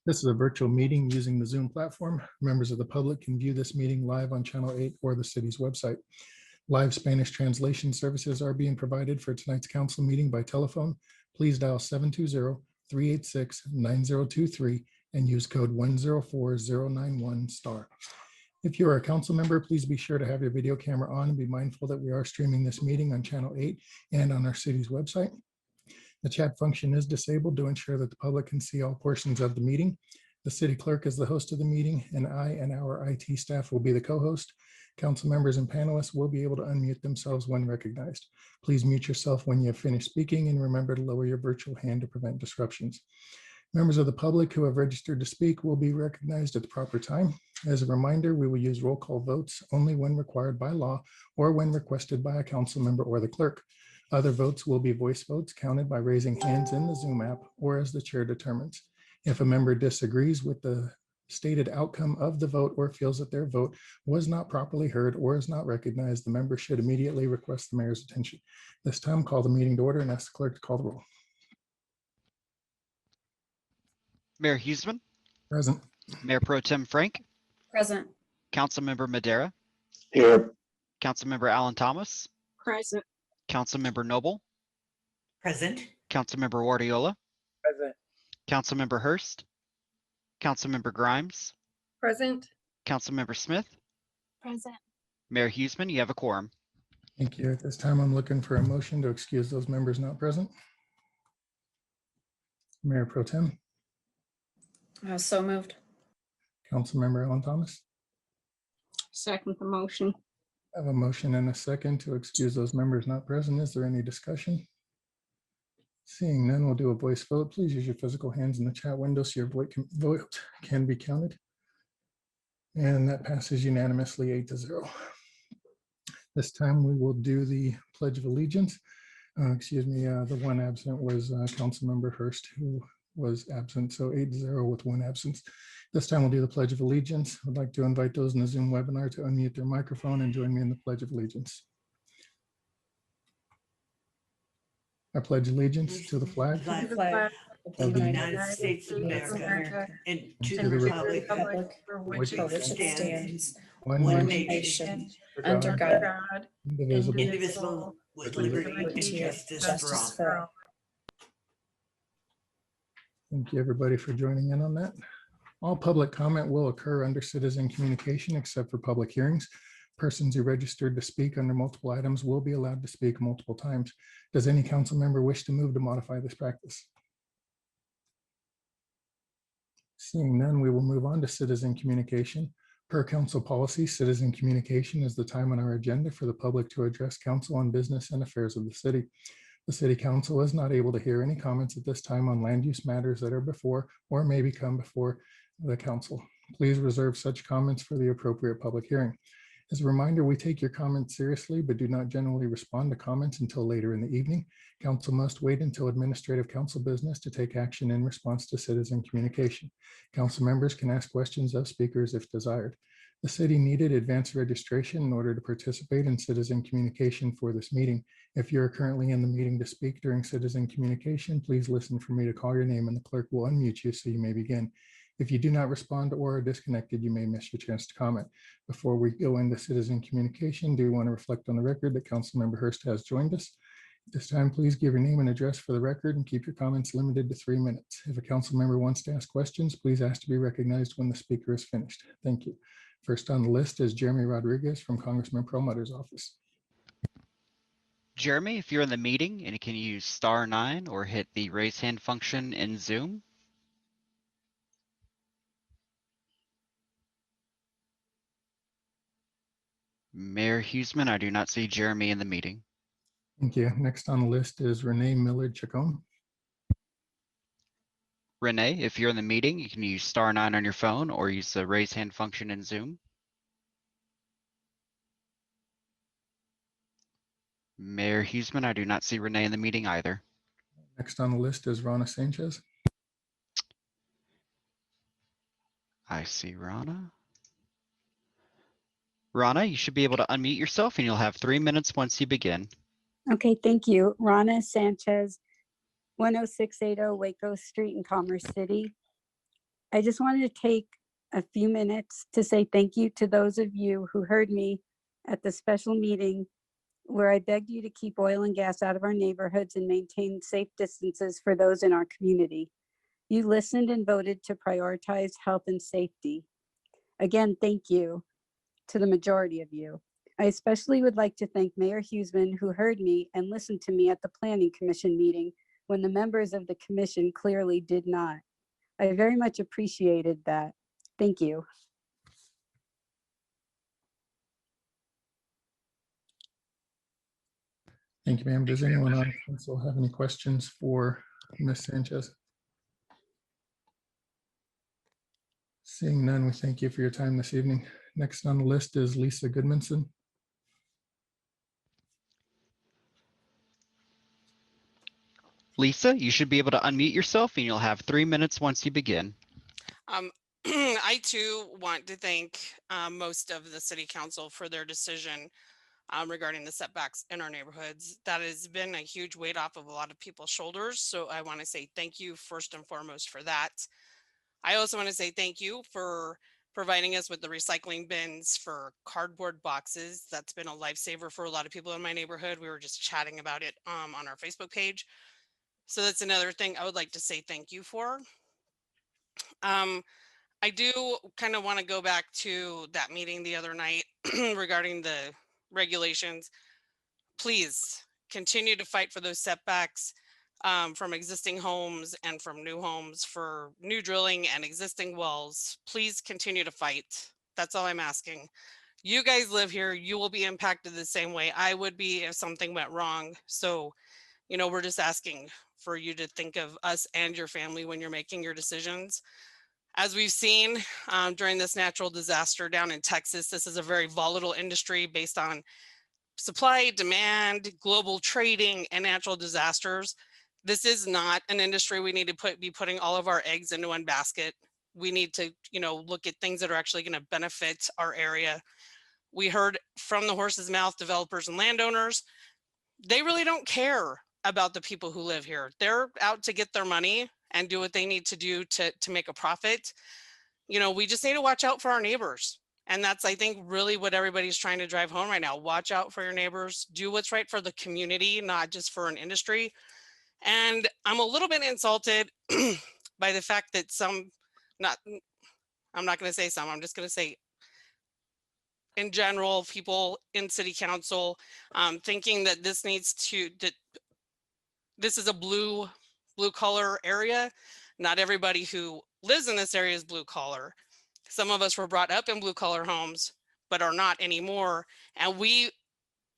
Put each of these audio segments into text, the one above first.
This is a virtual meeting using the Zoom platform. Members of the public can view this meeting live on Channel 8 or the city's website. Live Spanish translation services are being provided for tonight's council meeting by telephone. Please dial 720-386-9023 and use code 104091 *. If you are a council member, please be sure to have your video camera on and be mindful that we are streaming this meeting on Channel 8 and on our city's website. The chat function is disabled to ensure that the public can see all portions of the meeting. The city clerk is the host of the meeting, and I and our IT staff will be the co-host. Council members and panelists will be able to unmute themselves when recognized. Please mute yourself when you have finished speaking, and remember to lower your virtual hand to prevent disruptions. Members of the public who have registered to speak will be recognized at the proper time. As a reminder, we will use roll call votes only when required by law or when requested by a council member or the clerk. Other votes will be voice votes counted by raising hands in the Zoom app or as the chair determines. If a member disagrees with the stated outcome of the vote or feels that their vote was not properly heard or is not recognized, the member should immediately request the mayor's attention. This time, call the meeting to order and ask the clerk to call the roll. Mayor Huseman, Present. Mayor Pro Tem Frank, Present. Councilmember Madera, Here. Councilmember Alan Thomas, Present. Councilmember Noble, Present. Councilmember Guardiola, Present. Councilmember Hurst, Councilmember Grimes, Present. Councilmember Smith, Present. Mayor Huseman, you have a quorum. Thank you. At this time, I'm looking for a motion to excuse those members not present. Mayor Pro Tem, So moved. Councilmember Alan Thomas. Second the motion. I have a motion and a second to excuse those members not present. Is there any discussion? Seeing none, we'll do a voice vote. Please use your physical hands in the chat window so your vote can be counted. And that passes unanimously 8-0. This time we will do the Pledge of Allegiance. The one absent was Councilmember Hurst, who was absent, so 8-0 with one absence. This time we'll do the Pledge of Allegiance. I'd like to invite those in the Zoom webinar to unmute their microphone and join me in the Pledge of Allegiance. I pledge allegiance to the flag Flag of the United States of America and to the republic for which it stands, one one nation, nation, under God, indivisible. indivisible, with liberty and justice for all. Thank you, everybody, for joining in on that. All public comment will occur under citizen communication except for public hearings. Persons who registered to speak under multiple items will be allowed to speak multiple times. Does any council member wish to move to modify this practice? Seeing none, we will move on to citizen communication. Per council policy, citizen communication is the time on our agenda for the public to address council on business and affairs of the city. The city council is not able to hear any comments at this time on land use matters that are before or may become before the council. Please reserve such comments for the appropriate public hearing. As a reminder, we take your comments seriously, but do not generally respond to comments until later in the evening. Council must wait until administrative council business to take action in response to citizen communication. Council members can ask questions of speakers if desired. The city needed advance registration in order to participate in citizen communication for this meeting. If you are currently in the meeting to speak during citizen communication, please listen for me to call your name and the clerk will unmute you so you may begin. If you do not respond or are disconnected, you may miss your chance to comment. Before we go into citizen communication, do you want to reflect on the record that Councilmember Hurst has joined us? At this time, please give your name and address for the record and keep your comments limited to 3 minutes. If a council member wants to ask questions, please ask to be recognized when the speaker is finished. Thank you. First on the list is Jeremy Rodriguez from Congressman Perlmutter's office. Jeremy, if you're in the meeting and you can use *9 or hit the raise hand function in Zoom. Mayor Huseman, I do not see Jeremy in the meeting. Thank you. Next on the list is Renee Millard-Chacon. Renee, if you're in the meeting, you can use *9 on your phone or use the raise hand function in Zoom. Mayor Huseman, I do not see Renee in the meeting either. Next on the list is Rana Sanchez. I see Rana. Rana, you should be able to unmute yourself and you'll have 3 minutes once you begin. Okay, thank you. Rana Sanchez, 10680 Waco Street in Commerce City. I just wanted to take a few minutes to say thank you to those of you who heard me at the special meeting where I begged you to keep oil and gas out of our neighborhoods and maintain safe distances for those in our community. You listened and voted to prioritize health and safety. Again, thank you to the majority of you. I especially would like to thank Mayor Huseman, who heard me and listened to me at the Planning Commission meeting when the members of the commission clearly did not. I very much appreciated that. Thank you. Thank you, ma'am. Does anyone on council have any questions for Ms. Sanchez? Seeing none, we thank you for your time this evening. Next on the list is Lisa Goodmanson. Lisa, you should be able to unmute yourself and you'll have 3 minutes once you begin. I too want to thank most of the city council for their decision regarding the setbacks in our neighborhoods. That has been a huge weight off of a lot of people's shoulders. So I want to say thank you first and foremost for that. I also want to say thank you for providing us with the recycling bins for cardboard boxes. That's been a lifesaver for a lot of people in my neighborhood. We were just chatting about it on our Facebook page. So that's another thing I would like to say thank you for. I do kind of want to go back to that meeting the other night regarding the regulations. Please continue to fight for those setbacks from existing homes and from new homes for new drilling and existing wells. Please continue to fight. That's all I'm asking. You guys live here. You will be impacted the same way I would be if something went wrong. So, you know, we're just asking for you to think of us and your family when you're making your decisions. As we've seen during this natural disaster down in Texas, this is a very volatile industry based on supply, demand, global trading, and natural disasters. This is not an industry we need to be putting all of our eggs into one basket. We need to, you know, look at things that are actually going to benefit our area. We heard from the horse's mouth, developers and landowners, they really don't care about the people who live here. They're out to get their money and do what they need to do to make a profit. You know, we just need to watch out for our neighbors. And that's, I think, really what everybody's trying to drive home right now. Watch out for your neighbors, do what's right for the community, not just for an industry. And I'm a little bit insulted by the fact that I'm not going to say some, I'm just going to say in general, people in city council thinking that this is a blue collar area. Not everybody who lives in this area is blue collar. Some of us were brought up in blue collar homes, but are not anymore. And we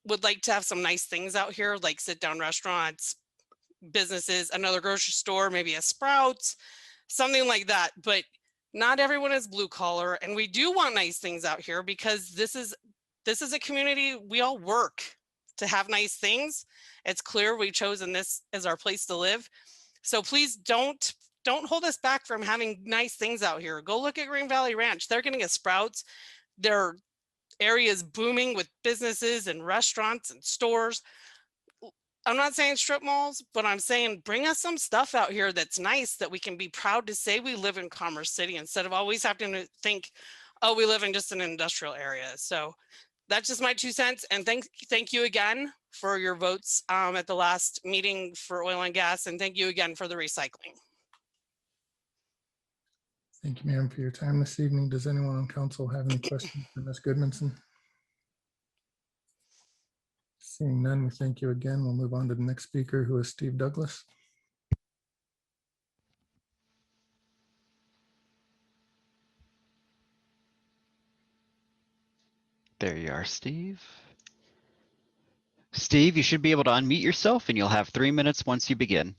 would like to have some nice things out here, like sit down restaurants, businesses, another grocery store, maybe a Sprouts, something like that. But not everyone is blue collar. And we do want nice things out here because this is a community we all work to have nice things. It's clear we've chosen this as our place to live. So please don't hold us back from having nice things out here. Go look at Green Valley Ranch. They're getting a Sprouts. Their area is booming with businesses and restaurants and stores. I'm not saying strip malls, but I'm saying bring us some stuff out here that's nice that we can be proud to say we live in Commerce City instead of always having to think, oh, we live in just an industrial area. So that's just my 2 cents. And thank you again for your votes at the last meeting for oil and gas. And thank you again for the recycling. Thank you, ma'am, for your time this evening. Does anyone on council have any questions for Ms. Goodmanson? Seeing none, we thank you again. We'll move on to the next speaker, who is Steve Douglas. There you are, Steve. Steve, you should be able to unmute yourself and you'll have 3 minutes once you begin.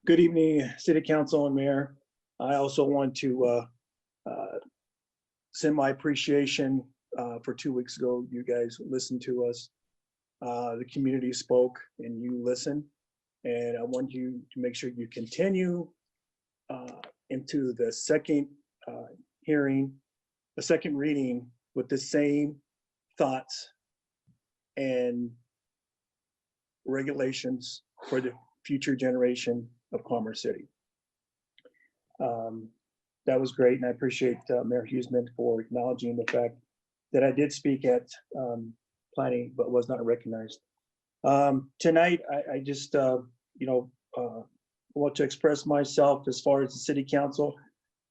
Good evening, City Council and Mayor. I also want to send my appreciation for 2 weeks ago. You guys listened to us. The community spoke and you listened. And I want you to make sure you continue into the second hearing, the second reading with the same thoughts and regulations for future generation of Commerce City. That was great, and I appreciate Mayor Huseman for acknowledging the fact that I did speak at planning but was not recognized. Tonight, I just want to express myself as far as the city council.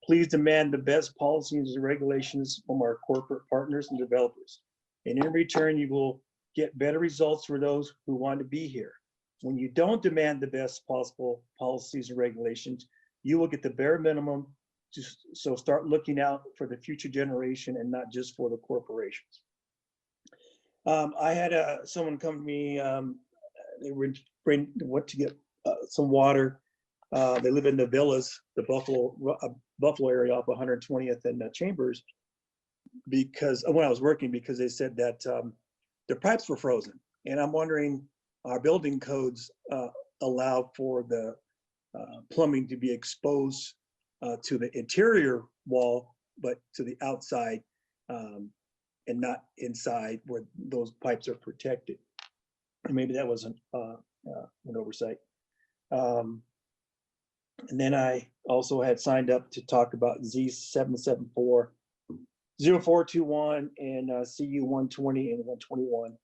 Please demand the best policies and regulations from our corporate partners and developers. And in return, you will get better results for those who want to be here. When you don't demand the best possible policies and regulations, you will get the bare minimum. So start looking out for the future generation and not just for the corporations. I had someone come to me, they went to get some water. They live in the villas, the Buffalo area off 120th and Chambers, because when I was working, because they said that their pipes were frozen. And I'm wondering, our building codes allow for the plumbing to be exposed to the interior wall, but to the outside and not inside where those pipes are protected. And maybe that wasn't an oversight. And then I also had signed up to talk about Z774, 0421 and CU 120 and 121.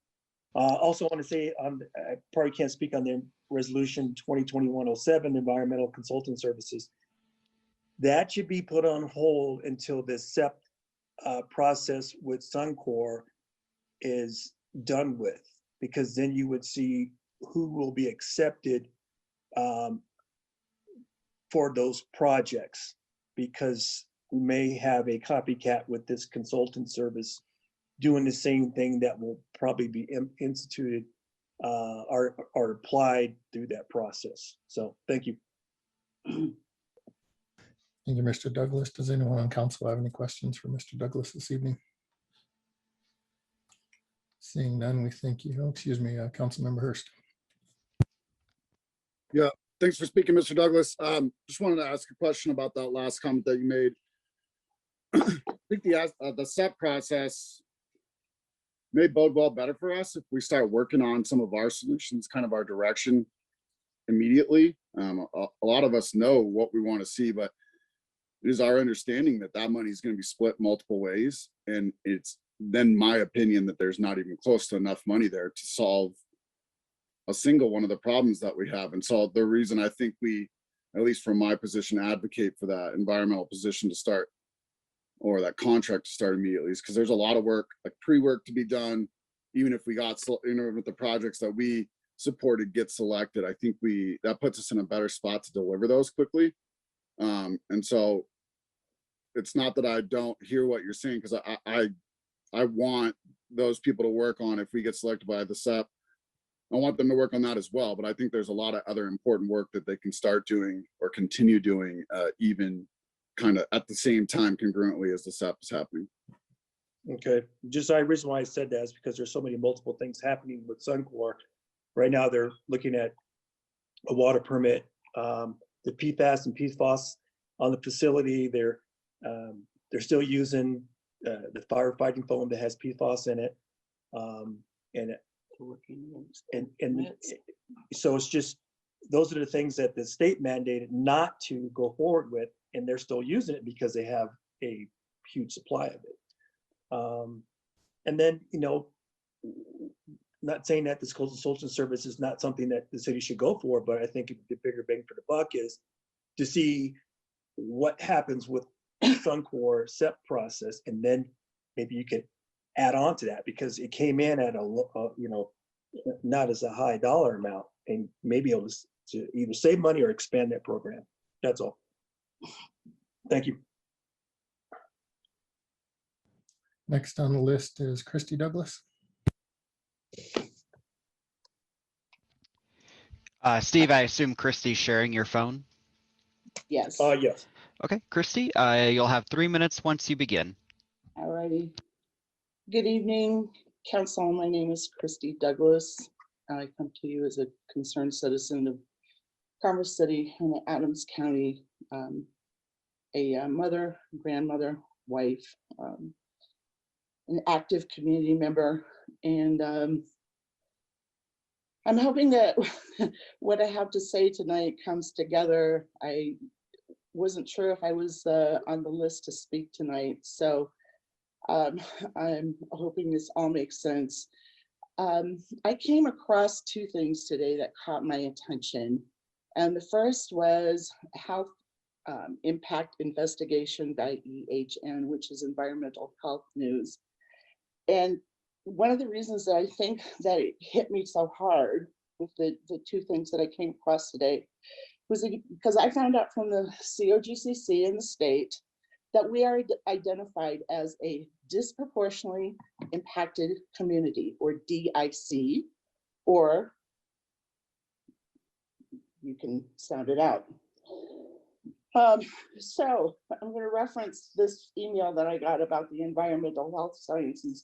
Also want to say, I probably can't speak on the resolution 2021-07, environmental consulting services. That should be put on hold until the SEP process with Suncor is done with, because then you would see who will be accepted for those projects, because we may have a copycat with this consultant service doing the same thing that will probably be instituted or applied through that process. So thank you. Thank you, Mr. Douglas. Does anyone on council have any questions for Mr. Douglas this evening? Seeing none, we thank you. Oh, excuse me, Councilmember Hurst. Yeah, thanks for speaking, Mr. Douglas. Just wanted to ask a question about that last comment that you made. I think the SEP process may bode well better for us if we start working on some of our solutions, kind of our direction immediately. A lot of us know what we want to see, but it is our understanding that that money is going to be split multiple ways. And it's then my opinion that there's not even close to enough money there to solve a single one of the problems that we have. And so the reason I think we, at least from my position, advocate for that environmental position to start, or that contract to start immediately, is because there's a lot of work, like pre-work to be done. Even if we got, with the projects that we supported get selected, I think that puts us in a better spot to deliver those quickly. And so it's not that I don't hear what you're saying, because I want those people to work on, if we get selected by the SEP, I want them to work on that as well. But I think there's a lot of other important work that they can start doing or continue doing, even kind of at the same time congruently as the SEP is happening. Okay, just the reason why I said that is because there's so many multiple things happening with Suncor. Right now, they're looking at a water permit, the PFAS and PFOS on the facility. They're still using the firefighting foam that has PFOS in it, and so it's just, those are the things that the state mandated not to go forward with, and they're still using it because they have a huge supply of it. And then, not saying that this consultant service is not something that the city should go for, but I think the bigger bang for the buck is to see what happens with Suncor SEP process, and then maybe you could add on to that, because it came in at not as a high dollar amount, and maybe able to either save money or expand that program. That's all. Thank you. Next on the list is Christy Douglas. Steve, I assume Christy's sharing your phone. Yes. Yes. Okay, Christy, you'll have 3 minutes once you begin. Alrighty. Good evening, council. My name is Christy Douglas. I come to you as a concerned citizen of Commerce City and Adams County, a mother, grandmother, wife, an active community member, and I'm hoping that what I have to say tonight comes together. I wasn't sure if I was on the list to speak tonight, so I'm hoping this all makes sense. I came across two things today that caught my attention. And the first was health impact investigation by EHN, which is Environmental Health News. And one of the reasons that I think that it hit me so hard with the two things that I came across today was because I found out from the COGCC in the state that we are identified as a disproportionately impacted community, or DIC, or you can sound it out. So I'm going to reference this email that I got about the Environmental Health Sciences.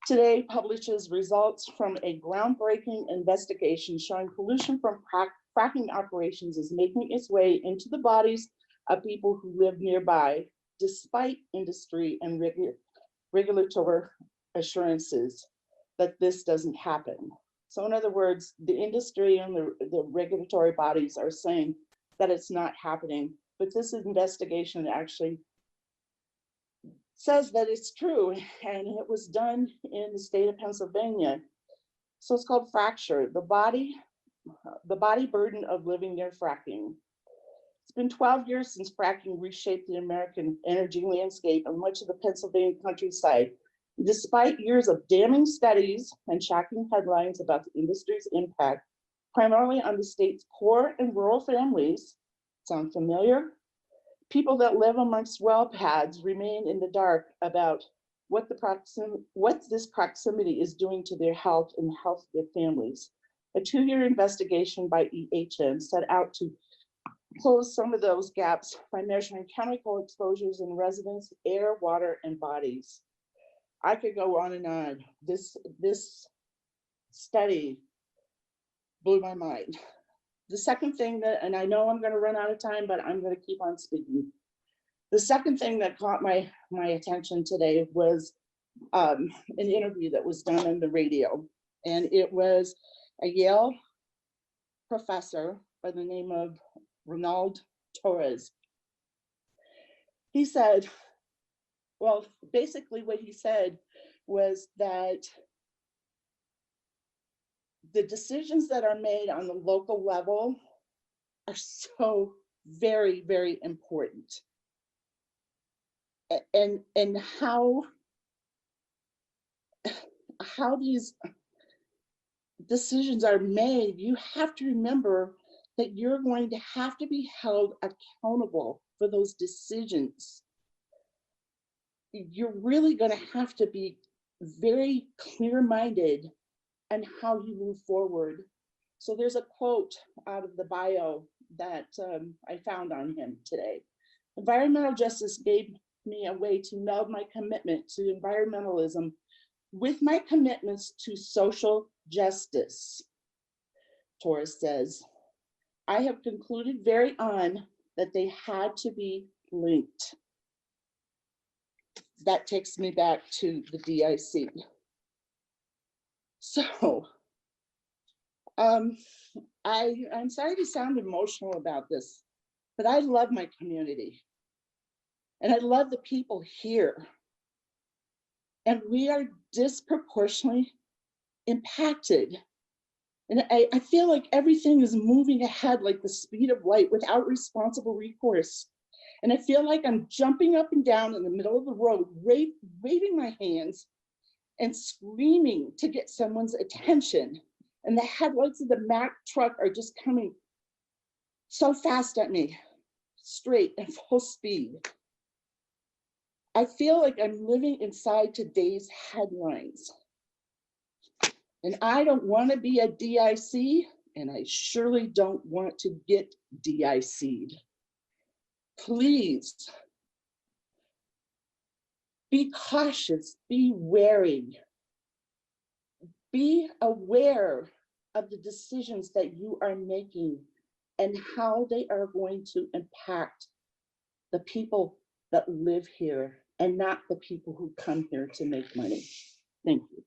Today publishes results from a groundbreaking investigation showing pollution from fracking operations is making its way into the bodies of people who live nearby, despite industry and regulatory assurances that this doesn't happen. So in other words, the industry and the regulatory bodies are saying that it's not happening, but this investigation actually says that it's true, and it was done in the state of Pennsylvania. So it's called Fracture, the body burden of living near fracking. It's been 12 years since fracking reshaped the American energy landscape and much of the Pennsylvania countryside. Despite years of damning studies and shocking headlines about the industry's impact, primarily on the state's poor and rural families, sound familiar? People that live amongst well pads remain in the dark about what this proximity is doing to their health and the health of their families. A 2-year investigation by EHN set out to close some of those gaps by measuring chemical exposures in residents' air, water, and bodies. I could go on and on. This study blew my mind. The second thing that, and I know I'm going to run out of time, but I'm going to keep on speaking. The second thing that caught my attention today was an interview that was done on the radio. And it was a Yale professor by the name of Ronald Torres. He said, well, basically what he said was that the decisions that are made on the local level are so very, very important. And how these decisions are made, you have to remember that you're going to have to be held accountable for those decisions. You're really going to have to be very clear-minded and how you move forward. So there's a quote out of the bio that I found on him today. Environmental justice gave me a way to meld my commitment to environmentalism with my commitments to social justice. Torres says, I have concluded very on that they had to be linked. That takes me back to the DIC. So, I'm sorry to sound emotional about this, but I love my community. And I love the people here. And we are disproportionately impacted. And I feel like everything is moving ahead like the speed of light without responsible recourse. And I feel like I'm jumping up and down in the middle of the road, waving my hands and screaming to get someone's attention. And the headlights of the Mack truck are just coming so fast at me, straight and full speed. I feel like I'm living inside today's headlines. And I don't want to be a DIC, and I surely don't want to get DIC'd. Please be cautious, be wary, be aware of the decisions that you are making and how they are going to impact the people that live here and not the people who come here to make money. Thank you.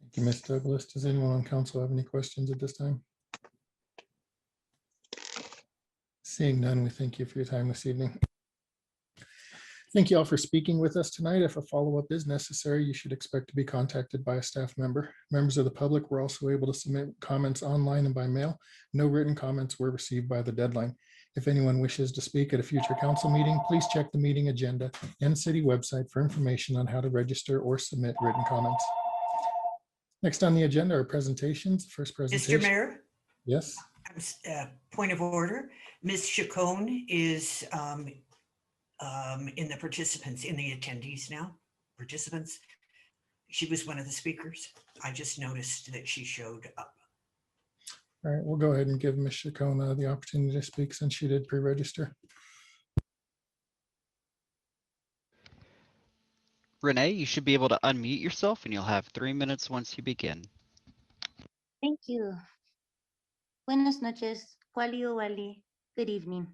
Thank you, Ms. Douglas. Does anyone on council have any questions at this time? Seeing none, we thank you for your time this evening. Thank you all for speaking with us tonight. If a follow-up is necessary, you should expect to be contacted by a staff member. Members of the public were also able to submit comments online and by mail. No written comments were received by the deadline. If anyone wishes to speak at a future council meeting, please check the meeting agenda and city website for information on how to register or submit written comments. Next on the agenda are presentations. First presentation. Mr. Mayor, Yes. point of order. Ms. Chacon is in the participants, in the attendees now, participants. She was one of the speakers. I just noticed that she showed up. All right, we'll go ahead and give Ms. Chacon the opportunity to speak since she did pre-register. Renee, you should be able to unmute yourself and you'll have 3 minutes once you begin. Thank you. Buenas noches, Wali o Wali. Good evening.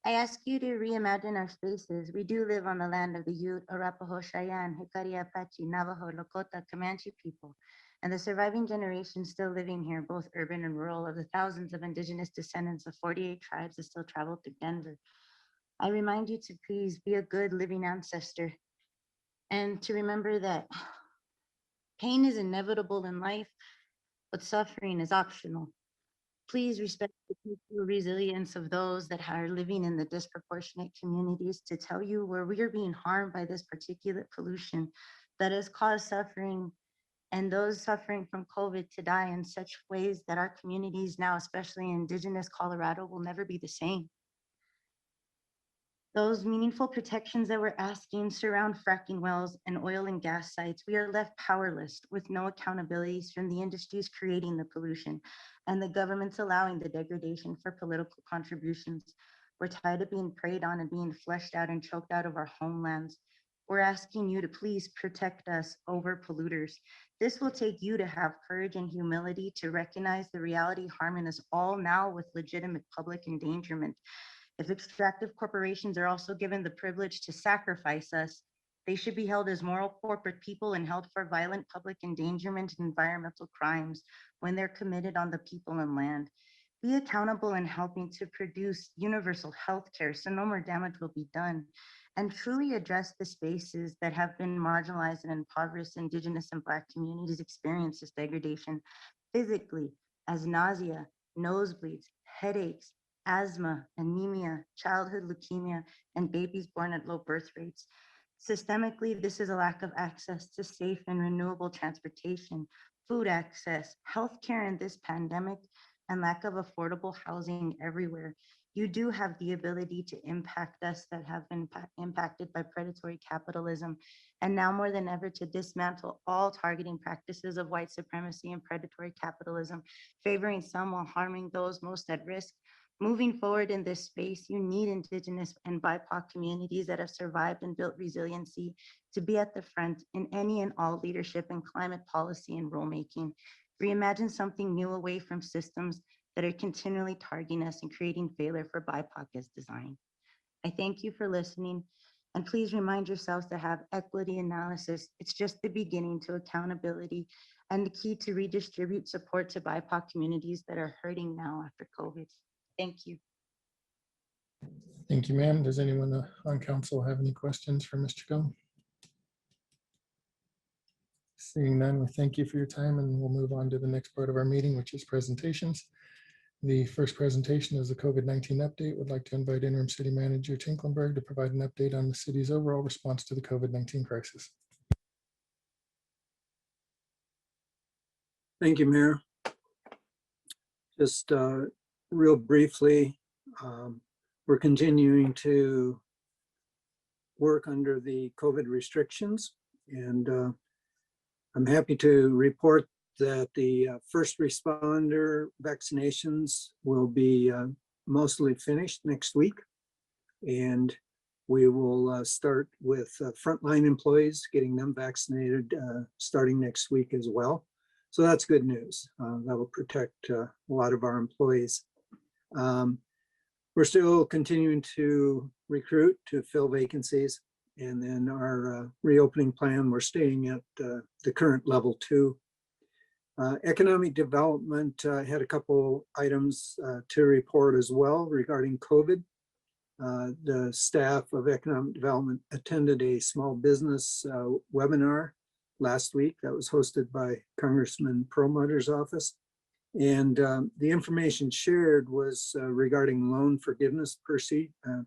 I ask you to reimagine our spaces. We do live on the land of the Ute, Arapaho, Cheyenne, Hickory, Apache, Navajo, Lakota, Comanche people, and the surviving generations still living here, both urban and rural, of the thousands of indigenous descendants of 48 tribes that still travel through Denver. I remind you to please be a good living ancestor and to remember that pain is inevitable in life, but suffering is optional. Please respect the cultural resilience of those that are living in the disproportionate communities to tell you where we are being harmed by this particulate pollution that has caused suffering and those suffering from COVID to die in such ways that our communities now, especially Indigenous Colorado, will never be the same. Those meaningful protections that we're asking surround fracking wells and oil and gas sites. We are left powerless with no accountabilities from the industries creating the pollution and the governments allowing the degradation for political contributions. We're tired of being preyed on and being fleshed out and choked out of our homelands. We're asking you to please protect us over polluters. This will take you to have courage and humility to recognize the reality harming us all now with legitimate public endangerment. If extractive corporations are also given the privilege to sacrifice us, they should be held as moral corporate people and held for violent public endangerment and environmental crimes when they're committed on the people and land. Be accountable in helping to produce universal health care so no more damage will be done, and truly address the spaces that have been marginalized and impoverished Indigenous and Black communities experience this degradation physically as nausea, nosebleeds, headaches, asthma, anemia, childhood leukemia, and babies born at low birth rates. Systemically, this is a lack of access to safe and renewable transportation, food access, healthcare in this pandemic, and lack of affordable housing everywhere. You do have the ability to impact us that have been impacted by predatory capitalism, and now more than ever to dismantle all targeting practices of white supremacy and predatory capitalism, favoring some while harming those most at risk. Moving forward in this space, you need Indigenous and BIPOC communities that have survived and built resiliency to be at the front in any and all leadership in climate policy and rulemaking. Reimagine something new away from systems that are continually targeting us and creating failure for BIPOC as design. I thank you for listening, and please remind yourselves to have equity analysis. It's just the beginning to accountability and the key to redistribute support to BIPOC communities that are hurting now after COVID. Thank you. Thank you, ma'am. Does anyone on council have any questions for Ms. Chacon? Seeing none, we thank you for your time, and we'll move on to the next part of our meeting, which is presentations. The first presentation is the COVID-19 update. Would like to invite Interim City Manager Tinklenberg to provide an update on the city's overall response to the COVID-19 crisis. Thank you, Mayor. Just real briefly, we're continuing to work under the COVID restrictions, and I'm happy to report that the first responder vaccinations will be mostly finished next week, and we will start with frontline employees, getting them vaccinated starting next week as well. So that's good news. That will protect a lot of our employees. We're still continuing to recruit to fill vacancies, And then our reopening plan, we're staying at the current level 2. Economic development had a couple items to report as well regarding COVID. The staff of economic development attended a small business webinar last week that was hosted by Congressman Perlmutter's office. And the information shared was regarding loan forgiveness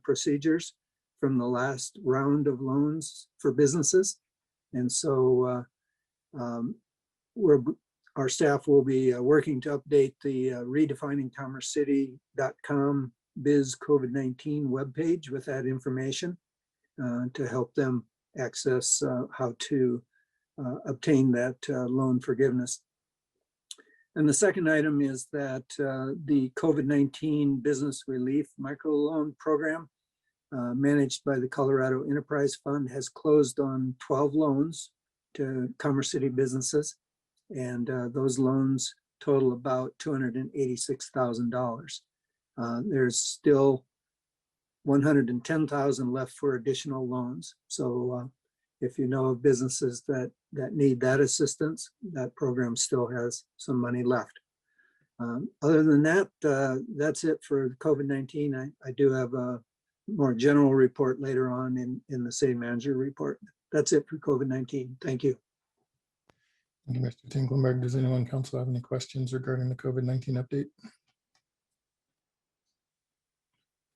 procedures from the last round of loans for businesses. And so our staff will be working to update the redefiningcommercecity.com biz COVID-19 webpage with that information to help them access how to obtain that loan forgiveness. And the second item is that the COVID-19 Business Relief Microloan Program managed by the Colorado Enterprise Fund has closed on 12 loans to Commerce City businesses. And those loans total about $286,000. There's still $110,000 left for additional loans. So if you know of businesses that need that assistance, that program still has some money left. Other than that, that's it for COVID-19. I do have a more general report later on in the city manager report. That's it for COVID-19. Thank you. Thank you, Mr. Tinklenberg. Does anyone on council have any questions regarding the COVID-19 update?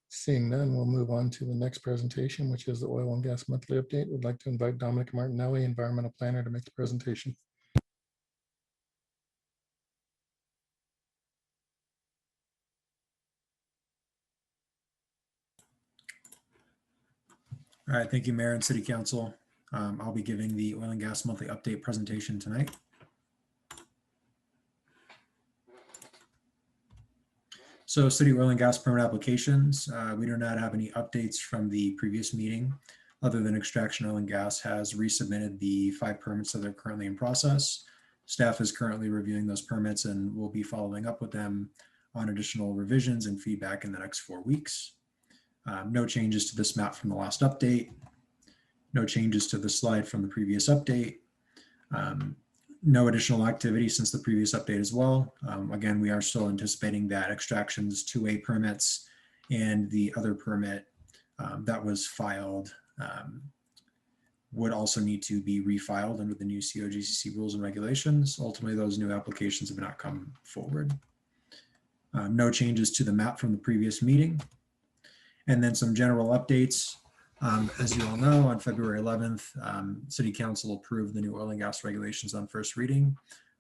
Seeing none, we'll move on to the next presentation, which is the oil and gas monthly update. We'd like to invite Dominic Martinelli, environmental planner, to make the presentation. All right, thank you, Mayor and City Council. I'll be giving the oil and gas monthly update presentation tonight. So city oil and gas permit applications, we do not have any updates from the previous meeting other than Extraction Oil and Gas has resubmitted the 5 permits that are currently in process. Staff is currently reviewing those permits and will be following up with them on additional revisions and feedback in the next 4 weeks. No changes to this map from the last update. No changes to the slide from the previous update. No additional activity since the previous update as well. Again, we are still anticipating that Extraction's 2A permits and the other permit that was filed would also need to be refiled under the new COGCC rules and regulations. Ultimately, those new applications have not come forward. No changes to the map from the previous meeting. And then some general updates. As you all know, on February 11th, City Council approved the new oil and gas regulations on first reading.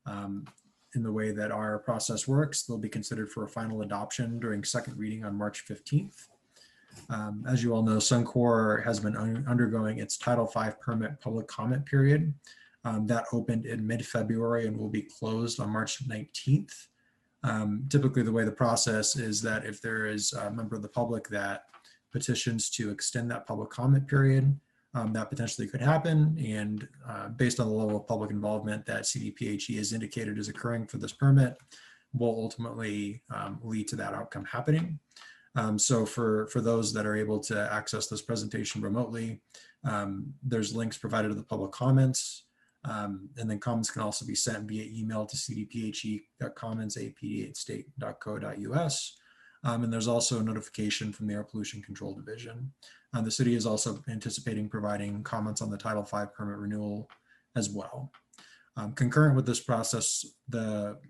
In the way that our process works, they'll be considered for a final adoption during second reading on March 15th. As you all know, Suncor has been undergoing its Title V permit public comment period. That opened in mid-February and will be closed on March 19th. Typically, the way the process is that if there is a member of the public that petitions to extend that public comment period, that potentially could happen. And based on the level of public involvement that CDPHE has indicated is occurring for this permit, will ultimately lead to that outcome happening. So for those that are able to access this presentation remotely, there's links provided to the public comments. And then comments can also be sent via email to cdphe.comments@pd8state.co.us. And there's also a notification from the Air Pollution Control Division. The city is also anticipating providing comments on the Title V permit renewal as well. Concurrent with this process, the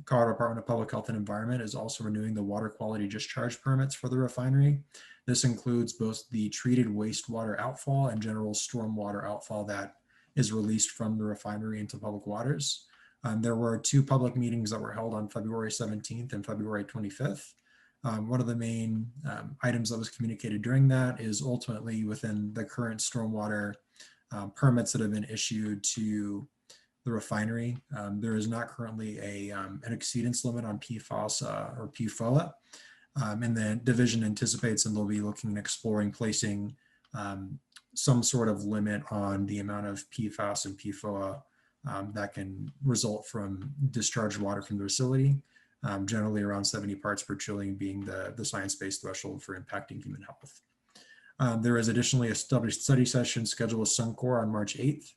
Colorado Department of Public Health and Environment is also renewing the water quality discharge permits for the refinery. This includes both the treated wastewater outfall and general stormwater outfall that is released from the refinery into public waters. There were 2 public meetings that were held on February 17th and February 25th. One of the main items that was communicated during that is ultimately within the current stormwater permits that have been issued to the refinery. There is not currently an exceedance limit on PFAS or PFOA. And the division anticipates and they'll be looking and exploring placing some sort of limit on the amount of PFAS and PFOA that can result from discharged water from the facility. Generally around 70 parts per trillion being the science-based threshold for impacting human health. There is additionally a study session scheduled with Suncor on March 8th.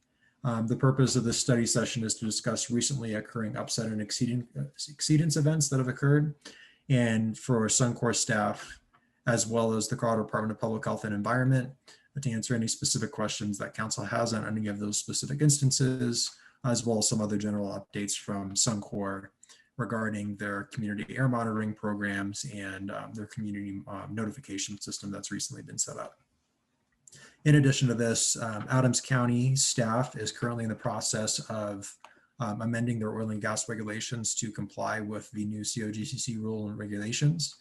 The purpose of this study session is to discuss recently occurring upset and exceedance events that have occurred, and for Suncor staff, as well as the Colorado Department of Public Health and Environment, to answer any specific questions that council has on any of those specific instances, as well as some other general updates from Suncor regarding their community air monitoring programs and their community notification system that's recently been set up. In addition to this, Adams County staff is currently in the process of amending their oil and gas regulations to comply with the new COGCC rule and regulations.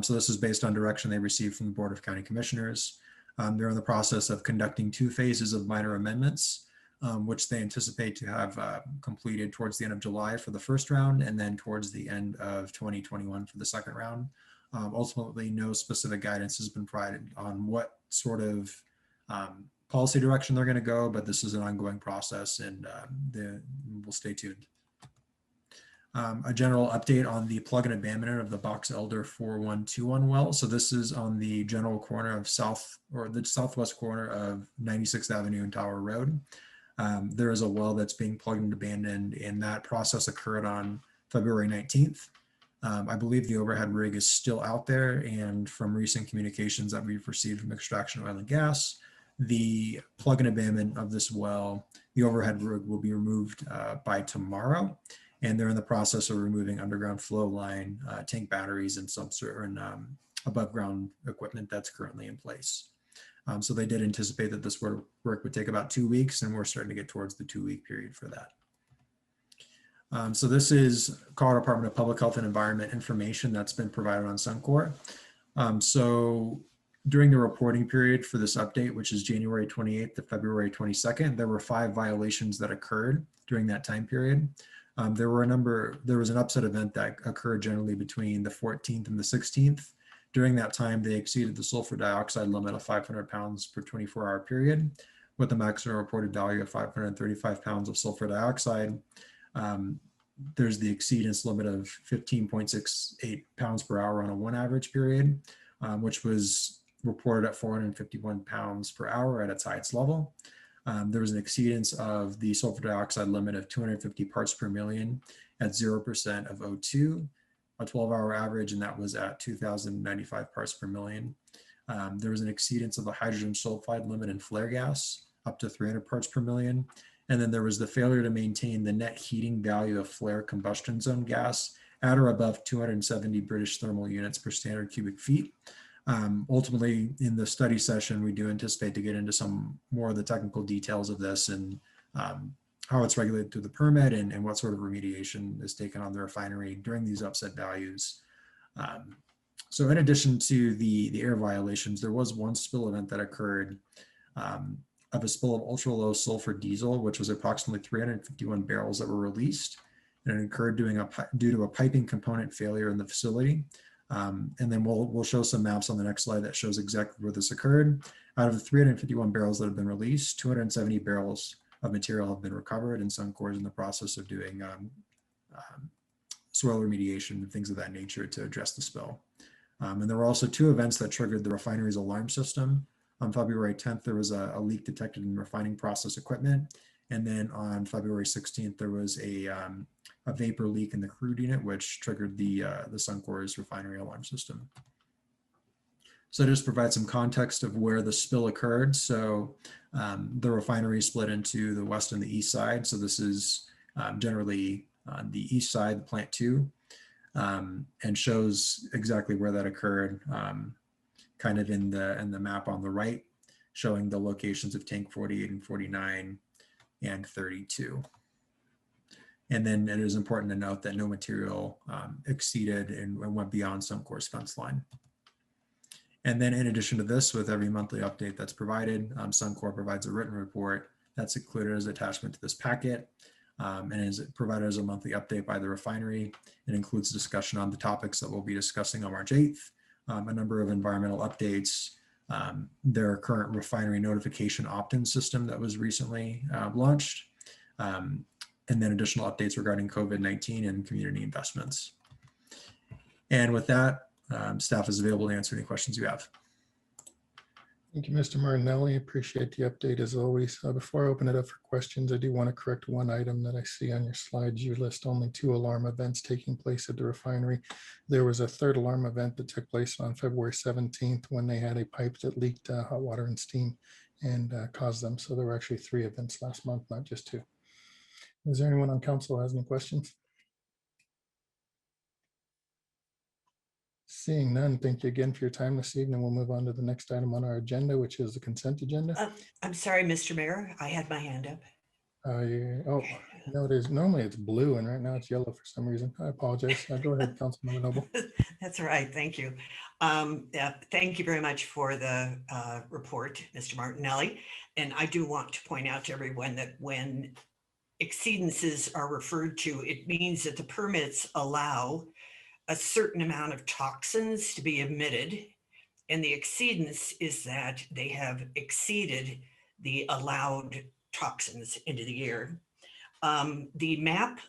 So this is based on direction they received from the Board of County Commissioners. They're in the process of conducting 2 phases of minor amendments, which they anticipate to have completed towards the end of July for the first round, and then towards the end of 2021 for the second round. Ultimately, no specific guidance has been provided on what sort of policy direction they're going to go, but this is an ongoing process, and we'll stay tuned. A general update on the plug and abandonment of the Boxelder 4121 well. So this is on the general corner of the southwest corner of 96th Avenue and Tower Road. There is a well that's being plugged and abandoned, and that process occurred on February 19th. I believe the overhead rig is still out there, and from recent communications that we've received from Extraction Oil and Gas, the plug and abandonment of this well, the overhead rig will be removed by tomorrow, and they're in the process of removing underground flow line, tank batteries, and some certain above ground equipment that's currently in place. So they did anticipate that this work would take about 2 weeks, and we're starting to get towards the 2-week period for that. So this is Colorado Department of Public Health and Environment information that's been provided on Suncor. So during the reporting period for this update, which is January 28th to February 22nd, there were 5 violations that occurred during that time period. There was an upset event that occurred generally between the 14th and the 16th. During that time, they exceeded the sulfur dioxide limit of 500 pounds per 24-hour period, with a maximum reported value of 535 pounds of sulfur dioxide. There's the exceedance limit of 15.68 pounds per hour on a 1 average period, which was reported at 451 pounds per hour at its highest level. There was an exceedance of the sulfur dioxide limit of 250 parts per million at 0% of O2, a 12-hour average, and that was at 2,095 parts per million. There was an exceedance of the hydrogen sulfide limit in flare gas up to 300 parts per million. And then there was the failure to maintain the net heating value of flare combustion zone gas at or above 270 British thermal units per standard cubic feet. Ultimately, in the study session, we do anticipate to get into some more of the technical details of this and how it's regulated through the permit and what sort of remediation is taken on the refinery during these upset values. So in addition to the air violations, there was one spill event that occurred of a spill of ultra low sulfur diesel, which was approximately 351 barrels that were released, and it occurred due to a piping component failure in the facility. And then we'll show some maps on the next slide that shows exactly where this occurred. Out of the 351 barrels that have been released, 270 barrels of material have been recovered, and Suncor is in the process of doing soil remediation and things of that nature to address the spill. And there were also 2 events that triggered the refinery's alarm system. On February 10th, there was a leak detected in refining process equipment. And then on February 16th, there was a vapor leak in the crude unit, which triggered the Suncor's refinery alarm system. So just provide some context of where the spill occurred. So the refinery split into the west and the east side. So this is generally on the east side, the plant 2, and shows exactly where that occurred, kind of in the map on the right, showing the locations of tank 48 and 49 and 32. And then it is important to note that no material exceeded and went beyond Suncor's fence line. And then in addition to this, with every monthly update that's provided, Suncor provides a written report that's included as attachment to this packet and is provided as a monthly update by the refinery. It includes discussion on the topics that we'll be discussing on March 8th, a number of environmental updates, their current refinery notification opt-in system that was recently launched, and then additional updates regarding COVID-19 and community investments. And with that, staff is available to answer any questions you have. Thank you, Mr. Martinelli. Appreciate the update as always. Before I open it up for questions, I do want to correct one item that I see on your slides. You list only 2 alarm events taking place at the refinery. There was a 3rd alarm event that took place on February 17th when they had a pipe that leaked hot water and steam and caused them. So there were actually 3 events last month, not just 2. Is there anyone on council who has any questions? Seeing none, thank you again for your time this evening. We'll move on to the next item on our agenda, which is the consent agenda. I'm sorry, Mr. Mayor, I had my hand up. Yeah. Oh, no, it is. Normally it's blue and right now it's yellow for some reason. I apologize. Go ahead, Councilmember Noble. That's all right. Thank you. Thank you very much for the report, Mr. Martinelli. And I do want to point out to everyone that when exceedances are referred to, it means that the permits allow a certain amount of toxins to be emitted. And the exceedance is that they have exceeded the allowed toxins into the air. The map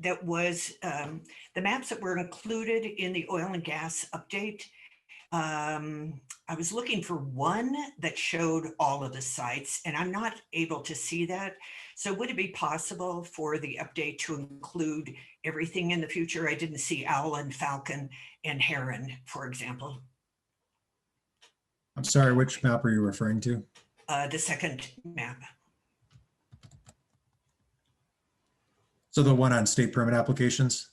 that was, the maps that were included in the oil and gas update, I was looking for one that showed all of the sites and I'm not able to see that. So would it be possible for the update to include everything in the future? I didn't see owl and falcon and heron, for example. I'm sorry, which map are you referring to? The second map. So the one on state permit applications?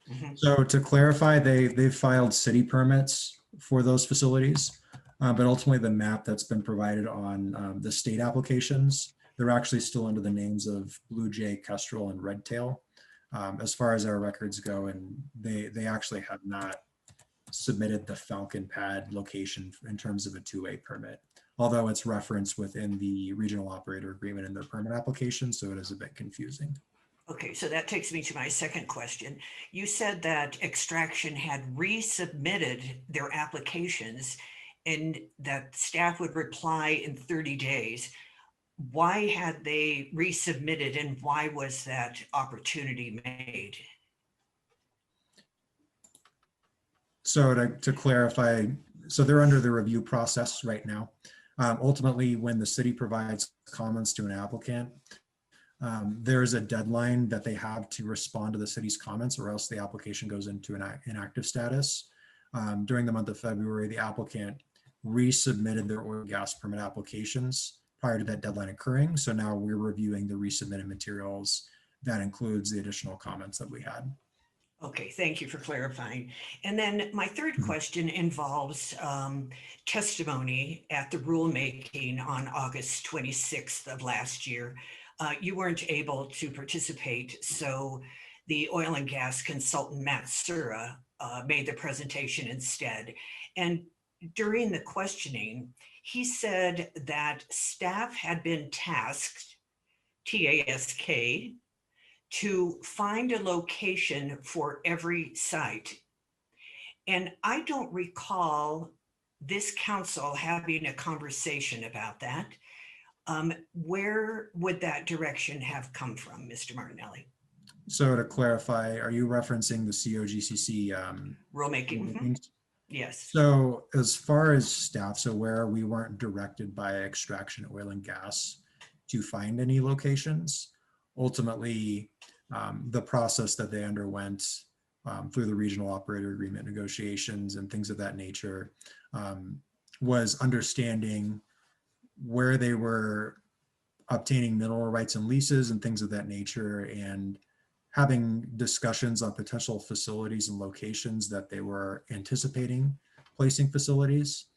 Mhm. So to clarify, they've filed city permits for those facilities, but ultimately the map that's been provided on the state applications, they're actually still under the names of Blue Jay, Kestrel, and Redtail, as far as our records go, and they actually have not submitted the Falcon Pad location in terms of a 2A permit, although it's referenced within the regional operator agreement in their permit application, so it is a bit confusing. Okay, so that takes me to my second question. You said that Extraction had resubmitted their applications and that staff would reply in 30 days. Why had they resubmitted and why was that opportunity made? So to clarify, so they're under the review process right now. Ultimately, when the city provides comments to an applicant, there's a deadline that they have to respond to the city's comments or else the application goes into an inactive status. During the month of February, the applicant resubmitted their oil and gas permit applications prior to that deadline occurring. So now we're reviewing the resubmitted materials. That includes the additional comments that we had. Okay, thank you for clarifying. And then my third question involves testimony at the rulemaking on August 26th of last year. You weren't able to participate, so the oil and gas consultant, Matt Sura, made the presentation instead. And during the questioning, he said that staff had been tasked, TASK, to find a location for every site. And I don't recall this council having a conversation about that. Where would that direction have come from, Mr. Martinelli? So to clarify, are you referencing the COGCC rulemaking? Mm-hmm. Yes. So as far as staff, so where we weren't directed by Extraction Oil and Gas to find any locations, ultimately the process that they underwent through the regional operator agreement negotiations and things of that nature was understanding where they were obtaining mineral rights and leases and things of that nature, and having discussions on potential facilities and locations that they were anticipating placing facilities.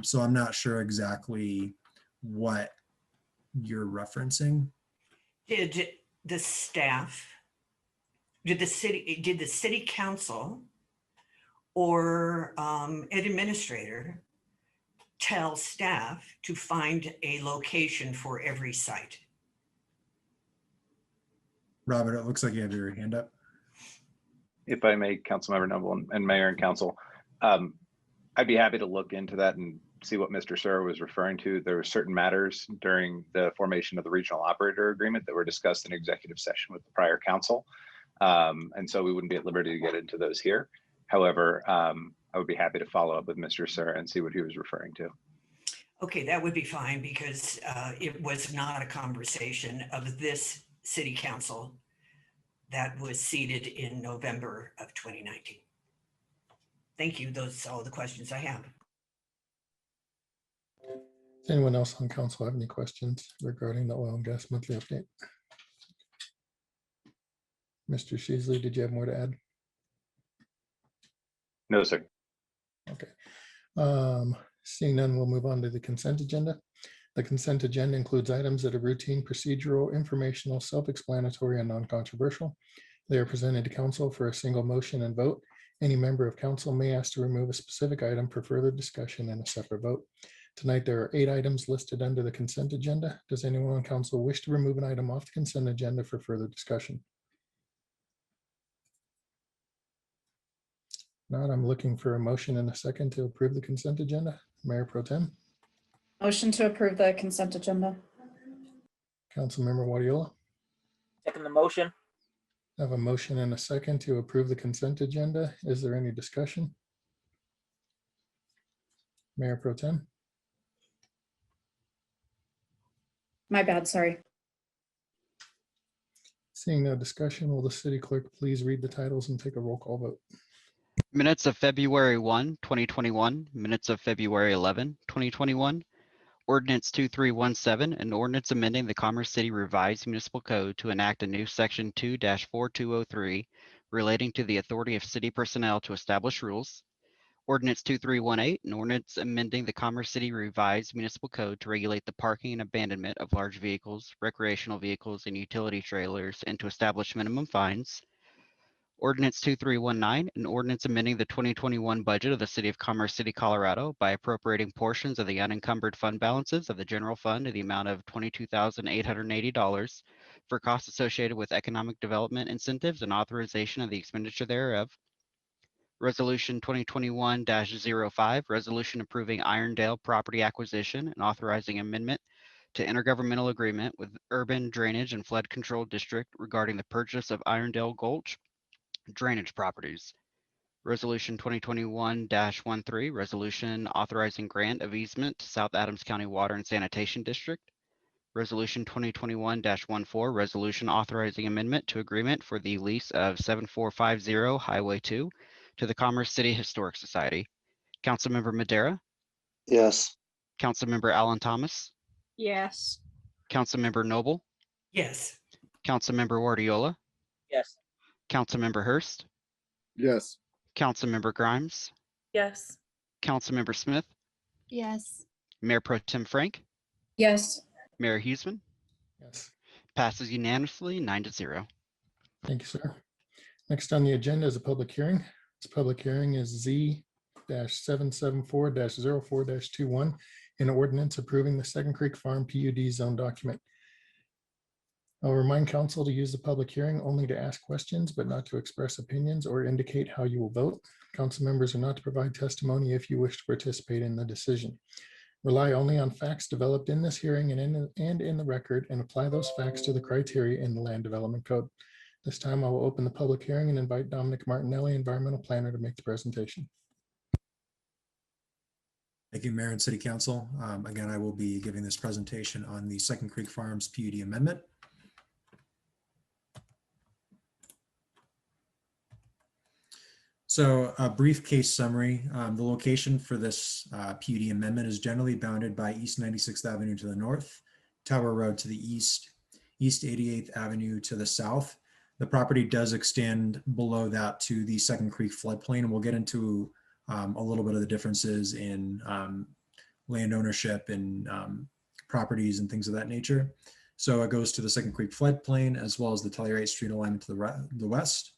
So I'm not sure exactly what you're referencing. Did the staff, did the city council or an administrator tell staff to find a location for every site? Robert, it looks like you have your hand up. If I may, Councilmember Noble and Mayor and Council, I'd be happy to look into that and see what Mr. Sura was referring to. There were certain matters during the formation of the regional operator agreement that were discussed in executive session with the prior council. And so we wouldn't be at liberty to get into those here. However, I would be happy to follow up with Mr. Sura and see what he was referring to. Okay, that would be fine because it was not a conversation of this city council that was seated in November of 2019. Thank you. Those are all the questions I have. Does anyone else on council have any questions regarding the oil and gas monthly update? Mr. Sheasley, did you have more to add? No, sir. Okay. Seeing none, we'll move on to the consent agenda. The consent agenda includes items that are routine, procedural, informational, self-explanatory, and non-controversial. They are presented to council for a single motion and vote. Any member of council may ask to remove a specific item for further discussion and a separate vote. Tonight, there are 8 items listed under the consent agenda. Does anyone on council wish to remove an item off the consent agenda for further discussion? Not, I'm looking for a motion and a second to approve the consent agenda. Mayor Pro Tem, Motion to approve the consent agenda. Councilmember Wadiola. Second the motion. I have a motion and a second to approve the consent agenda. Is there any discussion? Mayor Pro Tem, My bad, sorry. seeing no discussion, will the city clerk please read the titles and take a roll call vote? Minutes of February 1, 2021, minutes of February 11, 2021, ordinance 2317, an ordinance amending the Commerce City Revised Municipal Code to enact a new section 2-4203 relating to the authority of city personnel to establish rules. Ordinance 2318, an ordinance amending the Commerce City Revised Municipal Code to regulate the parking and abandonment of large vehicles, recreational vehicles, and utility trailers and to establish minimum fines. Ordinance 2319, an ordinance amending the 2021 budget of the City of Commerce City, Colorado by appropriating portions of the unencumbered fund balances of the general fund in the amount of $22,880 for costs associated with economic development incentives and authorization of the expenditure thereof. Resolution 2021-05, resolution approving Irondale property acquisition and authorizing amendment to intergovernmental agreement with Urban Drainage and Flood Control District regarding the purchase of Irondale Gulch drainage properties. Resolution 2021-13, resolution authorizing grant of easement to South Adams County Water and Sanitation District. Resolution 2021-14, resolution authorizing amendment to agreement for the lease of 7450 Highway 2 to the Commerce City Historic Society. Councilmember Madera, Yes. Councilmember Alan Thomas, Yes. Councilmember Noble, Yes. Councilmember Guardiola, Yes. Councilmember Hurst, Yes. Councilmember Grimes, Yes. Councilmember Smith, Yes. Mayor Pro Tem Frank, Yes. Mayor Huseman. Yes. Passes unanimously 9-0. Thank you, sir. Next on the agenda is a public hearing. This public hearing is Z-774-04-21, an ordinance approving the Second Creek Farm PUD zone document. I'll remind council to use the public hearing only to ask questions, but not to express opinions or indicate how you will vote. Council members are not to provide testimony if you wish to participate in the decision. Rely only on facts developed in this hearing and in the record, and apply those facts to the criteria in the Land Development Code. This time I will open the public hearing and invite Dominic Martinelli, environmental planner, to make the presentation. Thank you, Mayor and City Council. Again, I will be giving this presentation on the Second Creek Farms PUD amendment. So a brief case summary. The location for this PUD amendment is generally bounded by East 96th Avenue to the north, Tower Road to the east, East 88th Avenue to the south. The property does extend below that to the Second Creek floodplain, and we'll get into a little bit of the differences in land ownership and properties and things of that nature. So it goes to the Second Creek floodplain as well as the Telluride Street alignment to the west.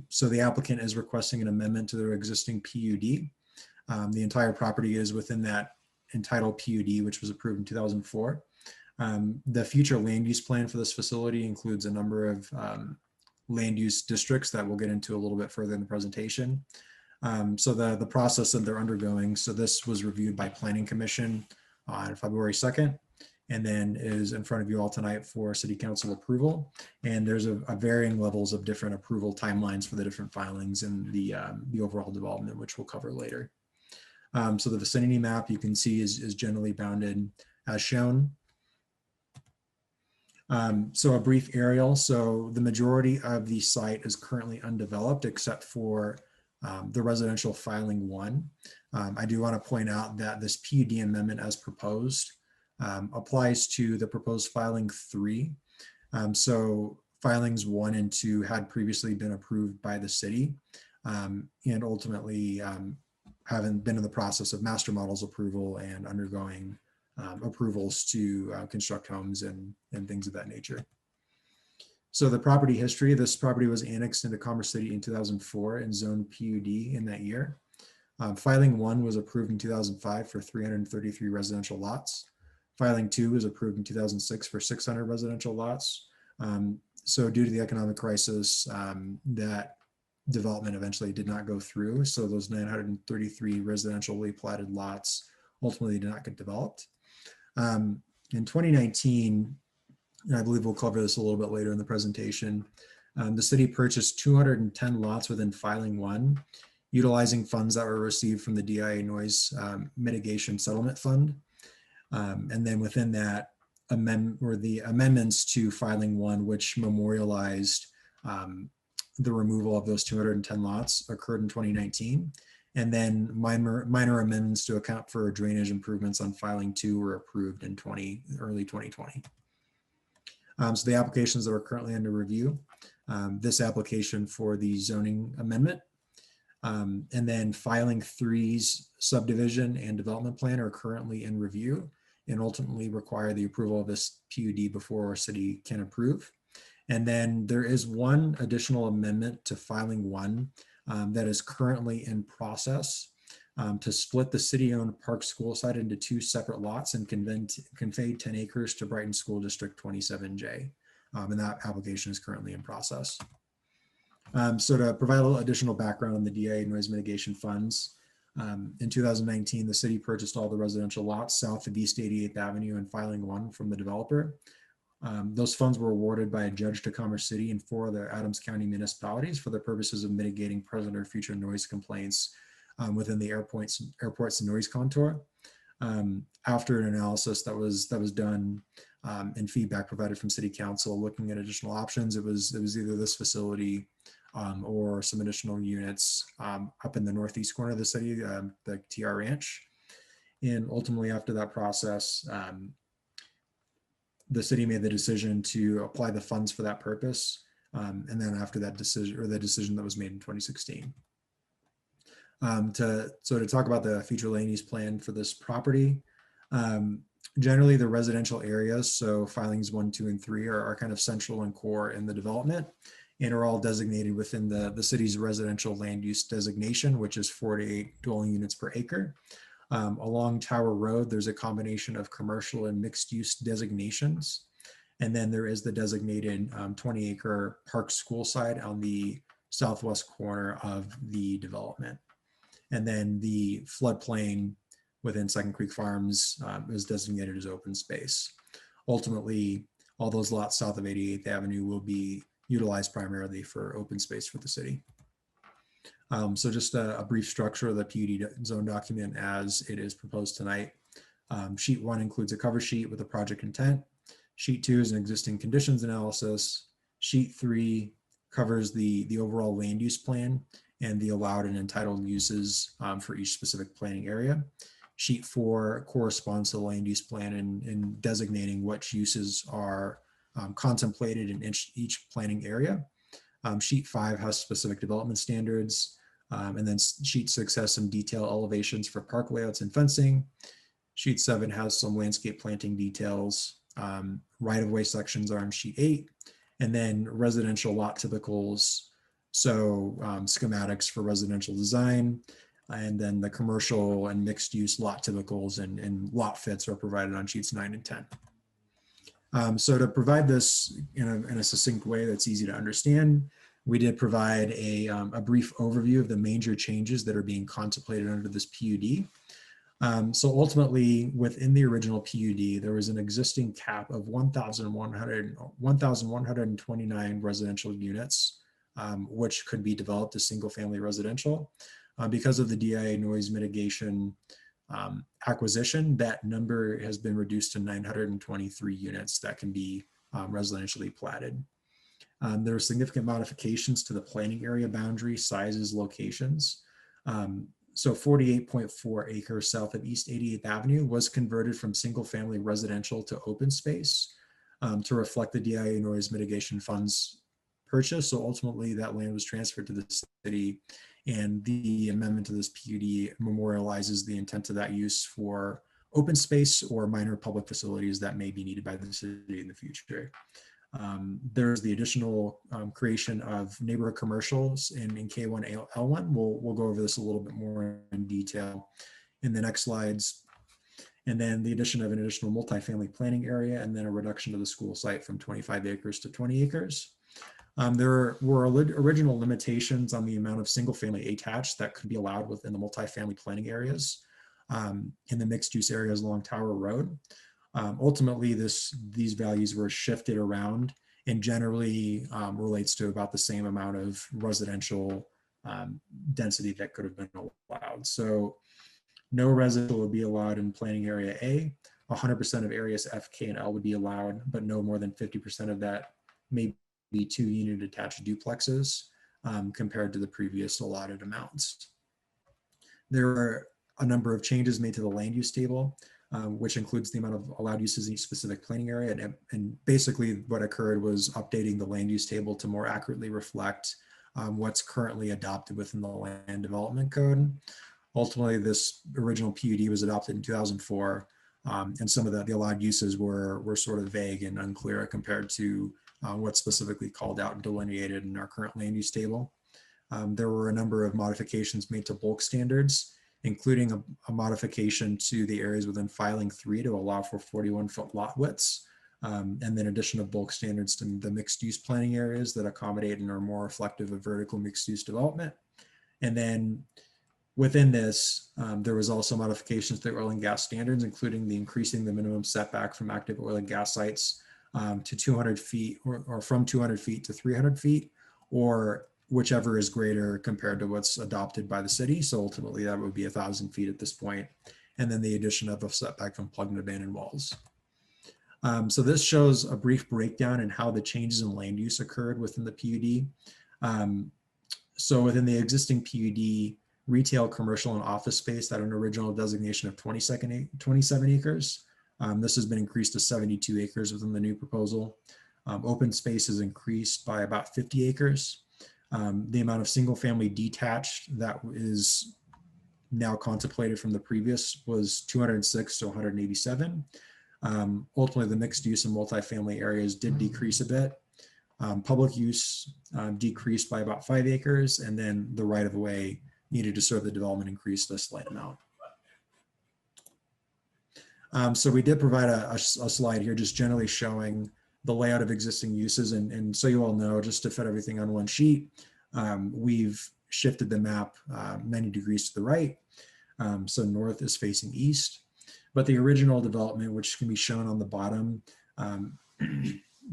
So the applicant is requesting an amendment to their existing PUD. The entire property is within that entitled PUD, which was approved in 2004. The future land use plan for this facility includes a number of land use districts that we'll get into a little bit further in the presentation. So the process that they're undergoing, so this was reviewed by Planning Commission on February 2nd, and then is in front of you all tonight for City Council approval. And there's a varying levels of different approval timelines for the different filings and the overall development, which we'll cover later. So the vicinity map you can see is generally bounded as shown. So a brief aerial. So the majority of the site is currently undeveloped except for the residential filing 1. I do want to point out that this PUD amendment as proposed applies to the proposed filing 3. So filings 1 and 2 had previously been approved by the city and ultimately haven't been in the process of master models approval and undergoing approvals to construct homes and things of that nature. So the property history, this property was annexed into Commerce City in 2004 and zoned PUD in that year. Filing 1 was approved in 2005 for 333 residential lots. Filing 2 was approved in 2006 for 600 residential lots. So due to the economic crisis, that development eventually did not go through. So those 933 residentially platted lots ultimately did not get developed. In 2019, and I believe we'll cover this a little bit later in the presentation, the city purchased 210 lots within filing 1, utilizing funds that were received from the DIA Noise Mitigation Settlement Fund. And then within that, the amendments to filing 1, which memorialized the removal of those 210 lots, occurred in 2019. And then minor amendments to account for drainage improvements on filing 2 were approved in early 2020. So the applications that are currently under review, this application for the zoning amendment, and then filing 3's subdivision and development plan are currently in review and ultimately require the approval of this PUD before our city can approve. And then there is one additional amendment to filing 1 that is currently in process to split the city-owned Park School site into 2 separate lots and convey 10 acres to Brighton School District 27J. And that application is currently in process. So to provide a little additional background on the DIA noise mitigation funds, in 2019, the city purchased all the residential lots south of East 88th Avenue and filing 1 from the developer. Those funds were awarded by a judge to Commerce City and 4 other Adams County municipalities for the purposes of mitigating present or future noise complaints within the airport's noise contour. After an analysis that was done and feedback provided from City Council looking at additional options, it was either this facility or some additional units up in the northeast corner of the city, the TR Ranch. And ultimately, after that process, the city made the decision to apply the funds for that purpose. And then after that decision, or the decision that was made in 2016. To talk about the future land use plan for this property, generally the residential areas, so filings 1, 2, and 3 are kind of central and core in the development and are all designated within the city's residential land use designation, which is 4 to 8 dwelling units per acre. Along Tower Road, there's a combination of commercial and mixed use designations. And then there is the designated 20-acre Park School site on the southwest corner of the development. And then the floodplain within Second Creek Farms is designated as open space. Ultimately, all those lots south of 88th Avenue will be utilized primarily for open space for the city. So just a brief structure of the PUD zone document as it is proposed tonight. Sheet 1 includes a cover sheet with a project intent. Sheet 2 is an existing conditions analysis. Sheet 3 covers the overall land use plan and the allowed and entitled uses for each specific planning area. Sheet 4 corresponds to the land use plan in designating which uses are contemplated in each planning area. Sheet 5 has specific development standards. And then sheet 6 has some detail elevations for park layouts and fencing. Sheet 7 has some landscape planting details. Right-of-way sections are in sheet 8. And then residential lot typicals. So schematics for residential design. And then the commercial and mixed use lot typicals and lot fits are provided on sheets 9 and 10. So to provide this in a succinct way that's easy to understand, we did provide a brief overview of the major changes that are being contemplated under this PUD. So ultimately, within the original PUD, there was an existing cap of 1,129 residential units, which could be developed as single-family residential. Because of the DIA noise mitigation acquisition, that number has been reduced to 923 units that can be residentially platted. There are significant modifications to the planning area boundary sizes locations. So 48.4 acres south of East 88th Avenue was converted from single family residential to open space to reflect the DIA noise mitigation funds purchase. So ultimately that land was transferred to the city, and the amendment to this PUD memorializes the intent of that use for open space or minor public facilities that may be needed by the city in the future. There's the additional creation of neighborhood commercials in K1 L1. We'll go over this a little bit more in detail in the next slides. And then the addition of an additional multifamily planning area, and then a reduction of the school site from 25 acres to 20 acres. There were original limitations on the amount of single family attached that could be allowed within the multifamily planning areas in the mixed use areas along Tower Road. Ultimately, these values were shifted around and generally relates to about the same amount of residential density that could have been allowed. So no residential would be allowed in planning area A. 100% of areas F, K, and L would be allowed, but no more than 50% of that may be 2 unit attached duplexes compared to the previous allotted amounts. There are a number of changes made to the land use table, which includes the amount of allowed uses in each specific planning area. And basically what occurred was updating the land use table to more accurately reflect what's currently adopted within the land development code. Ultimately, this original PUD was adopted in 2004, and some of the allowed uses were sort of vague and unclear compared to what's specifically called out and delineated in our current land use table. There were a number of modifications made to bulk standards, including a modification to the areas within filing 3 to allow for 41-foot lot widths, and then addition of bulk standards to the mixed use planning areas that accommodate and are more reflective of vertical mixed use development. And then within this, there was also modifications to the oil and gas standards, including the increasing the minimum setback from active oil and gas sites to 200 feet or from 200 feet to 300 feet, or whichever is greater compared to what's adopted by the city. So ultimately that would be 1,000 feet at this point. And then the addition of a setback from plugged and abandoned walls. So this shows a brief breakdown in how the changes in land use occurred within the PUD. So within the existing PUD, retail, commercial, and office space that an original designation of 27 acres. This has been increased to 72 acres within the new proposal. Open space is increased by about 50 acres. The amount of single family detached that is now contemplated from the previous was 206 to 187. Ultimately, the mixed use and multifamily areas did decrease a bit. Public use decreased by about 5 acres, and then the right of way needed to serve the development increased a slight amount. So we did provide a slide here just generally showing the layout of existing uses. And so you all know, just to fit everything on one sheet, we've shifted the map 90 degrees to the right. So north is facing east, but the original development, which can be shown on the bottom,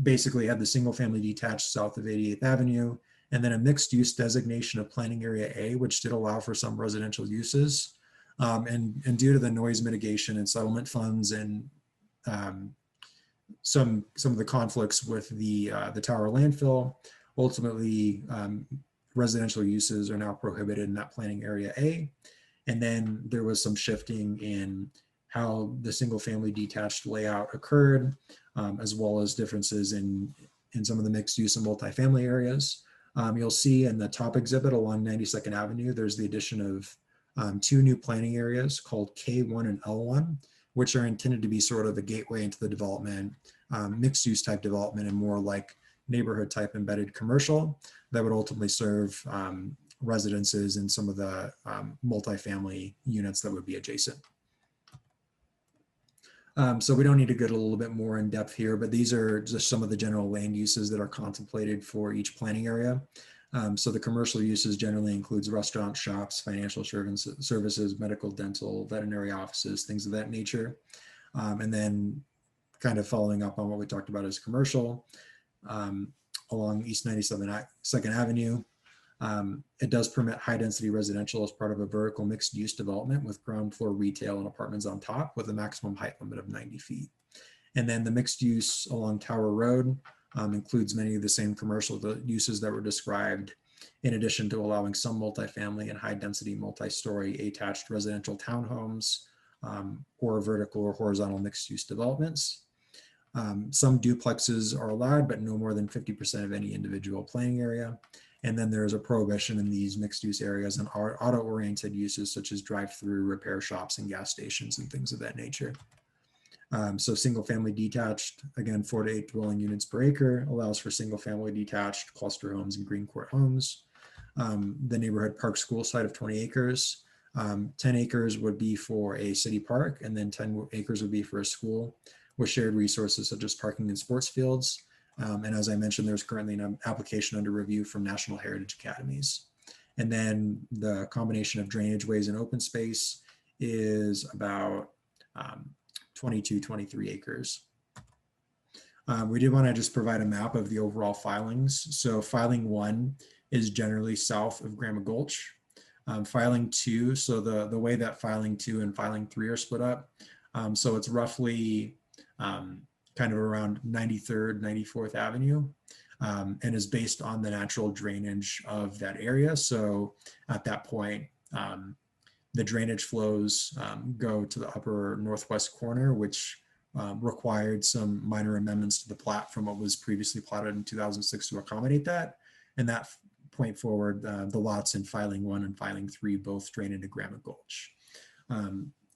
basically had the single family detached south of 88th Avenue, and then a mixed use designation of planning area A, which did allow for some residential uses. And due to the noise mitigation and settlement funds and some of the conflicts with the tower landfill, ultimately residential uses are now prohibited in that planning area A. And then there was some shifting in how the single family detached layout occurred, as well as differences in some of the mixed use and multifamily areas. You'll see in the top exhibit along 92nd Avenue, there's the addition of 2 new planning areas called K1 and L1, which are intended to be sort of a gateway into the development, mixed use type development, and more like neighborhood type embedded commercial that would ultimately serve residences and some of the multifamily units that would be adjacent. So we don't need to go a little bit more in depth here, but these are just some of the general land uses that are contemplated for each planning area. So the commercial uses generally includes restaurants, shops, financial services, medical, dental, veterinary offices, things of that nature. And then kind of following up on what we talked about as commercial, along East 92nd Avenue, It does permit high density residential as part of a vertical mixed use development with ground floor retail and apartments on top with a maximum height limit of 90 feet. And then the mixed use along Tower Road includes many of the same commercial uses that were described, in addition to allowing some multifamily and high density multi-story attached residential townhomes or vertical or horizontal mixed use developments. Some duplexes are allowed, but no more than 50% of any individual playing area. And then there is a prohibition in these mixed use areas on auto-oriented uses such as drive-through repair shops and gas stations and things of that nature. So single family detached, again, 4 to 8 dwelling units per acre, allows for single family detached cluster homes and green court homes. The neighborhood park school site of 20 acres. 10 acres would be for a city park, and then 10 acres would be for a school with shared resources such as parking and sports fields. And as I mentioned, there's currently an application under review from National Heritage Academies. And then the combination of drainage ways and open space is about 22, 23 acres. We did want to just provide a map of the overall filings. So filing 1 is generally south of Grandma Gulch. Filing 2, so the way that filing 2 and filing 3 are split up, so it's roughly kind of around 93rd, 94th Avenue, and is based on the natural drainage of that area. So at that point, the drainage flows go to the upper northwest corner, which required some minor amendments to the plat from what was previously platted in 2006 to accommodate that. And that point forward, the lots in filing 1 and filing 3 both drain into Grandma Gulch.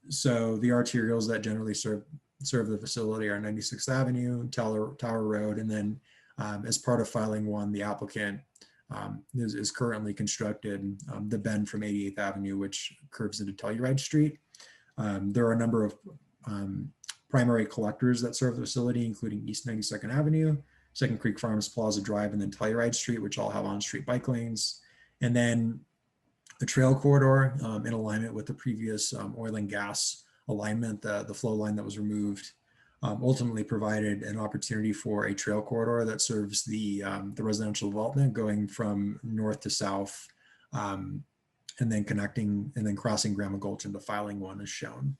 So the arterials that generally serve the facility are 96th Avenue, Tower Road, and then as part of filing 1, the applicant is currently constructed the bend from 88th Avenue, which curves into Telluride Street. There are a number of primary collectors that serve the facility, including East 92nd Avenue, Second Creek Farms Plaza Drive, and then Telluride Street, which all have on-street bike lanes. And then the trail corridor in alignment with the previous oil and gas alignment, the flow line that was removed, ultimately provided an opportunity for a trail corridor that serves the residential development going from north to south, and then connecting and then crossing Grandma Gulch into filing 1 is shown.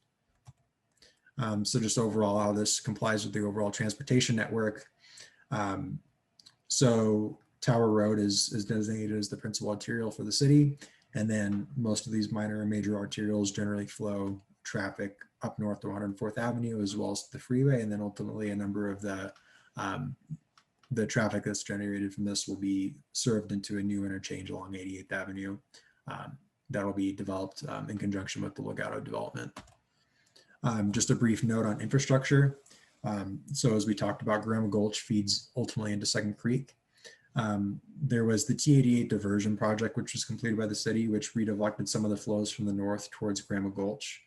So just overall how this complies with the overall transportation network. So Tower Road is designated as the principal arterial for the city. And then most of these minor and major arterials generally flow traffic up north to 104th Avenue as well as the freeway. And then ultimately a number of the traffic that's generated from this will be served into a new interchange along 88th Avenue that'll be developed in conjunction with the Legato development. Just a brief note on infrastructure. So as we talked about, Grandma Gulch feeds ultimately into Second Creek. There was the T88 diversion project, which was completed by the city, which redirected some of the flows from the north towards Grandma Gulch.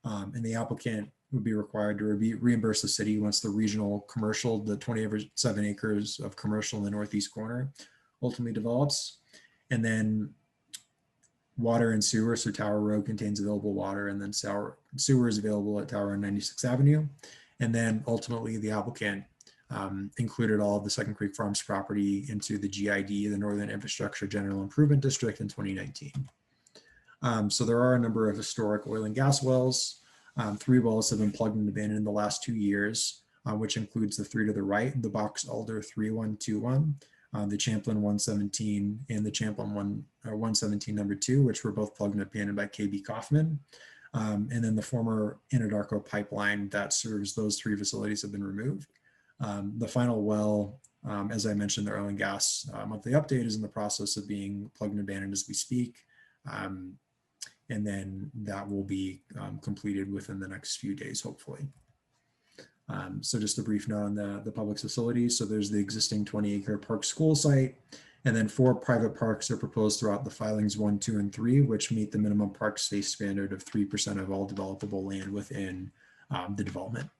And the applicant would be required to reimburse the city once the regional commercial, the 27 acres of commercial in the northeast corner ultimately develops. And then water and sewer, so Tower Road contains available water, and then sewer is available at Tower and 96th Avenue. And then ultimately the applicant included all of the Second Creek Farms property into the GID, the Northern Infrastructure General Improvement District, in 2019. So there are a number of historic oil and gas wells. 3 wells have been plugged and abandoned in the last 2 years, which includes the 3 to the right, the Boxelder 3121, the Champlin 117, and the Champlin 117 number 2, which were both plugged and abandoned by KB Kaufman. And then the former Anadarko pipeline that serves those 3 facilities have been removed. The final well, as I mentioned, the oil and gas monthly update is in the process of being plugged and abandoned as we speak. And then that will be completed within the next few days, hopefully. So just a brief note on the public facilities. So there's the existing 20-acre park school site, and then 4 private parks are proposed throughout the filings 1, 2, and 3, which meet the minimum park space standard of 3% of all developable land within the development.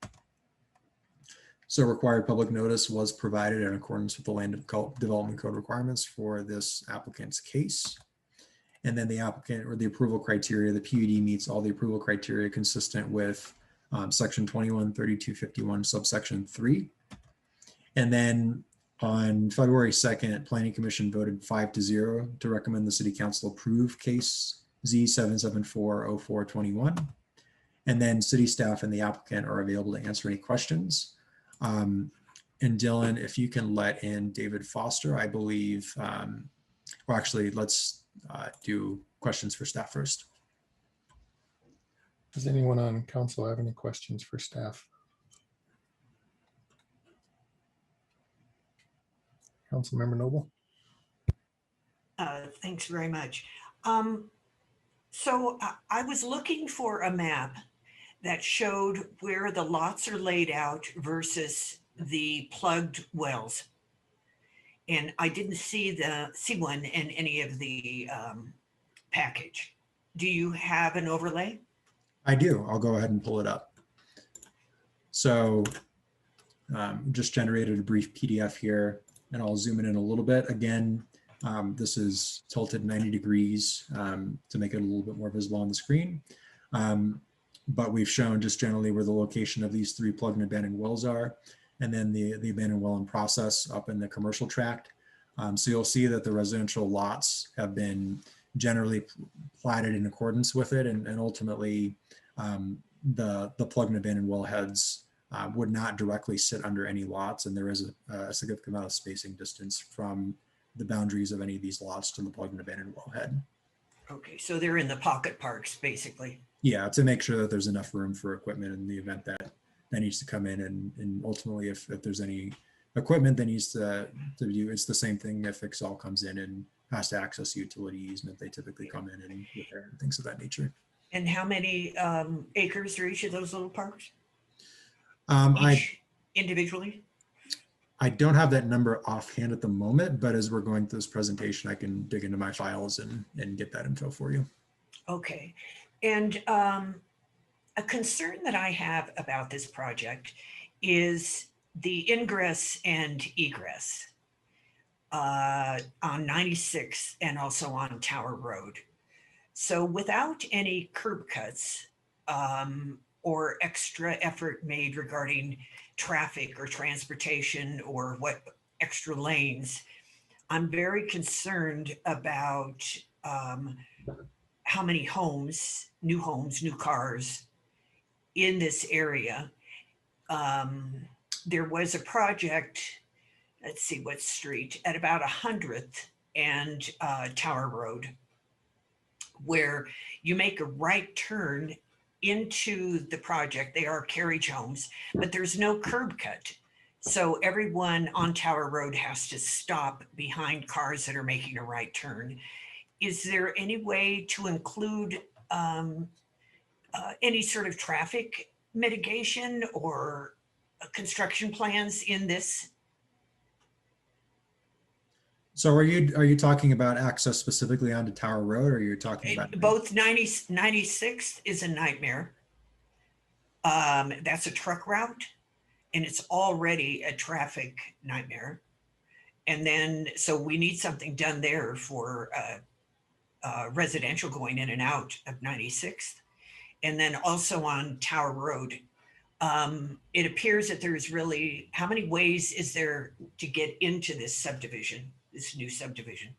So required public notice was provided in accordance with the Land Development Code requirements for this applicant's case. And then the applicant or the approval criteria, the PUD meets all the approval criteria consistent with section 213251 subsection 3. And then On February 2nd, Planning Commission voted 5-0 to recommend the City Council approve case Z7740421. And then city staff and the applicant are available to answer any questions. And Dylan, if you can let in David Foster, I believe, well, actually, let's do questions for staff first. Does anyone on council have any questions for staff? Councilmember Noble? Thanks very much. So I was looking for a map that showed where the lots are laid out versus the plugged wells. And I didn't see one in any of the package. Do you have an overlay? I do. I'll go ahead and pull it up. So just generated a brief PDF here, and I'll zoom in a little bit. Again, this is tilted 90 degrees to make it a little bit more visible on the screen. But we've shown just generally where the location of these 3 plugged and abandoned wells are, and then the abandoned well in process up in the commercial tract. So you'll see that the residential lots have been generally platted in accordance with it, and ultimately the plugged and abandoned wellheads would not directly sit under any lots, and there is a significant amount of spacing distance from the boundaries of any of these lots to the plugged and abandoned wellhead. Okay, so they're in the pocket parks, basically. Yeah, to make sure that there's enough room for equipment in the event that needs to come in, and ultimately if there's any equipment that needs to do, it's the same thing if Excel comes in and has to access utility easement, they typically come in and repair and things of that nature. And how many acres are each of those little parks? Individually? I don't have that number offhand at the moment, but as we're going through this presentation, I can dig into my files and get that info for you. Okay. And a concern that I have about this project is the ingress and egress on 96 and also on Tower Road. So without any curb cuts or extra effort made regarding traffic or transportation or what extra lanes, I'm very concerned about how many homes, new cars in this area. There was a project, let's see what street, at about 100th and Tower Road, where you make a right turn into the project. They are carriage homes, but there's no curb cut. So everyone on Tower Road has to stop behind cars that are making a right turn. Is there any way to include any sort of traffic mitigation or construction plans in this? So are you talking about access specifically onto Tower Road, or are you talking about both? 96 is a nightmare. That's a truck route, and it's already a traffic nightmare. And then, so we need something done there for residential going in and out of 96th. And then also on Tower Road, it appears that there's really, how many ways is there to get into this subdivision, this new subdivision?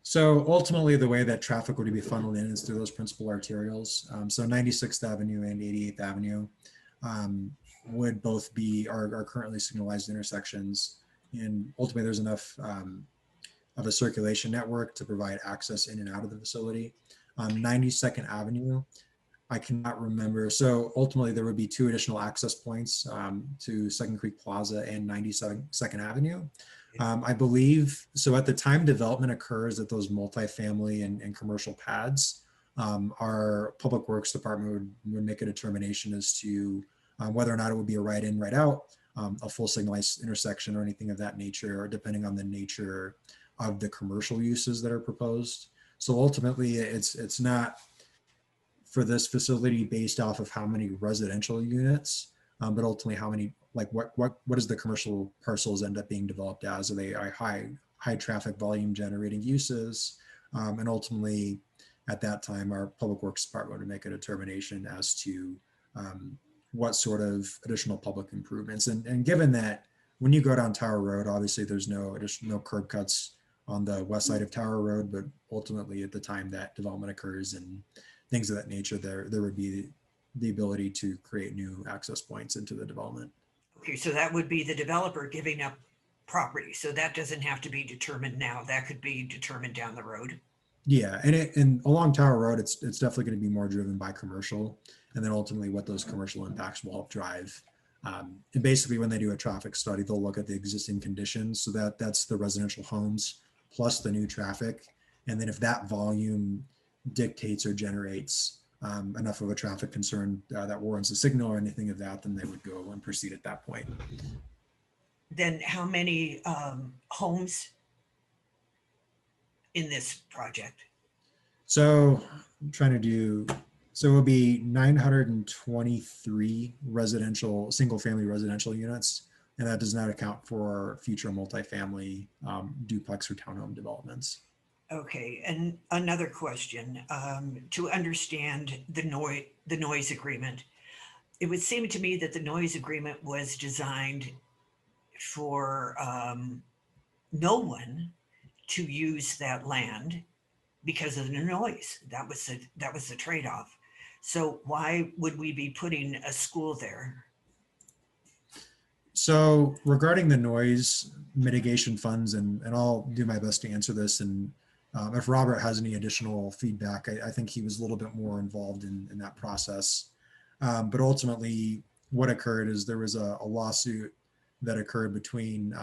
So ultimately, the way that traffic would be funneled in is through those principal arterials. So 96th Avenue and 88th Avenue would both be are currently signalized intersections, and ultimately there's enough of a circulation network to provide access in and out of the facility. 92nd Avenue, I cannot remember. So ultimately there would be 2 additional access points to Second Creek Plaza and 92nd Avenue. I believe, so at the time development occurs at those multifamily and commercial pads, our Public Works Department would make a determination as to whether or not it would be a right in, right out, a full signalized intersection or anything of that nature, or depending on the nature of the commercial uses that are proposed. So ultimately it's not for this facility based off of how many residential units, but ultimately how many, like what does the commercial parcels end up being developed as? Are they high traffic volume generating uses? And ultimately at that time, our Public Works Department would make a determination as to what sort of additional public improvements. And given that when you go down Tower Road, obviously there's no curb cuts on the west side of Tower Road, but ultimately at the time that development occurs and things of that nature, there would be the ability to create new access points into the development. Okay, so that would be the developer giving up property. So that doesn't have to be determined now. That could be determined down the road. Yeah, and along Tower Road, it's definitely going to be more driven by commercial, and then ultimately what those commercial impacts will help drive. And basically, when they do a traffic study, they'll look at the existing conditions. So that's the residential homes plus the new traffic, and then if that volume dictates or generates enough of a traffic concern that warrants a signal or anything of that, then they would go and proceed at that point. Then how many homes in this project? So I'm trying to do, so it will be 923 residential, single family residential units. And that does not account for future multifamily duplex or townhome developments. Okay, and another question, to understand the noise agreement. It would seem to me that the noise agreement was designed for no one to use that land because of the noise. That was the trade-off. So why would we be putting a school there? So regarding the noise mitigation funds, and I'll do my best to answer this, and if Robert has any additional feedback, I think he was a little bit more involved in that process. But ultimately what occurred is there was a lawsuit that occurred between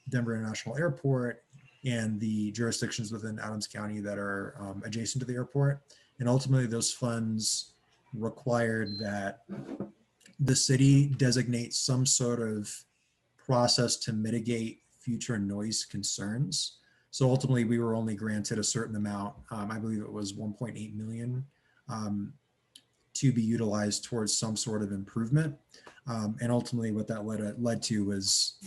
Denver International Airport and the jurisdictions within Adams County that are adjacent to the airport. And ultimately those funds required that the city designate some sort of process to mitigate future noise concerns. So ultimately we were only granted a certain amount, I believe it was 1.8 million, to be utilized towards some sort of improvement. And ultimately what that led to was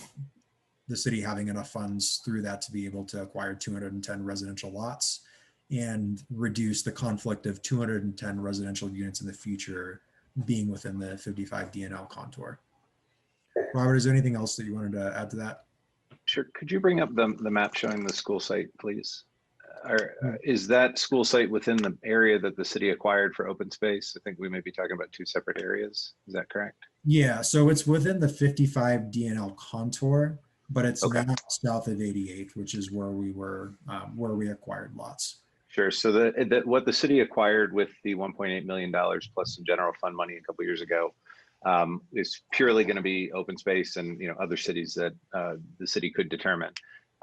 the city having enough funds through that to be able to acquire 210 residential lots and reduce the conflict of 210 residential units in the future being within the 55 DNL contour. Robert, is there anything else that you wanted to add to that? Sure. Could you bring up the map showing the school site, please? Is that school site within the area that the city acquired for open space? I think we may be talking about two separate areas. Is that correct? Yeah, so it's within the 55 DNL contour, but it's not south of 88, which is where we were, where we acquired lots. Sure. So what the city acquired with the $1.8 million plus some general fund money a couple years ago is purely going to be open space and other cities that the city could determine,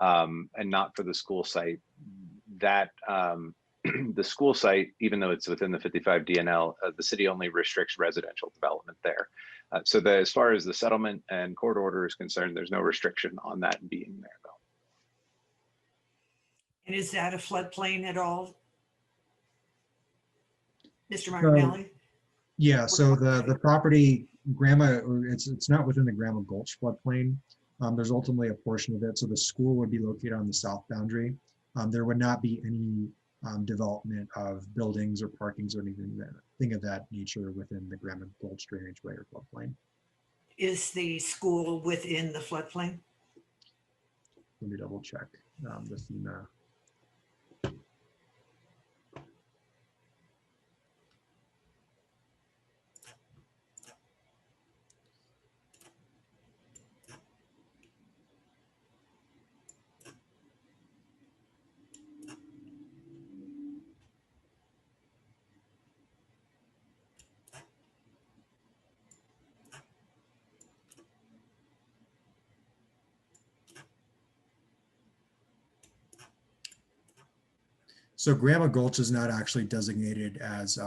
and not for the school site. That the school site, even though it's within the 55 DNL, the city only restricts residential development there. So as far as the settlement and court order is concerned, there's no restriction on that being there, though. And is that a floodplain at all? Mr. Martinelli? Yeah, so the property, it's not within the Grandma Gulch floodplain. There's ultimately a portion of it. So the school would be located on the south boundary. There would not be any development of buildings or parkings or anything of that nature within the Grandma Gulch drainage way or floodplain. Is the school within the floodplain? Let me double check the FEMA. So Grandma Gulch is not actually designated as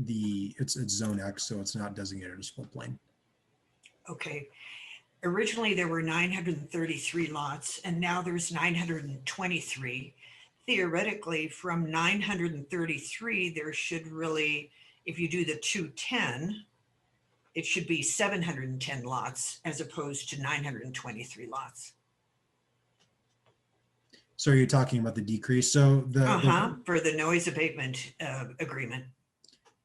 it's Zone X, so it's not designated as floodplain. Okay. Originally there were 933 lots and now there's 923. Theoretically, from 933, there should really, if you do the 210, it should be 710 lots as opposed to 923 lots. So you're talking about the decrease. So For the noise abatement agreement.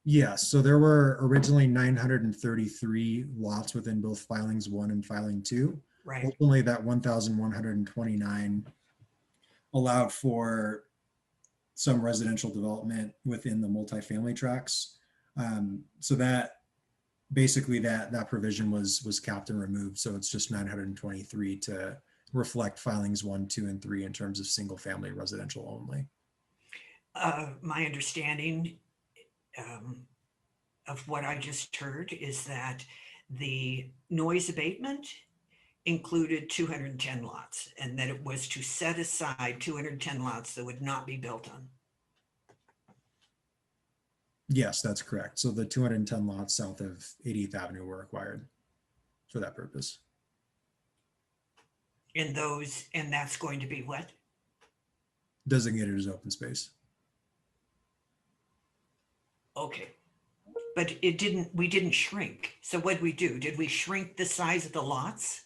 Yes, so there were originally 933 lots within both filings 1 and filing 2. Right. Ultimately, that 1,129 allowed for some residential development within the multifamily tracts. So that basically that provision was capped and removed. So it's just 923 to reflect filings 1, 2, and 3 in terms of single family residential only. My understanding of what I just heard is that the noise abatement included 210 lots and that it was to set aside 210 lots that would not be built on. Yes, that's correct. So the 210 lots south of 88th Avenue were acquired for that purpose. And that's going to be what? Designated as open space. Okay. But we didn't shrink. So what did we do? Did we shrink the size of the lots?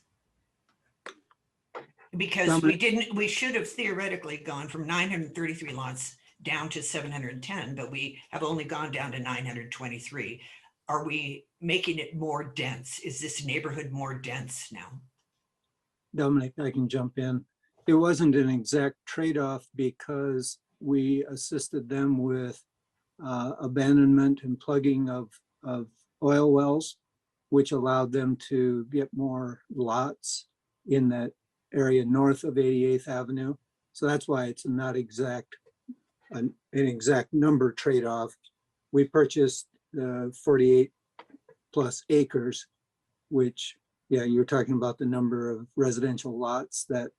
Because we should have theoretically gone from 933 lots down to 710, but we have only gone down to 923. Are we making it more dense? Is this neighborhood more dense now? Dominic, I can jump in. It wasn't an exact trade-off because we assisted them with abandonment and plugging of oil wells, which allowed them to get more lots in that area north of 88th Avenue. So that's why it's not an exact number trade-off. We purchased 48 plus acres, which, yeah, you're talking about the number of residential lots that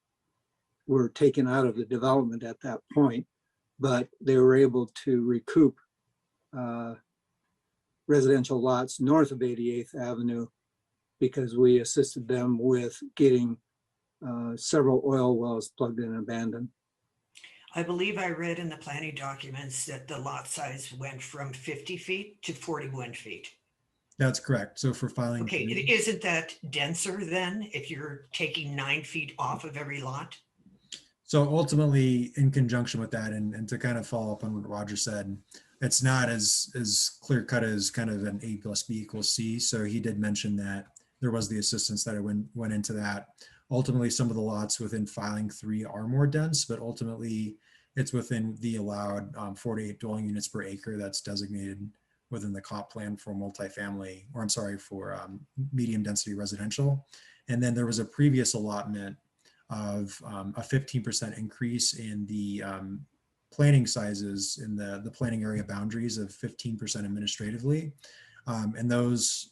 were taken out of the development at that point, but they were able to recoup residential lots north of 88th Avenue because we assisted them with getting several oil wells plugged in and abandoned. I believe I read in the planning documents that the lot size went from 50 feet to 41 feet. That's correct. So for filing. Okay, isn't that denser then if you're taking 9 feet off of every lot? So ultimately, in conjunction with that, and to kind of follow up on what Roger said, it's not as clear cut as kind of an A plus B equals C. So he did mention that there was the assistance that went into that. Ultimately, some of the lots within filing 3 are more dense, but ultimately it's within the allowed 48 dwelling units per acre that's designated within the comp plan for multifamily, or I'm sorry, for medium density residential. And then there was a previous allotment of a 15% increase in the planning sizes in the planning area boundaries of 15% administratively. And those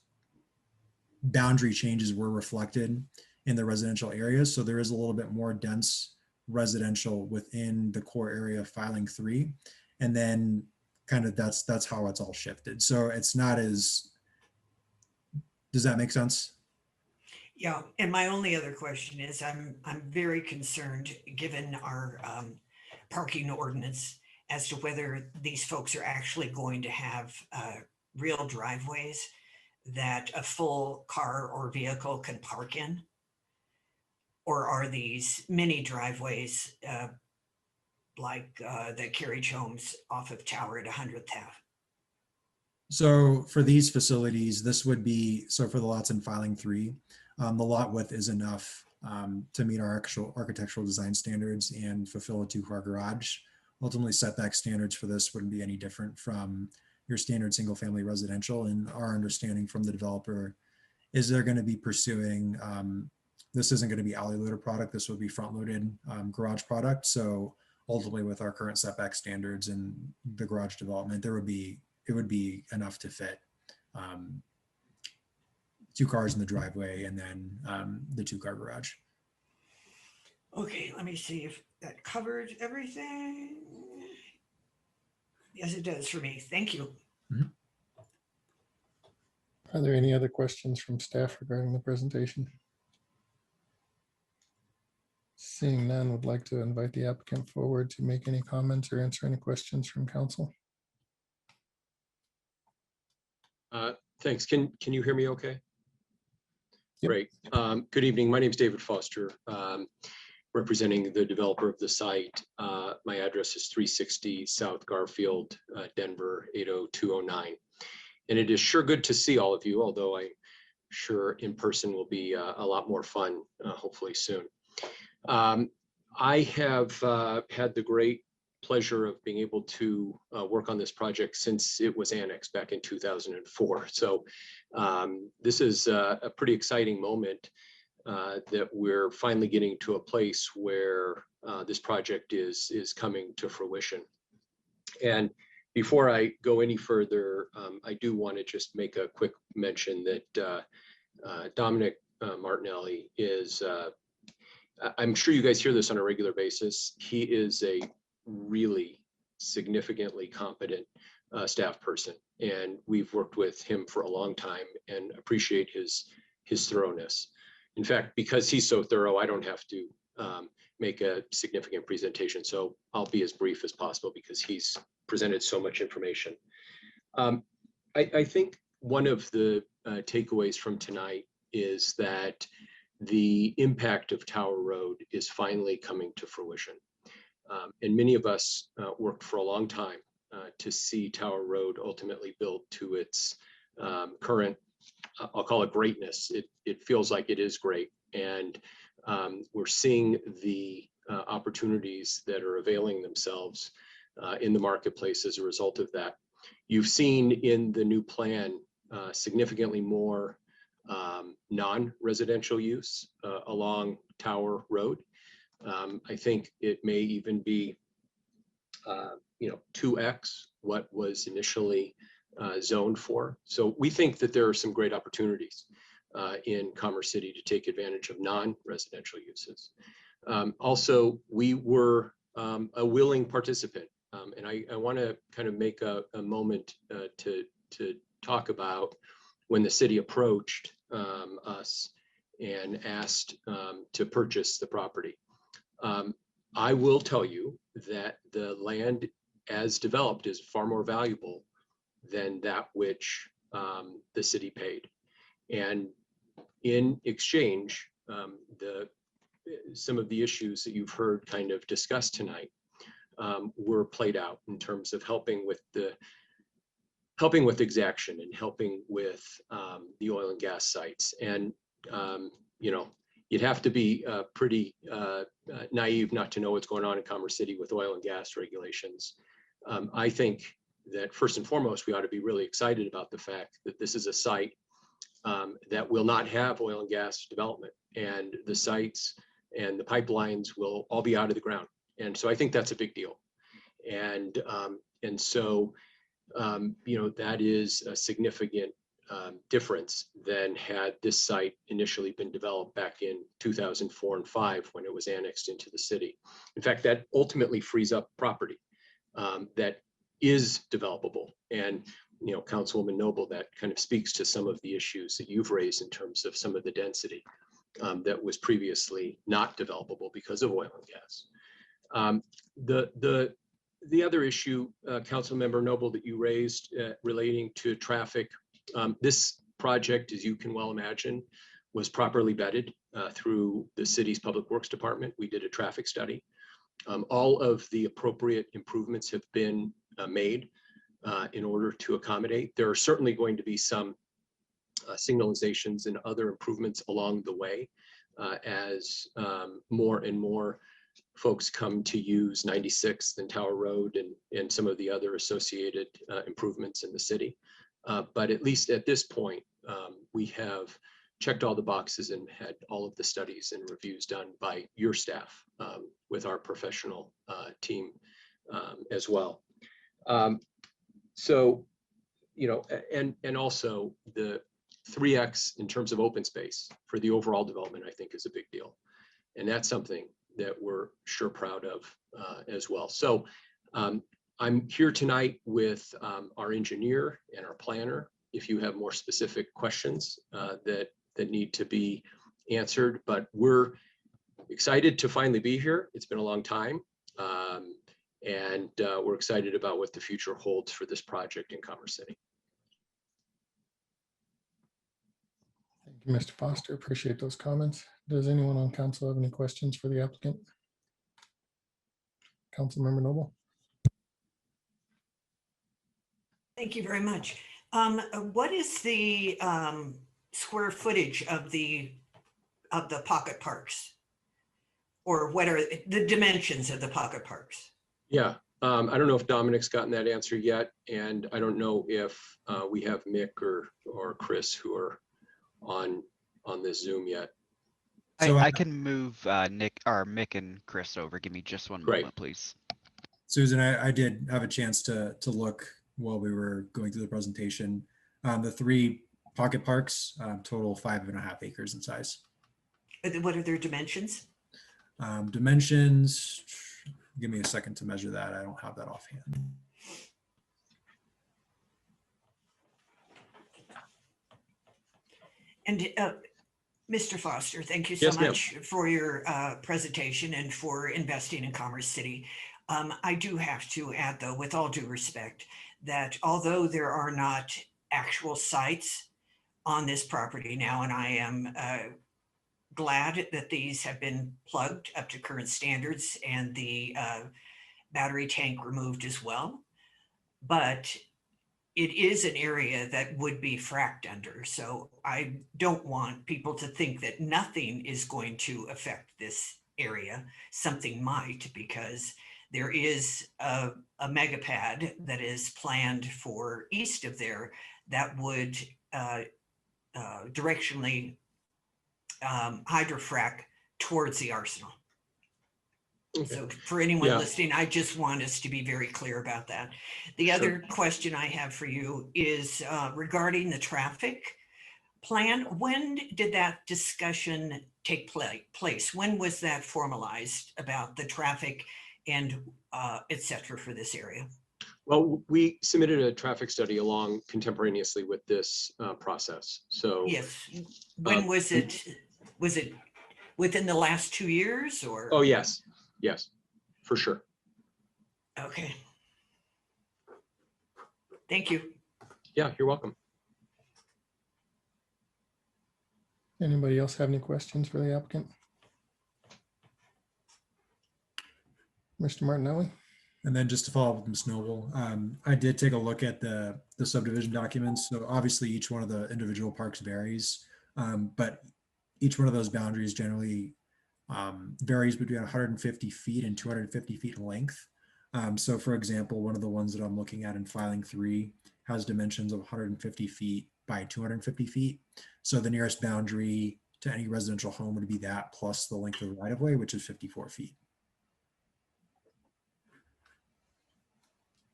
boundary changes were reflected in the residential areas. So there is a little bit more dense residential within the core area of filing 3. And then kind of that's how it's all shifted. So it's not as, does that make sense? Yeah, and my only other question is I'm very concerned, given our parking ordinance, as to whether these folks are actually going to have real driveways that a full car or vehicle can park in, or are these mini driveways like the carriage homes off of Tower at 100th Ave? So for these facilities, this would be, so for the lots in filing 3, the lot width is enough to meet our actual architectural design standards and fulfill a 2-car garage. Ultimately, setback standards for this wouldn't be any different from your standard single family residential. And our understanding from the developer is they're going to be pursuing, this isn't going to be alley loader product, this would be front loaded garage product. So ultimately with our current setback standards and the garage development, it would be enough to fit 2 cars in the driveway and then the 2-car garage. Okay, let me see if that covered everything. Yes, it does for me. Thank you. Mhm. Are there any other questions from staff regarding the presentation? Seeing none, would like to invite the applicant forward to make any comments or answer any questions from council. Thanks. Can you hear me okay? Yep. Great. Good evening. My name is David Foster. representing the developer of the site. My address is 360 South Garfield, Denver 80209. And it is sure good to see all of you, although I'm sure in person will be a lot more fun, hopefully soon. I have had the great pleasure of being able to work on this project since it was annexed back in 2004. So this is a pretty exciting moment that we're finally getting to a place where this project is coming to fruition. And before I go any further, I do want to just make a quick mention that Dominic Martinelli is, I'm sure you guys hear this on a regular basis. He is a really significantly competent staff person, and we've worked with him for a long time and appreciate his thoroughness. In fact, because he's so thorough, I don't have to make a significant presentation. So I'll be as brief as possible because he's presented so much information. I think one of the takeaways from tonight is that the impact of Tower Road is finally coming to fruition. And many of us worked for a long time to see Tower Road ultimately built to its current, I'll call it greatness. It feels like it is great. And we're seeing the opportunities that are availing themselves in the marketplace as a result of that. You've seen in the new plan significantly more non-residential use along Tower Road. I think it may even be 2x what was initially zoned for. So we think that there are some great opportunities in Commerce City to take advantage of non-residential uses. Also, we were a willing participant, and I want to kind of make a moment to talk about when the city approached us and asked to purchase the property. I will tell you that the land as developed is far more valuable than that which the city paid. And in exchange, some of the issues that you've heard kind of discussed tonight were played out in terms of helping with exaction and helping with the oil and gas sites. And you'd have to be pretty naive not to know what's going on in Commerce City with oil and gas regulations. I think that first and foremost, we ought to be really excited about the fact that this is a site that will not have oil and gas development, and the sites and the pipelines will all be out of the ground. And so I think that's a big deal. And so that is a significant difference than had this site initially been developed back in 2004 and 5 when it was annexed into the city. In fact, that ultimately frees up property that is developable. And Councilwoman Noble, that kind of speaks to some of the issues that you've raised in terms of some of the density that was previously not developable because of oil and gas. The other issue, Councilmember Noble, that you raised relating to traffic, this project, as you can well imagine, was properly vetted through the city's Public Works Department. We did a traffic study. All of the appropriate improvements have been made in order to accommodate. There are certainly going to be some signalizations and other improvements along the way as more and more folks come to use 96th and Tower Road and some of the other associated improvements in the city. But at least at this point, we have checked all the boxes and had all of the studies and reviews done by your staff with our professional team as well. So, and also the 3X in terms of open space for the overall development, I think is a big deal. And that's something that we're sure proud of as well. So I'm here tonight with our engineer and our planner. If you have more specific questions that need to be answered, but we're excited to finally be here. It's been a long time. And we're excited about what the future holds for this project in Commerce City. Thank Mr. Foster, appreciate those comments. Does anyone on council have any questions for the applicant? Councilmember Noble? Thank you very much. What is the square footage of the pocket parks? Or what are the dimensions of the pocket parks? Yeah, I don't know if Dominic's gotten that answer yet, and I don't know if we have Mick or Chris who are on this Zoom yet. So I can move Mick and Chris over. Give me just one Great. moment, please. Susan, I did have a chance to look while we were going through the presentation. The 3 pocket parks total 5.5 acres in size. What are their dimensions? Dimensions, give me a second to measure that. I don't have that offhand. And Mr. Foster, thank you so Yes, ma'am. much for your presentation and for investing in Commerce City. I do have to add, though, with all due respect, that although there are not actual sites on this property now, and I am glad that these have been plugged up to current standards and the battery tank removed as well, but it is an area that would be fracked under. So I don't want people to think that nothing is going to affect this area. Something might, because there is a mega pad that is planned for east of there that would directionally hydrofrack towards the arsenal. Okay. So for anyone Yeah. listening, I just want us to be very clear about that. The other question I have for you is regarding the traffic plan. When did that discussion take place? When was that formalized about the traffic and et cetera for this area? Well, we submitted a traffic study along contemporaneously with this process. So Yes. When was it? Was it within the last 2 years or? Oh, yes. Yes, for sure. Okay. Thank you. Yeah, you're welcome. Anybody else have any questions for the applicant? Mr. Martinelli? And then just to follow up with Ms. Noble, I did take a look at the subdivision documents. So obviously each one of the individual parks varies, but each one of those boundaries generally varies between 150 feet and 250 feet in length. So for example, one of the ones that I'm looking at in filing 3 has dimensions of 150 feet by 250 feet. So the nearest boundary to any residential home would be that plus the length of the right of way, which is 54 feet.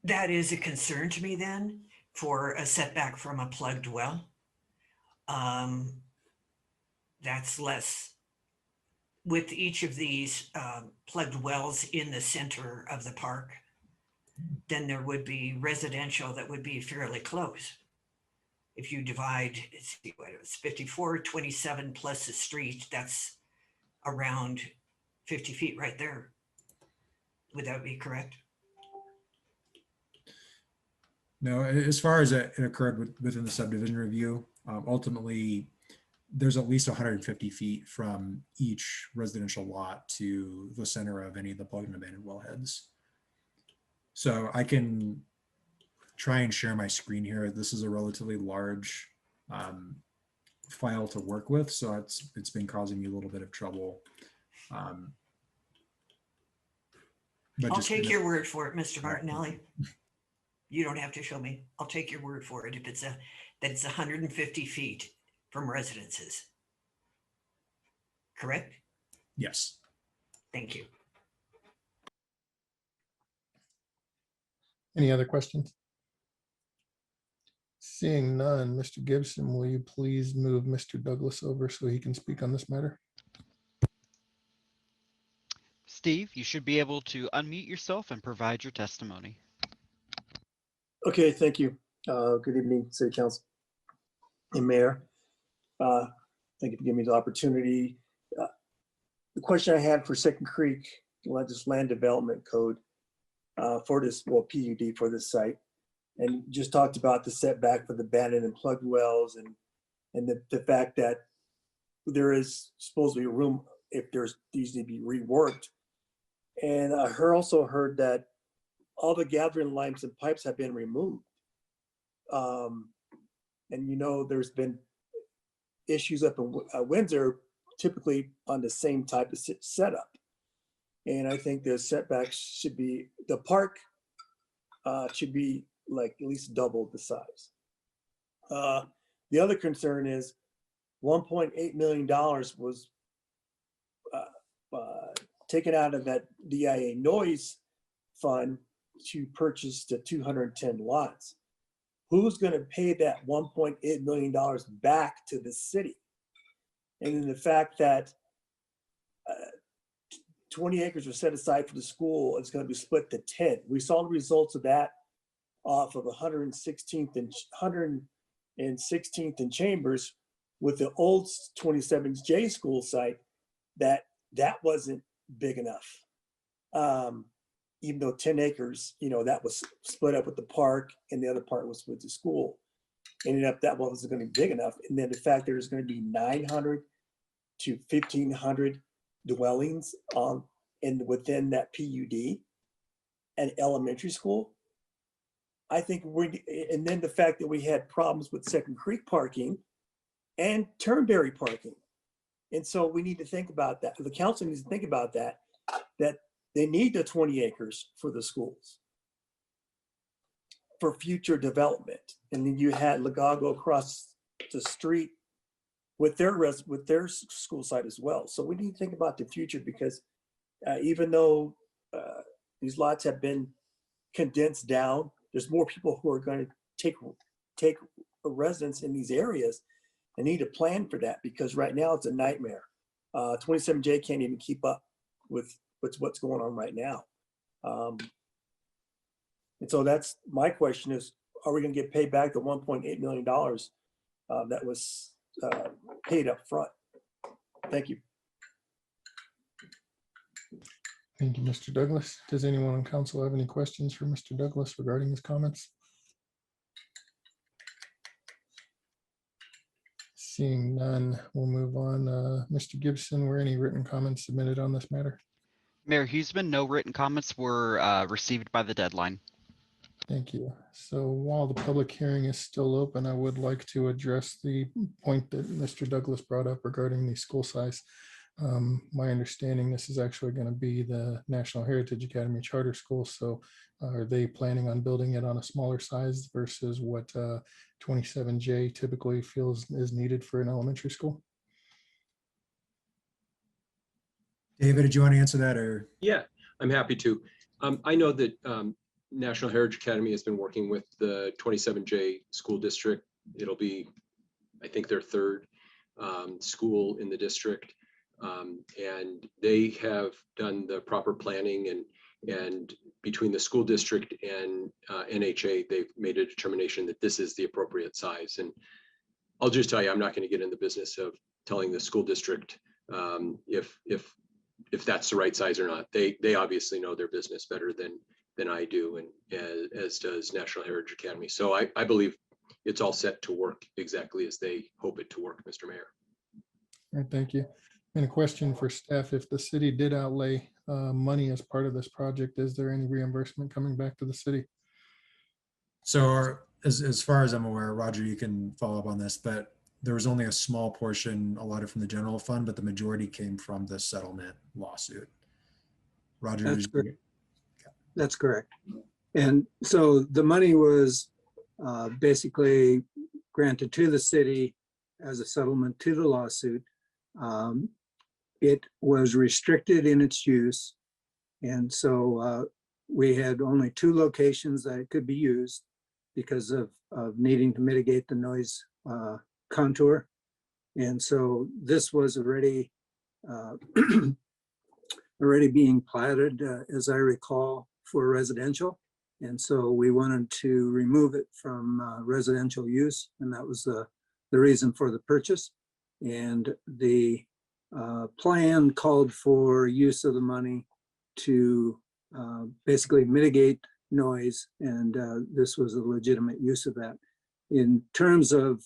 That is a concern to me then for a setback from a plugged well. That's less. With each of these plugged wells in the center of the park, then there would be residential that would be fairly close. If you divide, let's see what it was, 54, 27 plus the street, that's around 50 feet right there. Would that be correct? No, as far as it occurred within the subdivision review, ultimately, there's at least 150 feet from each residential lot to the center of any of the plugged and abandoned wellheads. So I can try and share my screen here. This is a relatively large file to work with, so it's been causing me a little bit of trouble. But I'll take your word for it, Mr. Martinelli. You don't have to show me. I'll take your word for it if it's that it's 150 feet from residences. Correct? Yes. Thank you. Any other questions? Seeing none, Mr. Gibson, will you please move Mr. Douglas over so he can speak on this matter? Steve, you should be able to unmute yourself and provide your testimony. Okay, thank you. Good evening, City Council and Mayor. Thank you for giving me the opportunity. The question I had for Second Creek, this land development code for this, well, PUD for this site, and just talked about the setback for the abandoned and plugged wells and the fact that there is supposed to be room if these need to be reworked. And I also heard that all the gathering lines and pipes have been removed. And there's been issues up in Windsor, typically on the same type of setup. And I think the setbacks should be, the park should be like at least double the size. The other concern is $1.8 million was taken out of that DIA noise fund to purchase the 210 lots. Who's going to pay that $1.8 million back to the city? And then the fact that 20 acres were set aside for the school, it's going to be split to 10. We saw the results of that off of 116th and Chambers with the old 27J school site, that wasn't big enough. Even though 10 acres, that was split up with the park and the other part was with the school. Ended up that wasn't going to be big enough. And then the fact there's going to be 900 to 1,500 dwellings within that PUD and elementary school. I think and then the fact that we had problems with Second Creek parking and Turnberry parking. And so we need to think about that. The council needs to think about that they need the 20 acres for the schools for future development. And then you had Legago across the street with their school site as well. So we need to think about the future, because even though these lots have been condensed down, there's more people who are going to take a residence in these areas and need to plan for that, because right now it's a nightmare. 27J can't even keep up with what's going on right now. And so that's my question is, are we going to get paid back the $1.8 million that was paid up front? Thank you. Thank you, Mr. Douglas. Does anyone on council have any questions for Mr. Douglas regarding his comments? Seeing none, we'll move on. Mr. Gibson, were any written comments submitted on this matter? Mayor Huseman, no written comments were received by the deadline. Thank you. So while the public hearing is still open, I would like to address the point that Mr. Douglas brought up regarding the school size. My understanding, this is actually going to be the National Heritage Academy Charter School. So are they planning on building it on a smaller size versus what 27J typically feels is needed for an elementary school? David, did you want to answer that, or? Yeah, I'm happy to. I know that National Heritage Academy has been working with the 27J school district. It'll be, I think, their third school in the district. And they have done the proper planning, and between the school district and NHA, they've made a determination that this is the appropriate size. And I'll just tell you, I'm not going to get in the business of telling the school district if that's the right size or not. They obviously know their business better than I do, and as does National Heritage Academy. So I believe it's all set to work exactly as they hope it to work, Mr. Mayor. All right, thank you. And a question for staff: if the city did outlay money as part of this project, is there any reimbursement coming back to the city? So as far as I'm aware, Roger, you can follow up on this, but there was only a small portion allotted from the general fund, but the majority came from the settlement lawsuit. Roger. That's correct. That's correct. And so the money was basically granted to the city as a settlement to the lawsuit. It was restricted in its use. And so we had only 2 locations that it could be used because of needing to mitigate the noise contour. And so this was already being platted, as I recall, for residential. And so we wanted to remove it from residential use. And that was the reason for the purchase. And the plan called for use of the money to basically mitigate noise. And this was a legitimate use of that. In terms of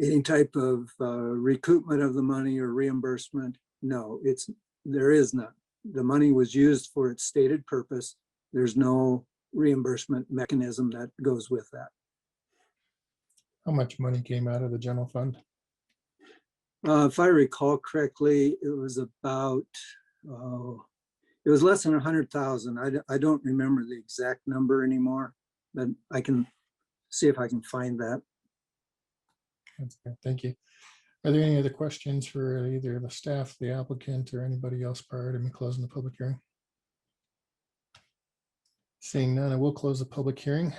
any type of recoupment of the money or reimbursement. No, there is none. The money was used for its stated purpose. There's no reimbursement mechanism that goes with that. How much money came out of the general fund? If I recall correctly, it was about, it was less than 100,000. I don't remember the exact number anymore, but I can see if I can find that. That's good. Thank you. Are there any other questions for either the staff, the applicant, or anybody else prior to me closing the public hearing? Seeing none, I will close the public hearing.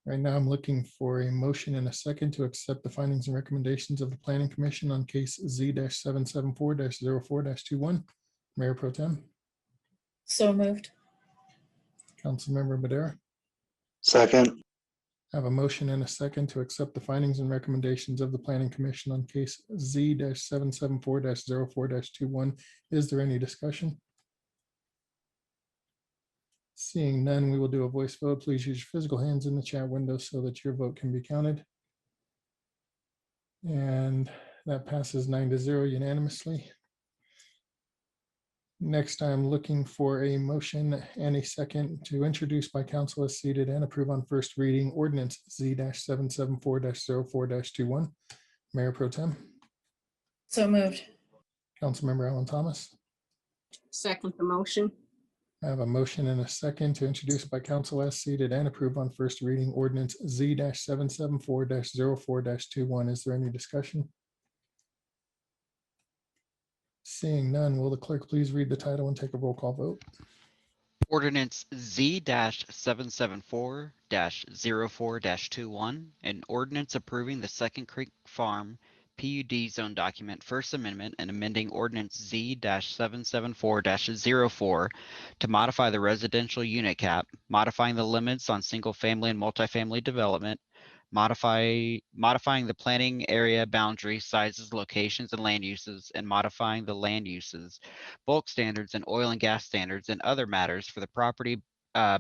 Right now, I'm looking for a motion and a second to accept the findings and recommendations of the Planning Commission on case Z-774-04-21. Mayor Pro Tem. So moved. Councilmember Madera. Second. I have a motion and a second to accept the findings and recommendations of the Planning Commission on case Z-774-04-21. Is there any discussion? Seeing none, we will do a voice vote. Please use your physical hands in the chat window so that your vote can be counted. And that passes 9-0 unanimously. Next, I'm looking for a motion and a second to introduce by council as seated and approve on first reading ordinance Z-774-04-21. Mayor Pro Tem. So moved. Councilmember Alan Thomas. Second the motion. I have a motion and a second to introduce by council as seated and approve on first reading ordinance Z-774-04-21. Is there any discussion? Seeing none, will the clerk please read the title and take a roll call vote? Ordinance Z-774-04-21, an ordinance approving the Second Creek Farm PUD zone document First Amendment and amending ordinance Z-774-04 to modify the residential unit cap, modifying the limits on single family and multifamily development, modifying the planning area boundary sizes, locations, and land uses, and modifying the land uses, bulk standards, and oil and gas standards, and other matters for the property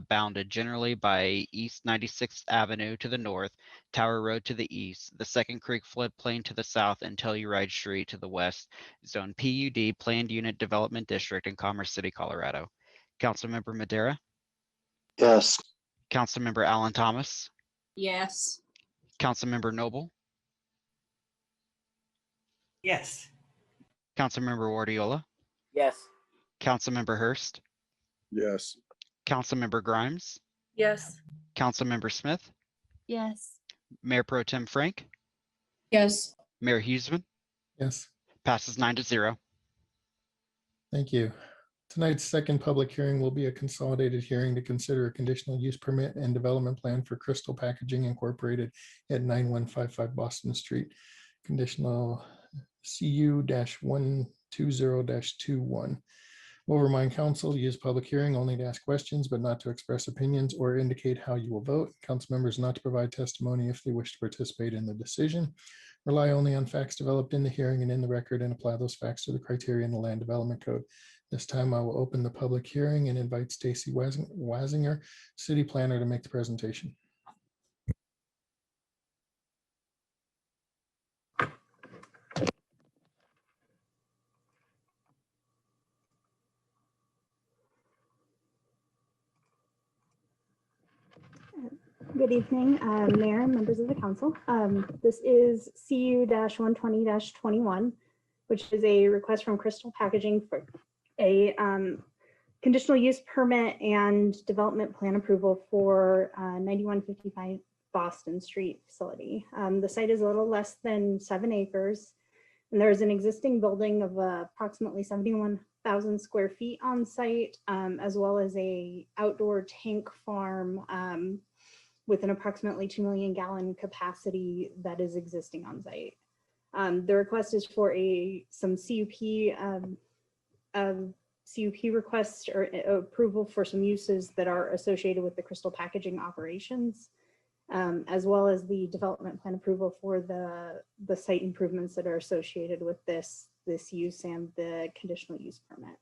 bounded generally by East 96th Avenue to the north, Tower Road to the east, the Second Creek floodplain to the south, and Telluride Street to the west, Zone PUD Planned Unit Development District in Commerce City, Colorado. Councilmember Madera, Yes. Councilmember Alan Thomas, Yes. Councilmember Noble, Yes. Councilmember Wardiola, Yes. Councilmember Hurst, Yes. Councilmember Grimes, Yes. Councilmember Smith, Yes. Mayor Pro Tem Frank, Yes. Mayor Huseman. Yes. Passes 9-0. Thank you. Tonight's second public hearing will be a consolidated hearing to consider a conditional use permit and development plan for Crystal Packaging Incorporated at 9155 Boston Street. Conditional CU-120-21. We'll remind council to use public hearing only to ask questions, but not to express opinions or indicate how you will vote. Council members not to provide testimony if they wish to participate in the decision. Rely only on facts developed in the hearing and in the record and apply those facts to the criteria in the Land Development Code. This time I will open the public hearing and invite Stacy Wasinger, City Planner, to make the presentation. Good evening, Mayor and members of the council. This is CU-120-21, which is a request from Crystal Packaging for a conditional use permit and development plan approval for 9155 Boston Street facility. The site is a little less than 7 acres, and there is an existing building of approximately 71,000 square feet on site, as well as a outdoor tank farm with an approximately 2 million gallon capacity that is existing on site. The request is for some CUP request or approval for some uses that are associated with the Crystal Packaging operations, as well as the development plan approval for the site improvements that are associated with this use and the conditional use permit.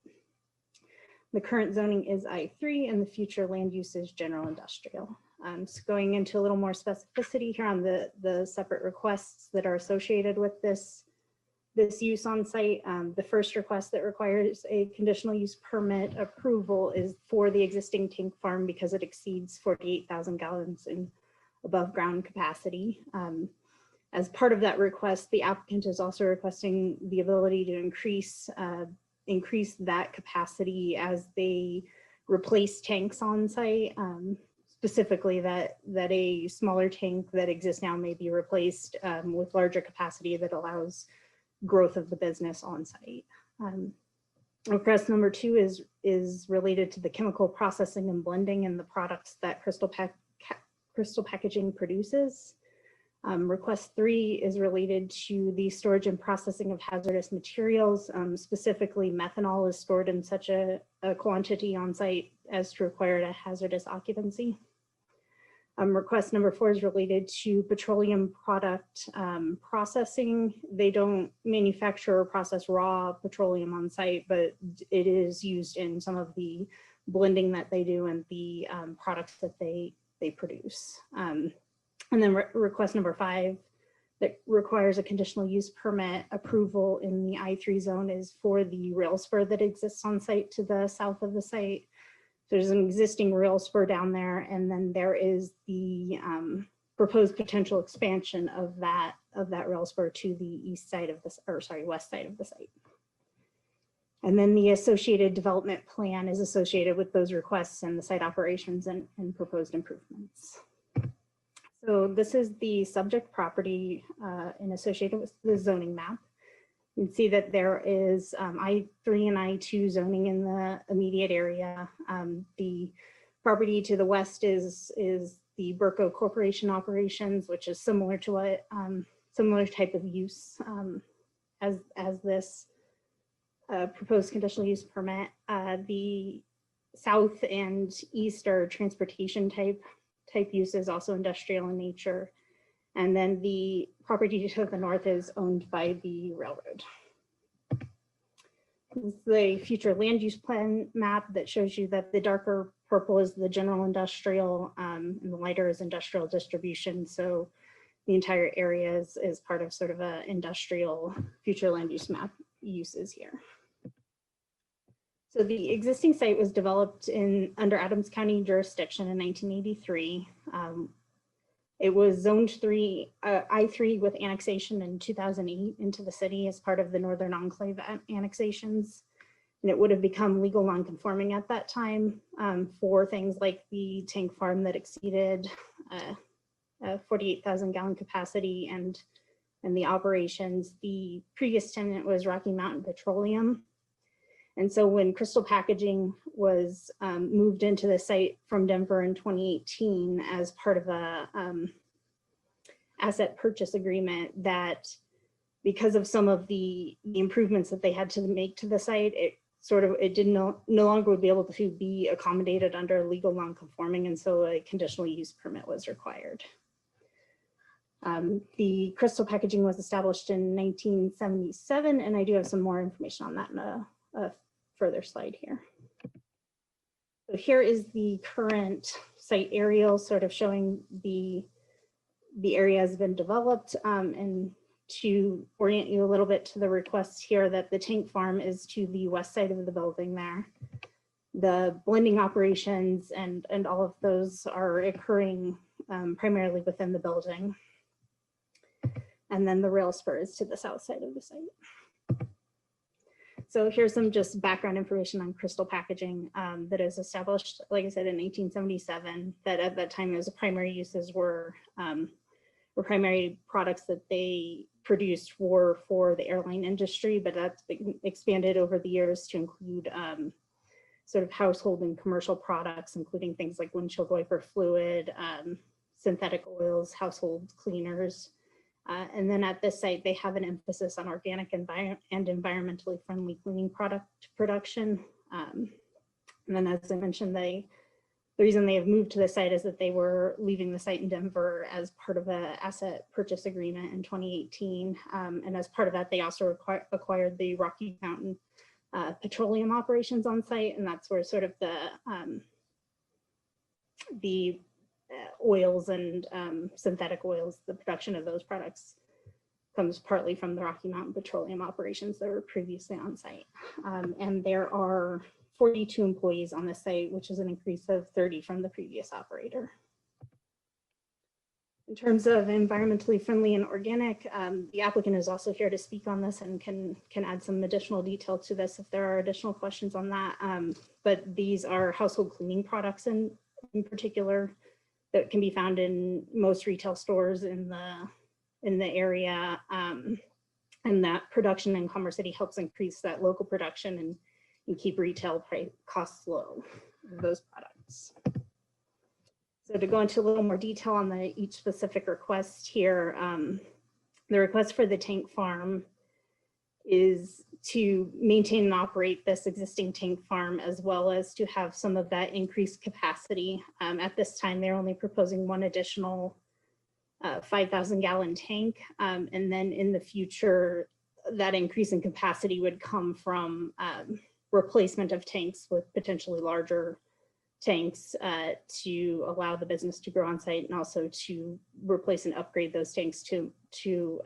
The current zoning is I3 and the future land use is general industrial. So going into a little more specificity here on the separate requests that are associated with this use on site. The first request that requires a conditional use permit approval is for the existing tank farm because it exceeds 48,000 gallons in above ground capacity. As part of that request, the applicant is also requesting the ability to increase that capacity as they replace tanks on site. Specifically that a smaller tank that exists now may be replaced with larger capacity that allows growth of the business on site. Request number 2 is related to the chemical processing and blending and the products that Crystal Packaging produces. Request 3 is related to the storage and processing of hazardous materials. Specifically, methanol is stored in such a quantity on site as to require a hazardous occupancy. Request number 4 is related to petroleum product processing. They don't manufacture or process raw petroleum on site, but it is used in some of the blending that they do and the products that they produce. And then request number 5 that requires a conditional use permit approval in the I3 zone is for the rail spur that exists on site to the south of the site. There's an existing rail spur down there, and then there is the proposed potential expansion of that rail spur to the east side of this, or sorry, west side of the site. And then the associated development plan is associated with those requests and the site operations and proposed improvements. So this is the subject property and associated with the zoning map. You can see that there is I3 and I2 zoning in the immediate area. The property to the west is the Burco Corporation operations, which is similar to what similar type of use as this proposed conditional use permit. The south and east are transportation type uses, also industrial in nature. And then the property to the north is owned by the railroad. This is the future land use plan map that shows you that the darker purple is the general industrial and the lighter is industrial distribution. So the entire area is part of sort of a industrial future land use map uses here. So the existing site was developed under Adams County jurisdiction in 1983. It was zoned I3 with annexation in 2008 into the city as part of the Northern Enclave annexations. And it would have become legal non-conforming at that time for things like the tank farm that exceeded 48,000 gallon capacity and the operations. The previous tenant was Rocky Mountain Petroleum. And so when Crystal Packaging was moved into the site from Denver in 2018 as part of a asset purchase agreement, that because of some of the improvements that they had to make to the site, it did no longer would be able to be accommodated under legal non-conforming, and so a conditional use permit was required. The Crystal Packaging was established in 1977, and I do have some more information on that in a further slide here. So here is the current site aerial, sort of showing the area has been developed, and to orient you a little bit to the requests here, that the tank farm is to the west side of the building there. The blending operations and all of those are occurring primarily within the building. And then the rail spur is to the south side of the site. So here's some just background information on Crystal Packaging that is established, like I said, in 1877, that at that time as primary uses were primary products that they produced for the airline industry, but that's been expanded over the years to include sort of household and commercial products, including things like windshield wiper fluid, synthetic oils, household cleaners. And then at this site, they have an emphasis on organic and environmentally friendly cleaning product production. And then, as I mentioned, the reason they have moved to the site is that they were leaving the site in Denver as part of an asset purchase agreement in 2018. And as part of that, they also acquired the Rocky Mountain petroleum operations on site. And that's where sort of the oils and synthetic oils. The production of those products comes partly from the Rocky Mountain Petroleum operations that were previously on site. And there are 42 employees on the site, which is an increase of 30 from the previous operator. In terms of environmentally friendly and organic, the applicant is also here to speak on this and can add some additional detail to this if there are additional questions on that. But these are household cleaning products in particular that can be found in most retail stores in the area. And that production in Commerce City helps increase that local production and keep retail costs low of those products. So to go into a little more detail on each specific request here, the request for the tank farm is to maintain and operate this existing tank farm, as well as to have some of that increased capacity. At this time, they're only proposing one additional 5,000 gallon tank. And then in the future, that increase in capacity would come from replacement of tanks with potentially larger tanks to allow the business to grow on site, and also to replace and upgrade those tanks to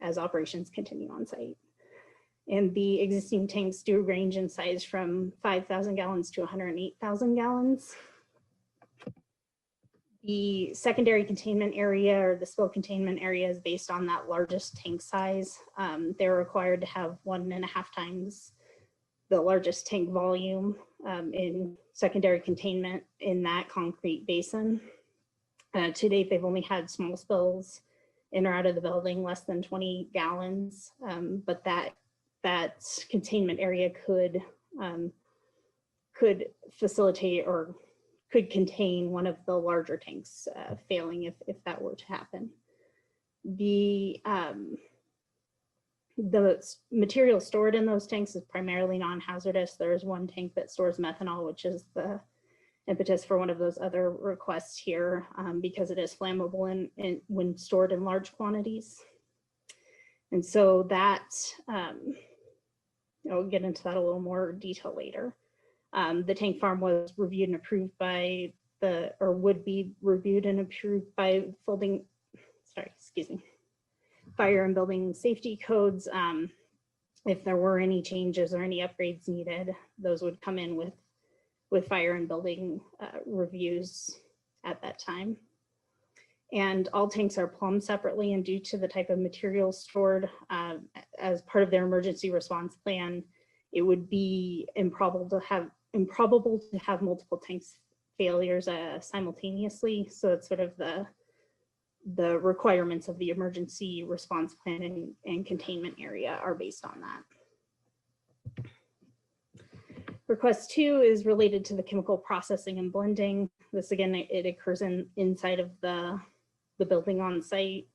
as operations continue on site. And the existing tanks do range in size from 5,000 gallons to 108,000 gallons. The secondary containment area, or the spill containment area, is based on that largest tank size. They're required to have 1.5 times the largest tank volume in secondary containment in that concrete basin. To date, they've only had small spills in or out of the building, less than 20 gallons, but that containment area could facilitate or could contain one of the larger tanks failing if that were to happen. The material stored in those tanks is primarily non-hazardous. There's one tank that stores methanol, which is the impetus for one of those other requests here, because it is flammable when stored in large quantities. And so that, I'll get into that a little more detail later. The tank farm was reviewed and approved by would be reviewed and approved by fire and building safety codes. If there were any changes or any upgrades needed, those would come in with fire and building reviews at that time. And all tanks are plumbed separately, and due to the type of material stored as part of their emergency response plan, it would be improbable to have multiple tanks failures simultaneously. So it's sort of the requirements of the emergency response plan and containment area are based on that. Request 2 is related to the chemical processing and blending. This again, it occurs inside of the building on site,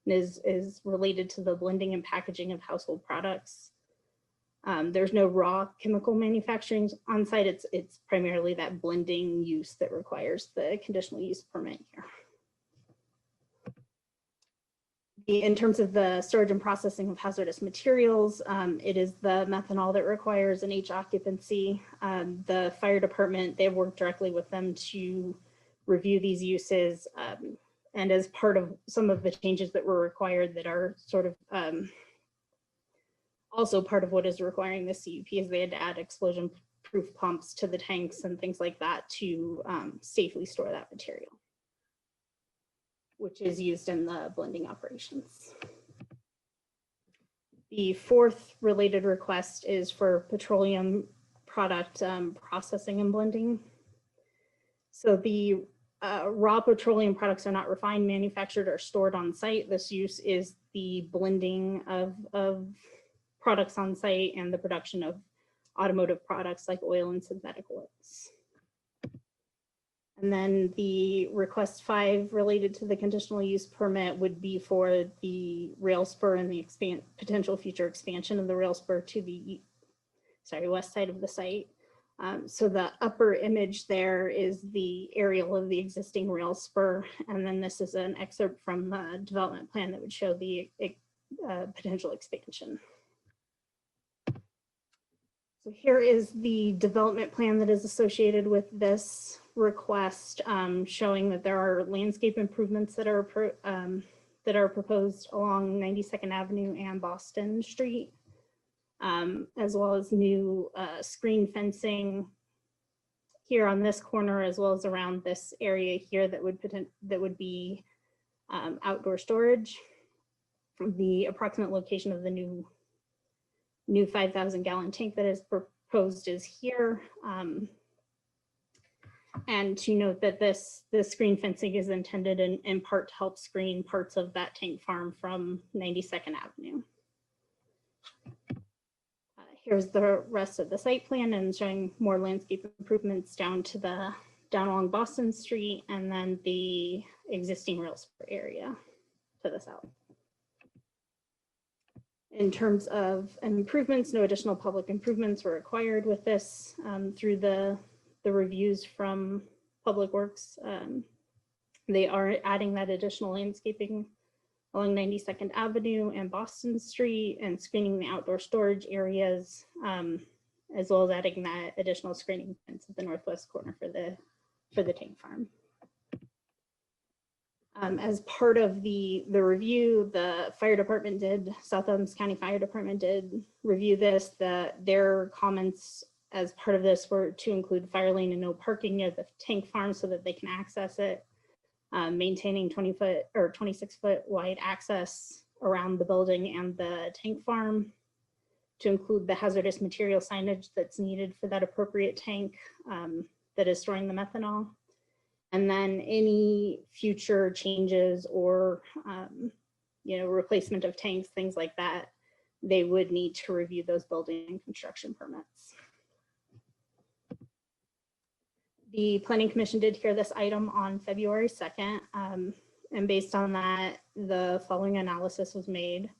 and is related to the blending and packaging of household products. There's no raw chemical manufacturing on site. It's primarily that blending use that requires the conditional use permit here. In terms of the storage and processing of hazardous materials, it is the methanol that requires an H occupancy. The fire department, they've worked directly with them to review these uses. And as part of some of the changes that were required that are sort of also part of what is requiring the CUP, is they had to add explosion proof pumps to the tanks and things like that to safely store that material, which is used in the blending operations. The fourth related request is for petroleum product processing and blending. So the raw petroleum products are not refined, manufactured, or stored on site. This use is the blending of products on site and the production of automotive products like oil and synthetic oils. And then the request 5 related to the conditional use permit would be for the rail spur and the potential future expansion of the rail spur to the west side of the site. So the upper image there is the aerial of the existing rail spur. And then this is an excerpt from the development plan that would show the potential expansion. So here is the development plan that is associated with this request showing that there are landscape improvements that are proposed along 92nd Avenue and Boston Street, as well as new screen fencing here on this corner, as well as around this area here that would be outdoor storage. The approximate location of the new 5,000 gallon tank that is proposed is here. And to note that this screen fencing is intended in part to help screen parts of that tank farm from 92nd Avenue. Here's the rest of the site plan and showing more landscape improvements down along Boston Street, and then the existing rail spur area to the south. In terms of improvements, no additional public improvements were required with this through the reviews from Public Works. They are adding that additional landscaping along 92nd Avenue and Boston Street and screening the outdoor storage areas, as well as adding that additional screening fence at the northwest corner for the tank farm. As part of the review, the fire department South Adams County Fire Department did review this. Their comments as part of this were to include fire lane and no parking near the tank farm so that they can access it, maintaining 20-foot or 26-foot wide access around the building and the tank farm, to include the hazardous material signage that's needed for that appropriate tank that is storing the methanol. And then any future changes or replacement of tanks, things like that, they would need to review those building and construction permits. The Planning Commission did hear this item on February 2nd, and based on that, the following analysis was made,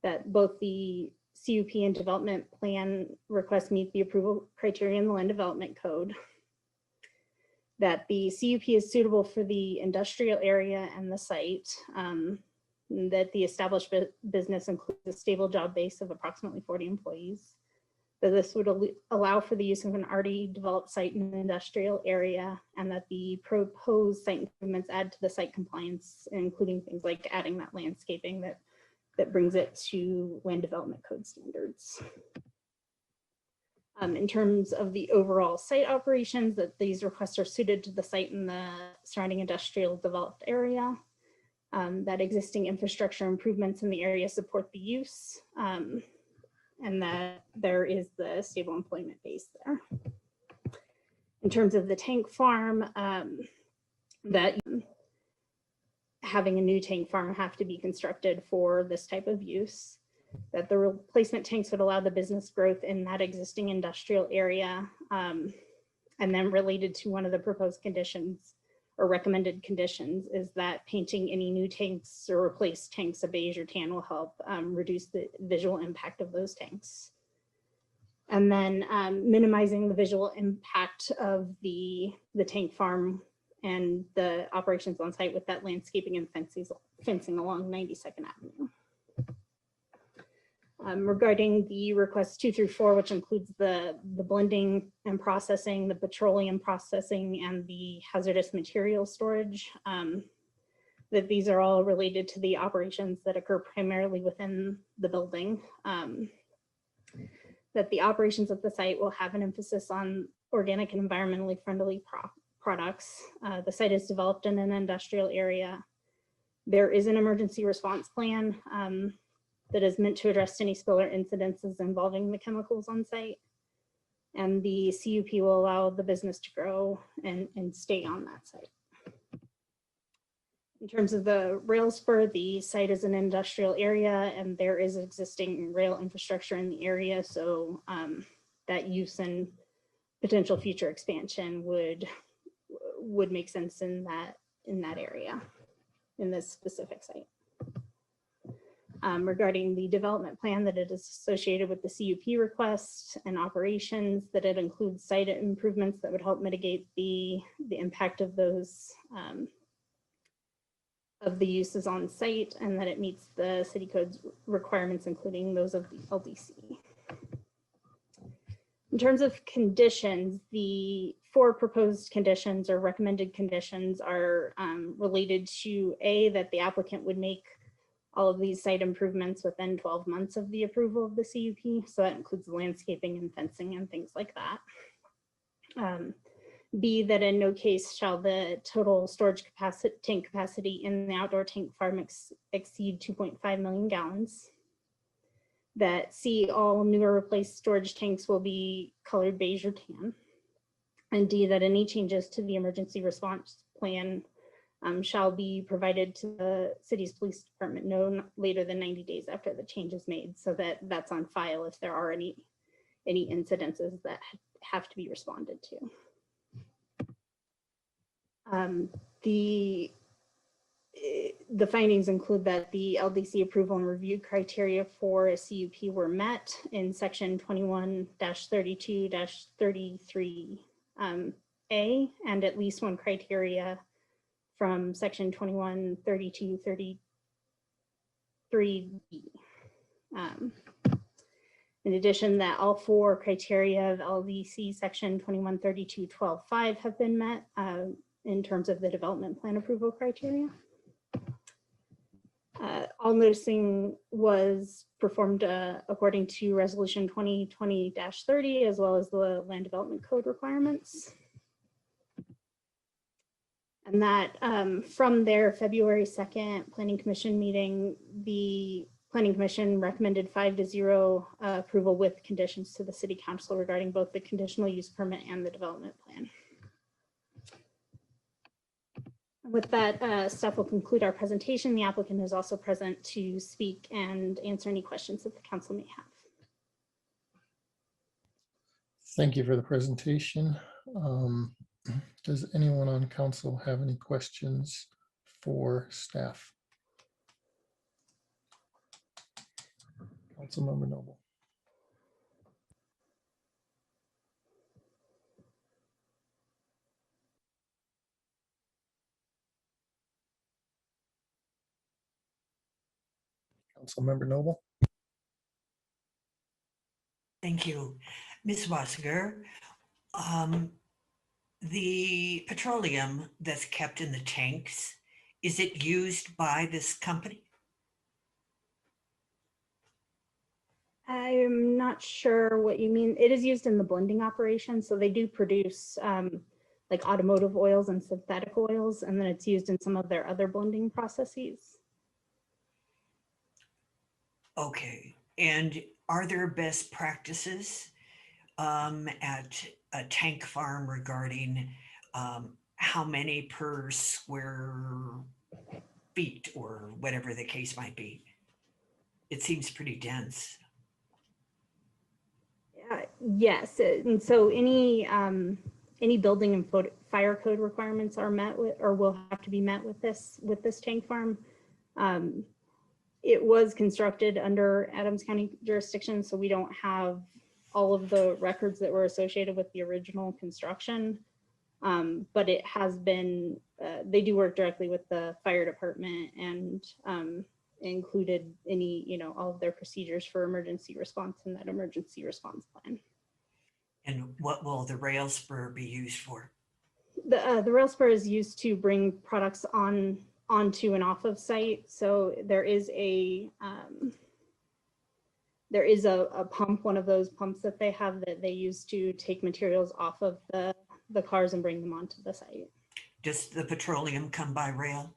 that both the CUP and development plan requests meet the approval criteria in the Land Development Code, that the CUP is suitable for the industrial area and the site, that the established business includes a stable job base of approximately 40 employees, that this would allow for the use of an already developed site in an industrial area, and that the proposed site improvements add to the site compliance, including things like adding that landscaping that brings it to Land Development Code standards. In terms of the overall site operations, that these requests are suited to the site in the surrounding industrial developed area, that existing infrastructure improvements in the area support the use, and that there is the stable employment base there. In terms of the tank farm, that having a new tank farm have to be constructed for this type of use, that the replacement tanks would allow the business growth in that existing industrial area, and then related to one of the proposed conditions or recommended conditions is that painting any new tanks or replaced tanks a beige or tan will help reduce the visual impact of those tanks. And then minimizing the visual impact of the tank farm and the operations on site with that landscaping and fencing along 92nd Avenue. Regarding the requests 2 through 4, which includes the blending and processing, the petroleum processing, and the hazardous material storage, that these are all related to the operations that occur primarily within the building. That the operations at the site will have an emphasis on organic and environmentally friendly products. The site is developed in an industrial area. There is an emergency response plan that is meant to address any spill or incidences involving the chemicals on site. And the CUP will allow the business to grow and stay on that site. In terms of the rail spur, the site is an industrial area and there is existing rail infrastructure in the area. So that use and potential future expansion would make sense in that area, in this specific site. Regarding the development plan, that it is associated with the CUP request and operations, that it includes site improvements that would help mitigate the impact of those of the uses on site, and that it meets the city code's requirements, including those of the LDC. In terms of conditions, the four proposed conditions or recommended conditions are related to that the applicant would make all of these site improvements within 12 months of the approval of the CUP. So that includes landscaping and fencing and things like that. B, that in no case shall the total storage capacity, tank capacity in the outdoor tank farm exceed 2.5 million gallons. That C, all new or replaced storage tanks will be colored beige or tan. And D, that any changes to the emergency response plan shall be provided to the city's police department no later than 90 days after the change is made, so that that's on file if there are any incidences that have to be responded to. The findings include that the LDC approval and review criteria for a CUP were met in section 21-32-33 A, and at least one criteria from section 21-32-33 B. In addition, that all four criteria of LDC section 21-32-12-5 have been met in terms of the development plan approval criteria. All noticing was performed according to resolution 2020-30, as well as the land development code requirements. And that from their February 2nd Planning Commission meeting, the Planning Commission recommended 5-0 approval with conditions to the City Council regarding both the conditional use permit and the development plan. With that, staff will conclude our presentation. The applicant is also present to speak and answer any questions that the council may have. Thank you for the presentation. Does anyone on council have any questions for staff? Councilmember Noble. Councilmember Noble. Thank you. Ms. Boxelder, the petroleum that's kept in the tanks, is it used by this company? I'm not sure what you mean. It is used in the blending operation. So they do produce like automotive oils and synthetic oils, and then it's used in some of their other blending processes. Okay, and are there best practices at a tank farm regarding how many per square feet or whatever the case might be? It seems pretty dense. Yes, and so any building and fire code requirements are met with, or will have to be met with this tank farm. It was constructed under Adams County jurisdiction, so we don't have all of the records that were associated with the original construction. But it has been, they do work directly with the fire department and included any, all of their procedures for emergency response in that emergency response plan. And what will the rail spur be used for? The rail spur is used to bring products onto and off of site. So there is a pump, one of those pumps that they have that they use to take materials off of the cars and bring them onto the site. Does the petroleum come by rail?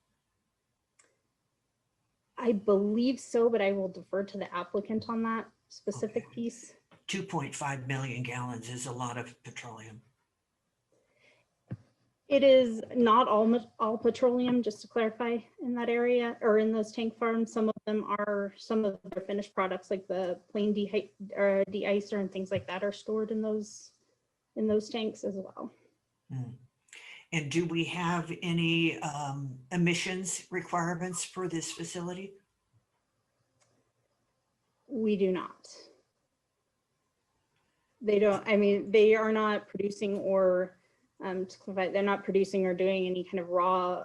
I believe so, but I will defer to the applicant on that specific piece. 2.5 million gallons is a lot of petroleum. It is not all petroleum, just to clarify, in that area or in those tank farms. Some of them are, some of their finished products like the plain de-icer and things like that are stored in those tanks as well. And do we have any emissions requirements for this facility? We do not. They don't, I mean, they are not producing or to clarify, they're not producing or doing any kind of raw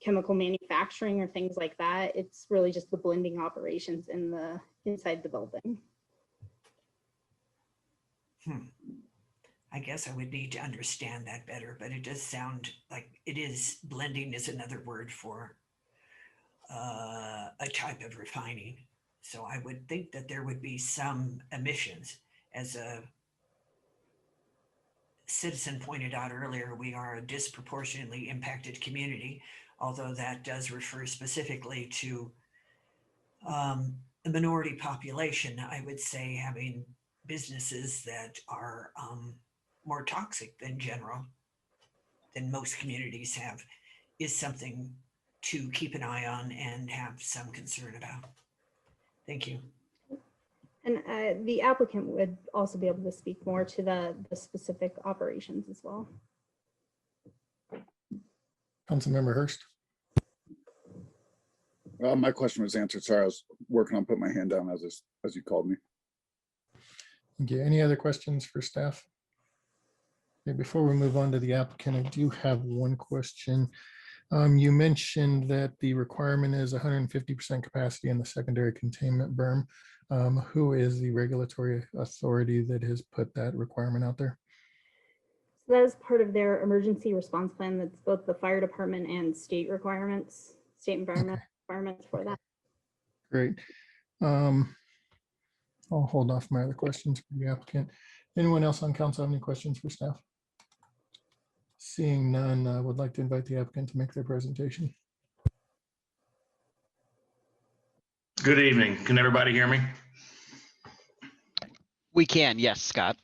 chemical manufacturing or things like that. It's really just the blending operations inside the building. I guess I would need to understand that better, but it does sound like it is, blending is another word for a type of refining. So I would think that there would be some emissions. As a citizen pointed out earlier, we are a disproportionately impacted community, although that does refer specifically to the minority population. I would say having businesses that are more toxic than most communities have is something to keep an eye on and have some concern about. Thank you. And the applicant would also be able to speak more to the specific operations as well. Councilmember Hurst. My question was answered. Sorry, I was working on putting my hand down as you called me. Okay, any other questions for staff? Okay, before we move on to the applicant, I do have one question. You mentioned that the requirement is 150% capacity in the secondary containment berm. Who is the regulatory authority that has put that requirement out there? So that is part of their emergency response plan. That's both the fire department and state requirements, state environmental requirements for that. Great. I'll hold off my other questions for the applicant. Anyone else on council have any questions for staff? Seeing none, I would like to invite the applicant to make their presentation. Good evening. Can everybody hear me? We can, yes, Scott.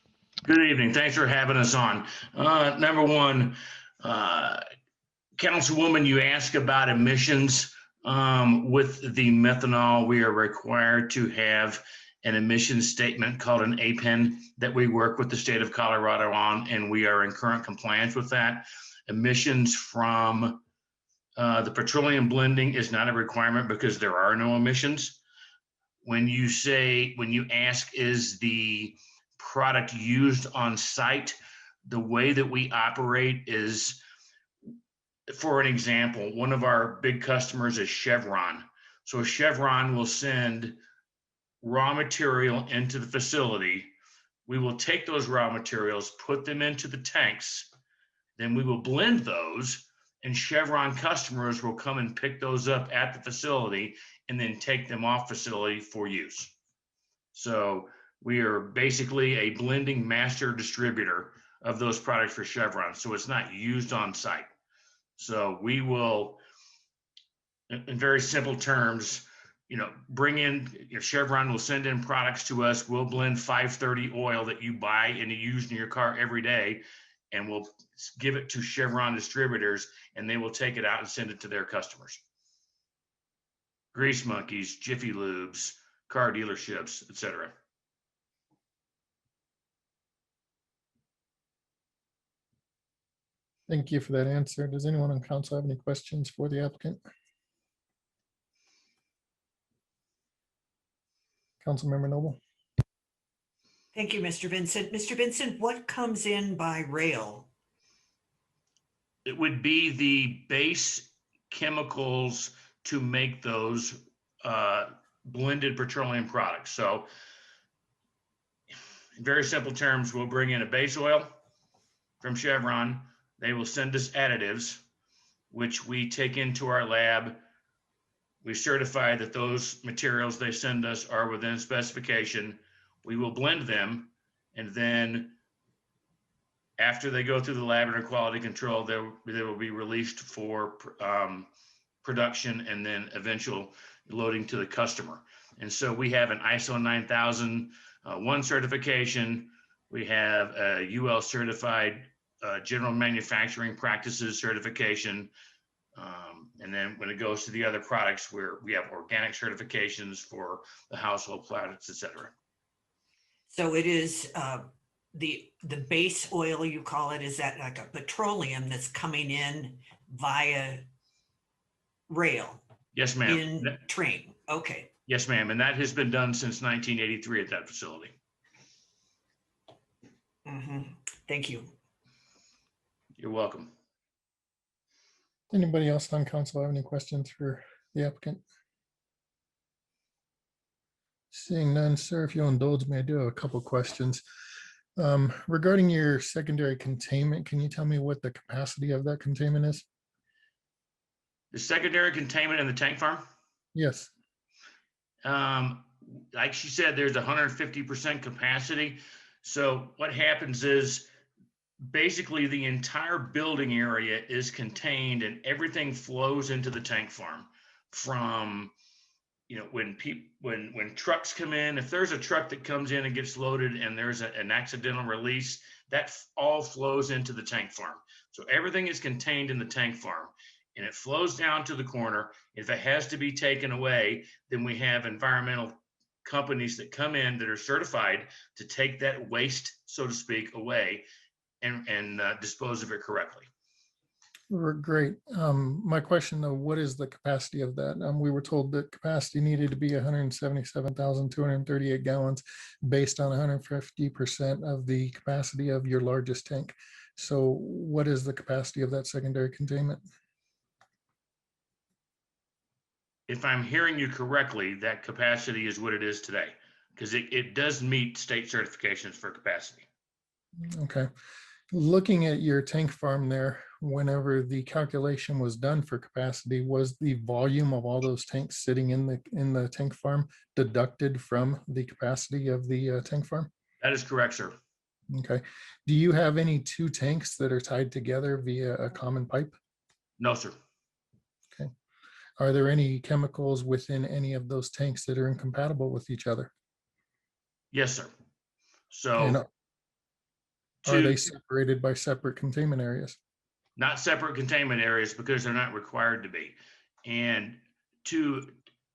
Good evening. Thanks for having us on. Number one, Councilwoman, you asked about emissions. With the methanol, we are required to have an emission statement called an APEN that we work with the state of Colorado on, and we are in current compliance with that. Emissions from the petroleum blending is not a requirement because there are no emissions. When you ask, is the product used on site, the way that we operate is, for an example, one of our big customers is Chevron. So Chevron will send raw material into the facility. We will take those raw materials, put them into the tanks, then we will blend those, and Chevron customers will come and pick those up at the facility and then take them off facility for use. So we are basically a blending master distributor of those products for Chevron. So it's not used on site. So we will, in very simple terms, bring in, Chevron will send in products to us. We'll blend 530 oil that you buy and you use in your car every day, and we'll give it to Chevron distributors, and they will take it out and send it to their customers. Grease Monkeys, Jiffy Lubes, car dealerships, etc. Thank you for that answer. Does anyone on council have any questions for the applicant? Councilmember Noble. Thank you, Mr. Vincent. Mr. Vincent, what comes in by rail? It would be the base chemicals to make those blended petroleum products. So in very simple terms, we'll bring in a base oil from Chevron. They will send us additives, which we take into our lab. We certify that those materials they send us are within specification. We will blend them, and then after they go through the lab and quality control, they will be released for production and then eventual loading to the customer. And so we have an ISO 9001 certification. We have a UL certified general manufacturing practices certification. And then when it goes to the other products, we have organic certifications for the household products, et cetera. So it is the base oil, you call it, is that like a petroleum that's coming in via rail? Yes, ma'am. In train, okay. Yes, ma'am. And that has been done since 1983 at that facility. Thank you. You're welcome. Anybody else on council have any questions for the applicant? Seeing none, sir, if you'll indulge me, I do have a couple questions. Regarding your secondary containment, can you tell me what the capacity of that containment is? The secondary containment in the tank farm, Yes. like she said, there's 150% capacity. So what happens is basically the entire building area is contained and everything flows into the tank farm from, you know, when trucks come in, if there's a truck that comes in and gets loaded and there's an accidental release, that all flows into the tank farm. So everything is contained in the tank farm and it flows down to the corner. If it has to be taken away, then we have environmental companies that come in that are certified to take that waste, so to speak, away and dispose of it correctly. Great. My question though, what is the capacity of that? We were told that capacity needed to be 177,238 gallons based on 150% of the capacity of your largest tank. So what is the capacity of that secondary containment? If I'm hearing you correctly, that capacity is what it is today, because it does meet state certifications for capacity. Okay. Looking at your tank farm there, whenever the calculation was done for capacity, was the volume of all those tanks sitting in the tank farm deducted from the capacity of the tank farm? That is correct, sir. Okay. Do you have any two tanks that are tied together via a common pipe? No, sir. Okay. Are there any chemicals within any of those tanks that are incompatible with each other? Yes, sir. And So are they separated by separate containment areas? not separate containment areas because they're not required to be. And to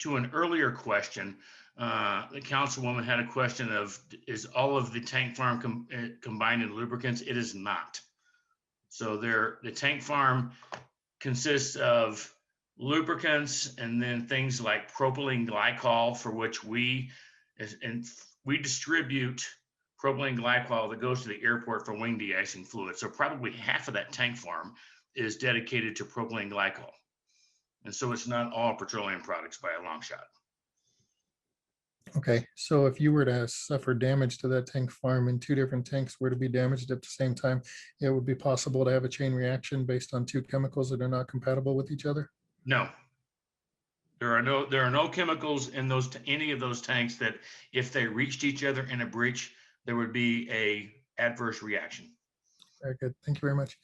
an earlier question, the councilwoman had a question of, is all of the tank farm combined in lubricants? It is not. So the tank farm consists of lubricants and then things like propylene glycol, for which we distribute propylene glycol that goes to the airport for wing de-icing fluid. So probably half of that tank farm is dedicated to propylene glycol. And so it's not all petroleum products by a long shot. Okay, so if you were to suffer damage to that tank farm and two different tanks were to be damaged at the same time, it would be possible to have a chain reaction based on two chemicals that are not compatible with each other? No. There are no chemicals in any of those tanks that if they reached each other in a breach, there would be a adverse reaction. Very good. Thank you very much.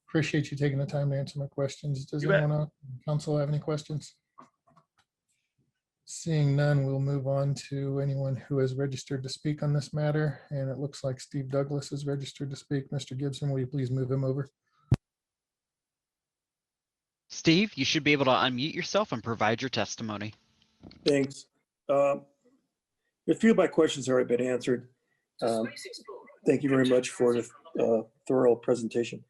Appreciate you taking the time to answer my questions. Does anyone on council have any questions? Seeing none, we'll move on to anyone who has registered to speak on this matter. And it looks like Steve Douglas is registered to speak. Mr. Gibson, will you please move him over? Steve, you should be able to unmute yourself and provide your testimony. Thanks. A few of my questions have already been answered. Thank you very much for the thorough presentation.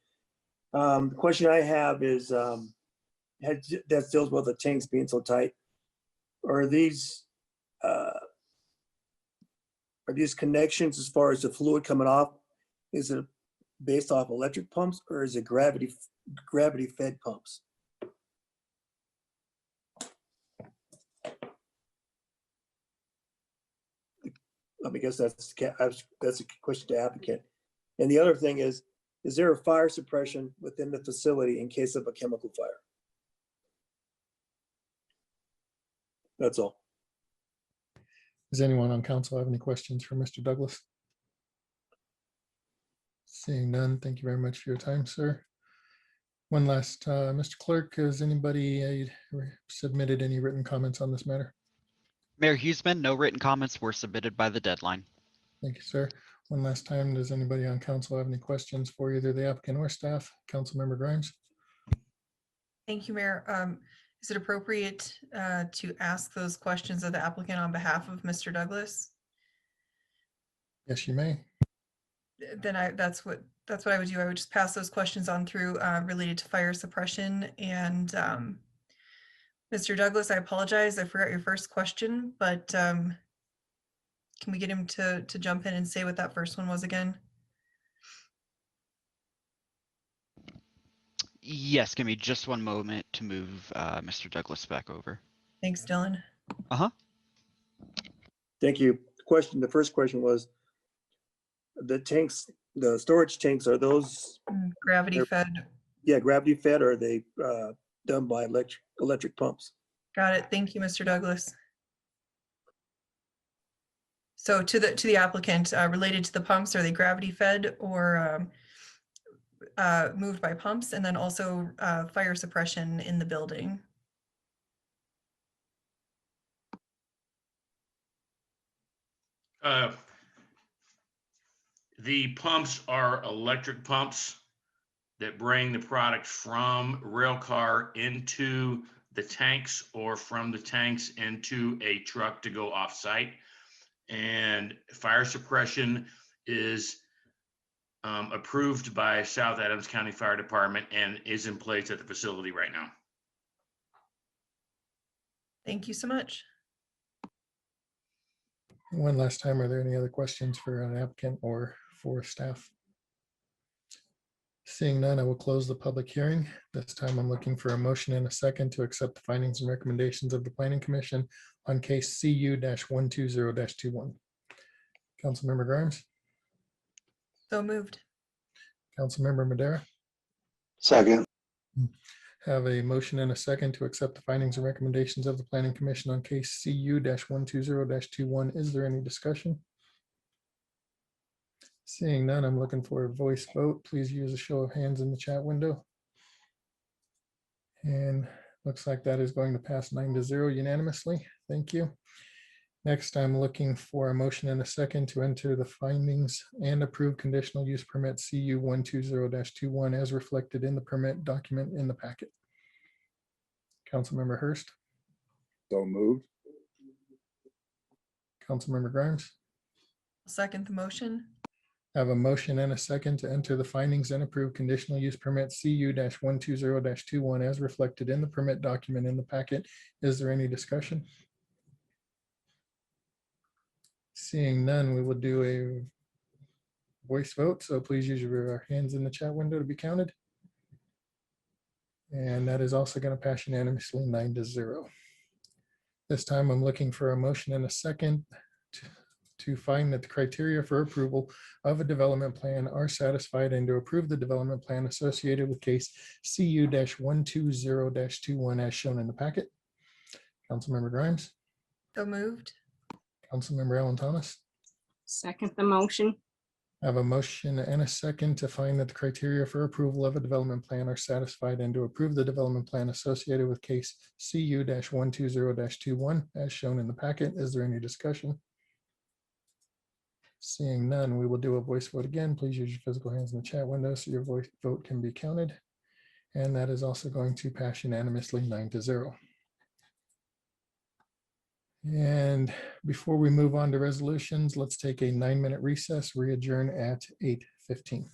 The question I have is that deals with the tanks being so tight. Are these connections as far as the fluid coming off? Is it based off electric pumps or is it gravity fed pumps? I guess that's a question to applicant. And the other thing is there a fire suppression within the facility in case of a chemical fire? That's all. Does anyone on council have any questions for Mr. Douglas? Seeing none, thank you very much for your time, sir. One last, Mr. Clerk, has anybody submitted any written comments on this matter? Mayor Huseman, no written comments were submitted by the deadline. Thank you, sir. One last time, does anybody on council have any questions for either the applicant or staff? Councilmember Grimes? Thank you, Mayor. Is it appropriate to ask those questions of the applicant on behalf of Mr. Douglas? Yes, you may. Then that's what I would do. I would just pass those questions on through related to fire suppression. And Mr. Douglas, I apologize. I forgot your first question, but can we get him to jump in and say what that first one was again? Yes, give me just one moment to move Mr. Douglas back over. Thanks, Dylan. Uh-huh. Thank you. The first question was, the tanks, the storage tanks, are those, Gravity they're- fed. yeah, gravity fed, or are they done by electric pumps? Got it. Thank you, Mr. Douglas. So to the applicant, related to the pumps, are they gravity fed or moved by pumps? And then also fire suppression in the building? The pumps are electric pumps that bring the product from rail car into the tanks or from the tanks into a truck to go off-site. And fire suppression is approved by South Adams County Fire Department and is in place at the facility right now. Thank you so much. One last time, are there any other questions for an applicant or for staff? Seeing none, I will close the public hearing. This time I'm looking for a motion and a second to accept the findings and recommendations of the Planning Commission on case CU-120-21. Councilmember Grimes, So moved. Councilmember Madera, second, have a motion and a second to accept the findings and recommendations of the Planning Commission on case CU-120-21. Is there any discussion? Seeing none, I'm looking for a voice vote. Please use a show of hands in the chat window. And looks like that is going to pass 9-0 unanimously. Thank you. Next, I'm looking for a motion and a second to enter the findings and approve conditional use permit CU-120-21 as reflected in the permit document in the packet. Councilmember Hurst. So moved. Councilmember Grimes. Second the motion. I have a motion and a second to enter the findings and approve conditional use permit CU-120-21 as reflected in the permit document in the packet. Is there any discussion? Seeing none, we will do a voice vote. So please use your hands in the chat window to be counted. And that is also going to pass unanimously 9-0. This time I'm looking for a motion and a second to find that the criteria for approval of a development plan are satisfied and to approve the development plan associated with case CU-120-21 as shown in the packet. Councilmember Grimes, So moved. Councilmember Alan Thomas. Second the motion. I have a motion and a second to find that the criteria for approval of a development plan are satisfied and to approve the development plan associated with case CU-120-21 as shown in the packet. Is there any discussion? Seeing none, we will do a voice vote again. Please use your physical hands in the chat window so your voice vote can be counted. And that is also going to pass unanimously 9-0. And before we move on to resolutions, let's take a 9-minute recess, re-adjourn at 8:15.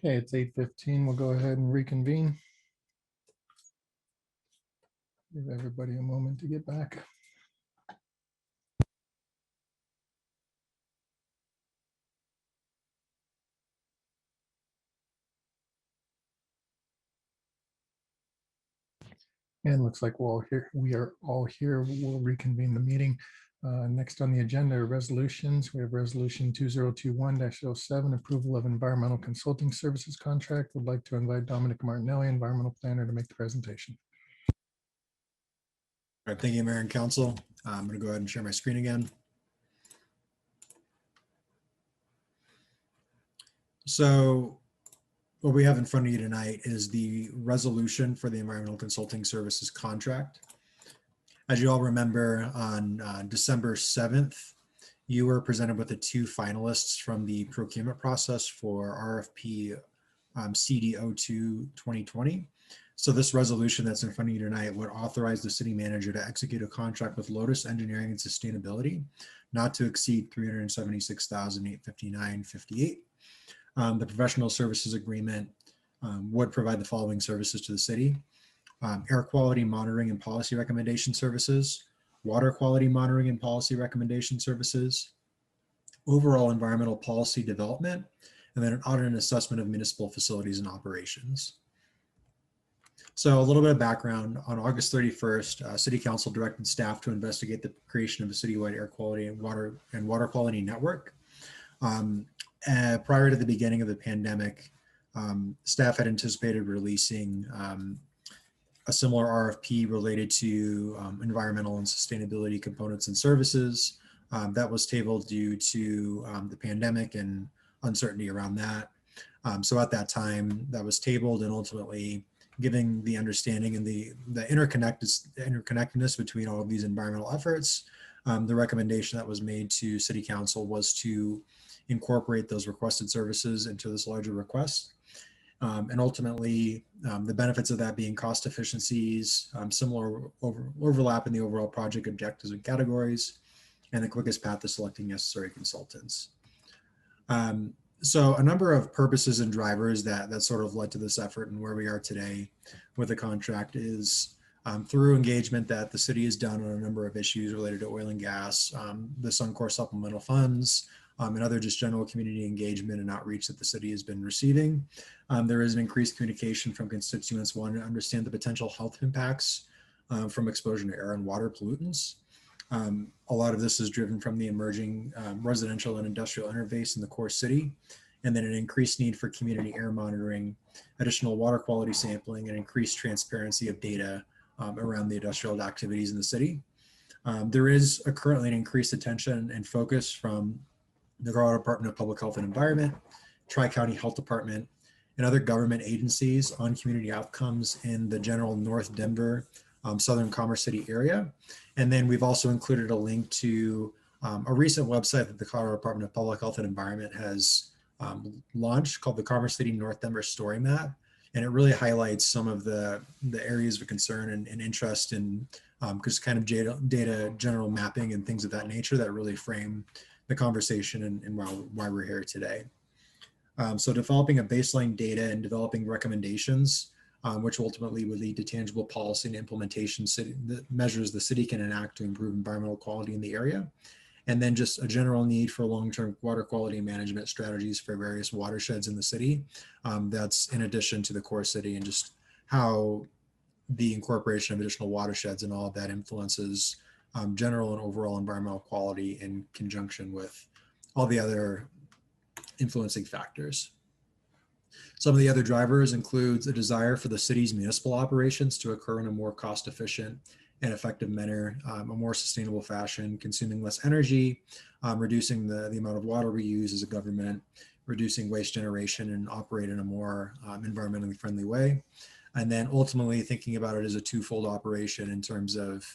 Okay, it's 8:15. We'll go ahead and reconvene. Give everybody a moment to get back. And looks like we are all here. We'll reconvene the meeting. Next on the agenda are resolutions. We have resolution 2021-07, approval of environmental consulting services contract. Would like to invite Dominic Martinelli, environmental planner, to make the presentation. All right, thank you, Mayor and Council. I'm going to go ahead and share my screen again. So what we have in front of you tonight is the resolution for the environmental consulting services contract. As you all remember, on December 7th, you were presented with the 2 finalists from the procurement process for RFP CDO2 2020. So this resolution that's in front of you tonight would authorize the city manager to execute a contract with Lotus Engineering and Sustainability, not to exceed $376,859.58. The professional services agreement would provide the following services to the city: air quality monitoring and policy recommendation services, water quality monitoring and policy recommendation services, overall environmental policy development, and then an audit and assessment of municipal facilities and operations. So a little bit of background: on August 31st, City Council directed staff to investigate the creation of a citywide air quality and water quality network. Prior to the beginning of the pandemic, staff had anticipated releasing a similar RFP related to environmental and sustainability components and services. That was tabled due to the pandemic and uncertainty around that. So at that time, that was tabled, and ultimately giving the understanding and the interconnectedness between all of these environmental efforts, the recommendation that was made to City Council was to incorporate those requested services into this larger request. And ultimately, the benefits of that being cost efficiencies, similar overlap in the overall project objectives and categories, and the quickest path to selecting necessary consultants. So a number of purposes and drivers that sort of led to this effort and where we are today with the contract is through engagement that the city has done on a number of issues related to oil and gas, the Suncor supplemental funds, and other just general community engagement and outreach that the city has been receiving. There is an increased communication from constituents wanting to understand the potential health impacts from exposure to air and water pollutants. A lot of this is driven from the emerging residential and industrial interface in the core city, and then an increased need for community air monitoring, additional water quality sampling, and increased transparency of data around the industrial activities in the city. There is currently an increased attention and focus from the Colorado Department of Public Health and Environment, Tri-County Health Department, and other government agencies on community outcomes in the general North Denver, Southern Commerce City area. And then we've also included a link to a recent website that the Colorado Department of Public Health and Environment has launched called the Commerce City North Denver Story Map. And it really highlights some of the areas of concern and interest in just kind of data general mapping and things of that nature that really frame the conversation and why we're here today. So developing a baseline data and developing recommendations, which ultimately would lead to tangible policy and implementation measures the city can enact to improve environmental quality in the area. And then just a general need for long-term water quality management strategies for various watersheds in the city. That's in addition to the core city, and just how the incorporation of additional watersheds and all of that influences general and overall environmental quality in conjunction with all the other influencing factors. Some of the other drivers includes a desire for the city's municipal operations to occur in a more cost-efficient and effective manner, a more sustainable fashion, consuming less energy, reducing the amount of water we use as a government, reducing waste generation, and operate in a more environmentally friendly way. And then ultimately thinking about it as a twofold operation in terms of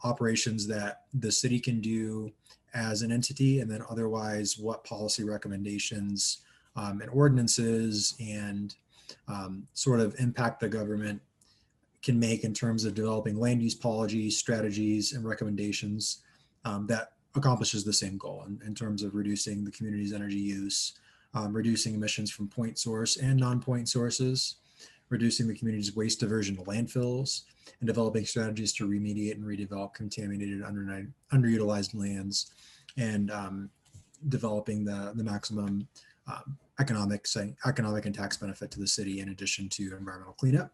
operations that the city can do as an entity, and then otherwise what policy recommendations and ordinances and sort of impact the government can make in terms of developing land use policies, strategies, and recommendations that accomplishes the same goal in terms of reducing the community's energy use, reducing emissions from point source and non-point sources, reducing the community's waste diversion to landfills, and developing strategies to remediate and redevelop contaminated underutilized lands, and developing the maximum economic and tax benefit to the city in addition to environmental cleanup.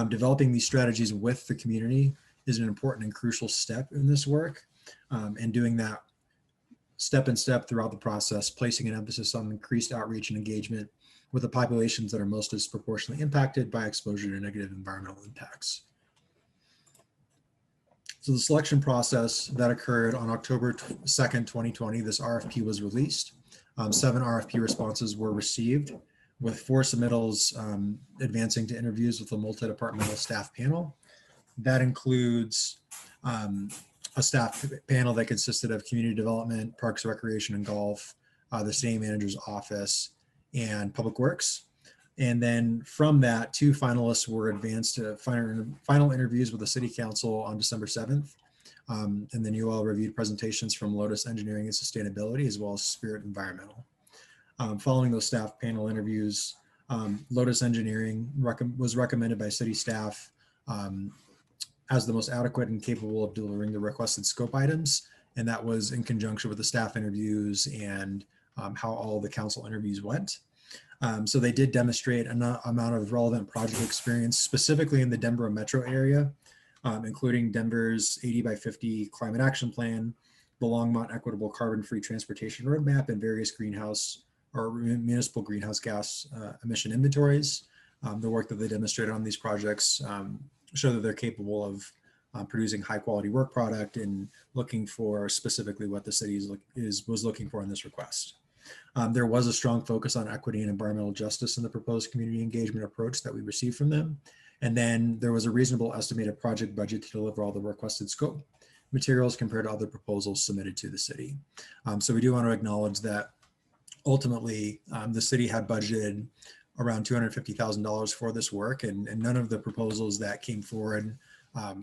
Developing these strategies with the community is an important and crucial step in this work, and doing that step in step throughout the process, placing an emphasis on increased outreach and engagement with the populations that are most disproportionately impacted by exposure to negative environmental impacts. So the selection process that occurred on October 2nd, 2020, this RFP was released. 7 RFP responses were received, with 4 submittals advancing to interviews with a multi-departmental staff panel. That includes a staff panel that consisted of community development, parks, recreation, and golf, the city manager's office, and public works. And then from that, 2 finalists were advanced to final interviews with the city council on December 7th. And then you all reviewed presentations from Lotus Engineering and Sustainability, as well as Spirit Environmental. Following those staff panel interviews, Lotus Engineering was recommended by city staff as the most adequate and capable of delivering the requested scope items. And that was in conjunction with the staff interviews and how all the council interviews went. So they did demonstrate an amount of relevant project experience, specifically in the Denver metro area, including Denver's 80 by 50 climate action plan, the Longmont Equitable Carbon-Free Transportation Roadmap, and various greenhouse or municipal greenhouse gas emission inventories. The work that they demonstrated on these projects show that they're capable of producing high quality work product and looking for specifically what the city was looking for in this request. There was a strong focus on equity and environmental justice in the proposed community engagement approach that we received from them. And then there was a reasonable estimated project budget to deliver all the requested scope materials compared to other proposals submitted to the city. So we do want to acknowledge that ultimately the city had budgeted around $250,000 for this work, and none of the proposals that came forward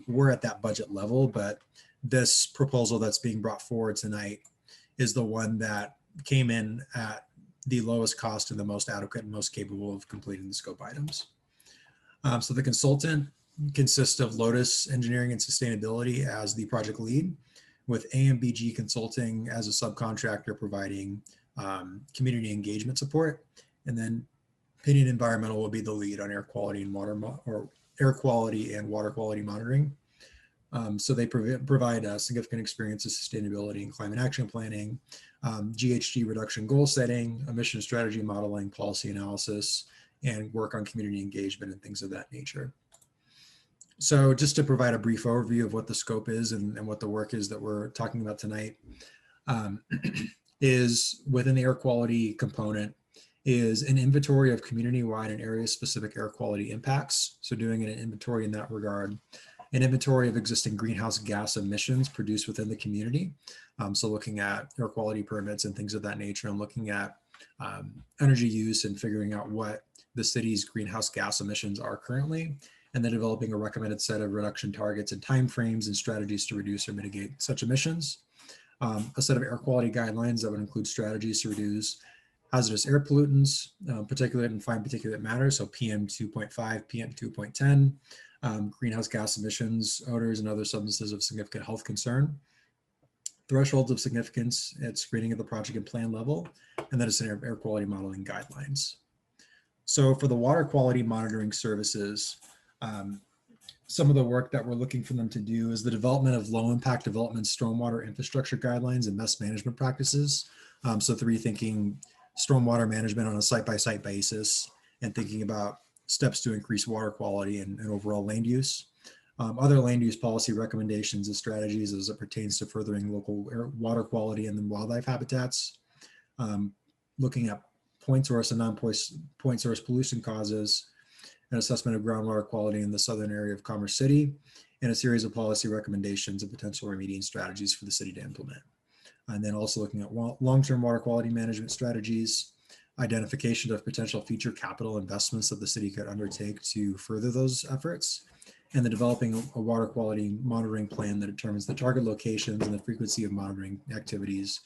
were at that budget level, but this proposal that's being brought forward tonight is the one that came in at the lowest cost and the most adequate and most capable of completing the scope items. So the consultant consists of Lotus Engineering and Sustainability as the project lead, with AMBG Consulting as a subcontractor providing community engagement support, and then Pinion Environmental will be the lead on air quality and water quality monitoring. So they provide significant experience in sustainability and climate action planning, GHG reduction goal setting, emission strategy modeling, policy analysis, and work on community engagement and things of that nature. So just to provide a brief overview of what the scope is and what the work is that we're talking about tonight, is within the air quality component is an inventory of community-wide and area-specific air quality impacts. So doing an inventory in that regard, an inventory of existing greenhouse gas emissions produced within the community. So looking at air quality permits and things of that nature, and looking at energy use and figuring out what the city's greenhouse gas emissions are currently, and then developing a recommended set of reduction targets and timeframes and strategies to reduce or mitigate such emissions. A set of air quality guidelines that would include strategies to reduce hazardous air pollutants, particulate and fine particulate matter, so PM 2.5, PM 2.10, greenhouse gas emissions, odors, and other substances of significant health concern, thresholds of significance at screening at the project and plan level, and then it's an air quality modeling guidelines. So for the water quality monitoring services, some of the work that we're looking for them to do is the development of low impact development stormwater infrastructure guidelines and best management practices. So thinking stormwater management on a site-by-site basis and thinking about steps to increase water quality and overall land use. Other land use policy recommendations and strategies as it pertains to furthering local water quality and then wildlife habitats. Looking at point source and non-point source pollution causes, an assessment of groundwater quality in the southern area of Commerce City, and a series of policy recommendations and potential remediation strategies for the city to implement. And then also looking at long-term water quality management strategies, identification of potential future capital investments that the city could undertake to further those efforts, and then developing a water quality monitoring plan that determines the target locations and the frequency of monitoring activities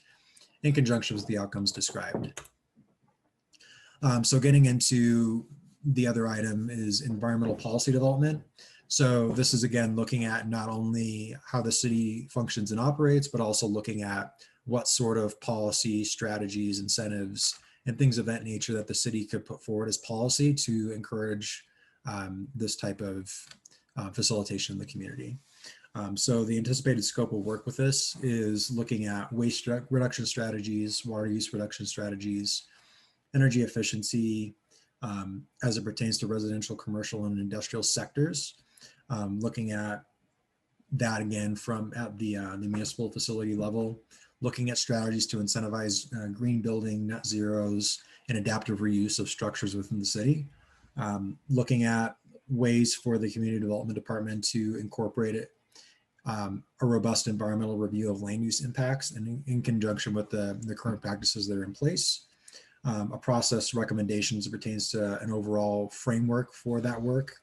in conjunction with the outcomes described. So getting into the other item is environmental policy development. So this is again looking at not only how the city functions and operates, but also looking at what sort of policy, strategies, incentives, and things of that nature that the city could put forward as policy to encourage this type of facilitation in the community. So the anticipated scope of work with this is looking at waste reduction strategies, water use reduction strategies, energy efficiency as it pertains to residential, commercial, and industrial sectors. Looking at that again from at the municipal facility level, looking at strategies to incentivize green building, net zeros, and adaptive reuse of structures within the city. Looking at ways for the community development department to incorporate it, a robust environmental review of land use impacts and in conjunction with the current practices that are in place. A process recommendations pertains to an overall framework for that work.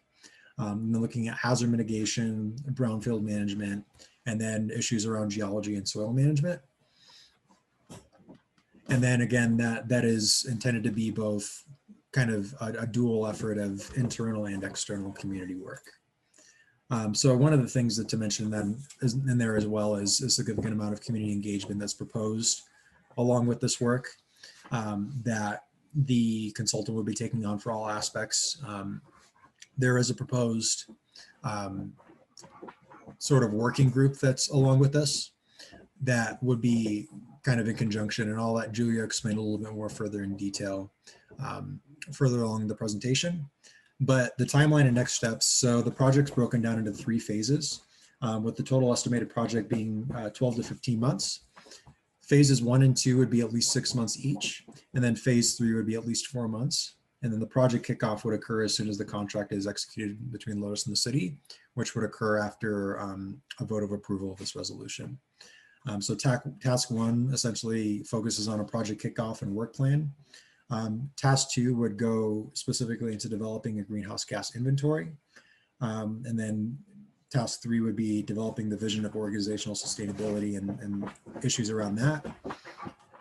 And then looking at hazard mitigation, brownfield management, and then issues around geology and soil management. And then again, that is intended to be both kind of a dual effort of internal and external community work. So one of the things that to mention then is in there as well is a significant amount of community engagement that's proposed along with this work that the consultant will be taking on for all aspects. There is a proposed sort of working group that's along with this that would be kind of in conjunction, and all that Julia explained a little bit more further in detail further along the presentation. But the timeline and next steps, so the project's broken down into 3 phases, with the total estimated project being 12 to 15 months. Phases 1 and 2 would be at least 6 months each, and then phase 3 would be at least 4 months. And then the project kickoff would occur as soon as the contract is executed between Lotus and the city, which would occur after a vote of approval of this resolution. So task 1 essentially focuses on a project kickoff and work plan. Task 2 would go specifically into developing a greenhouse gas inventory. And then task 3 would be developing the vision of organizational sustainability and issues around that.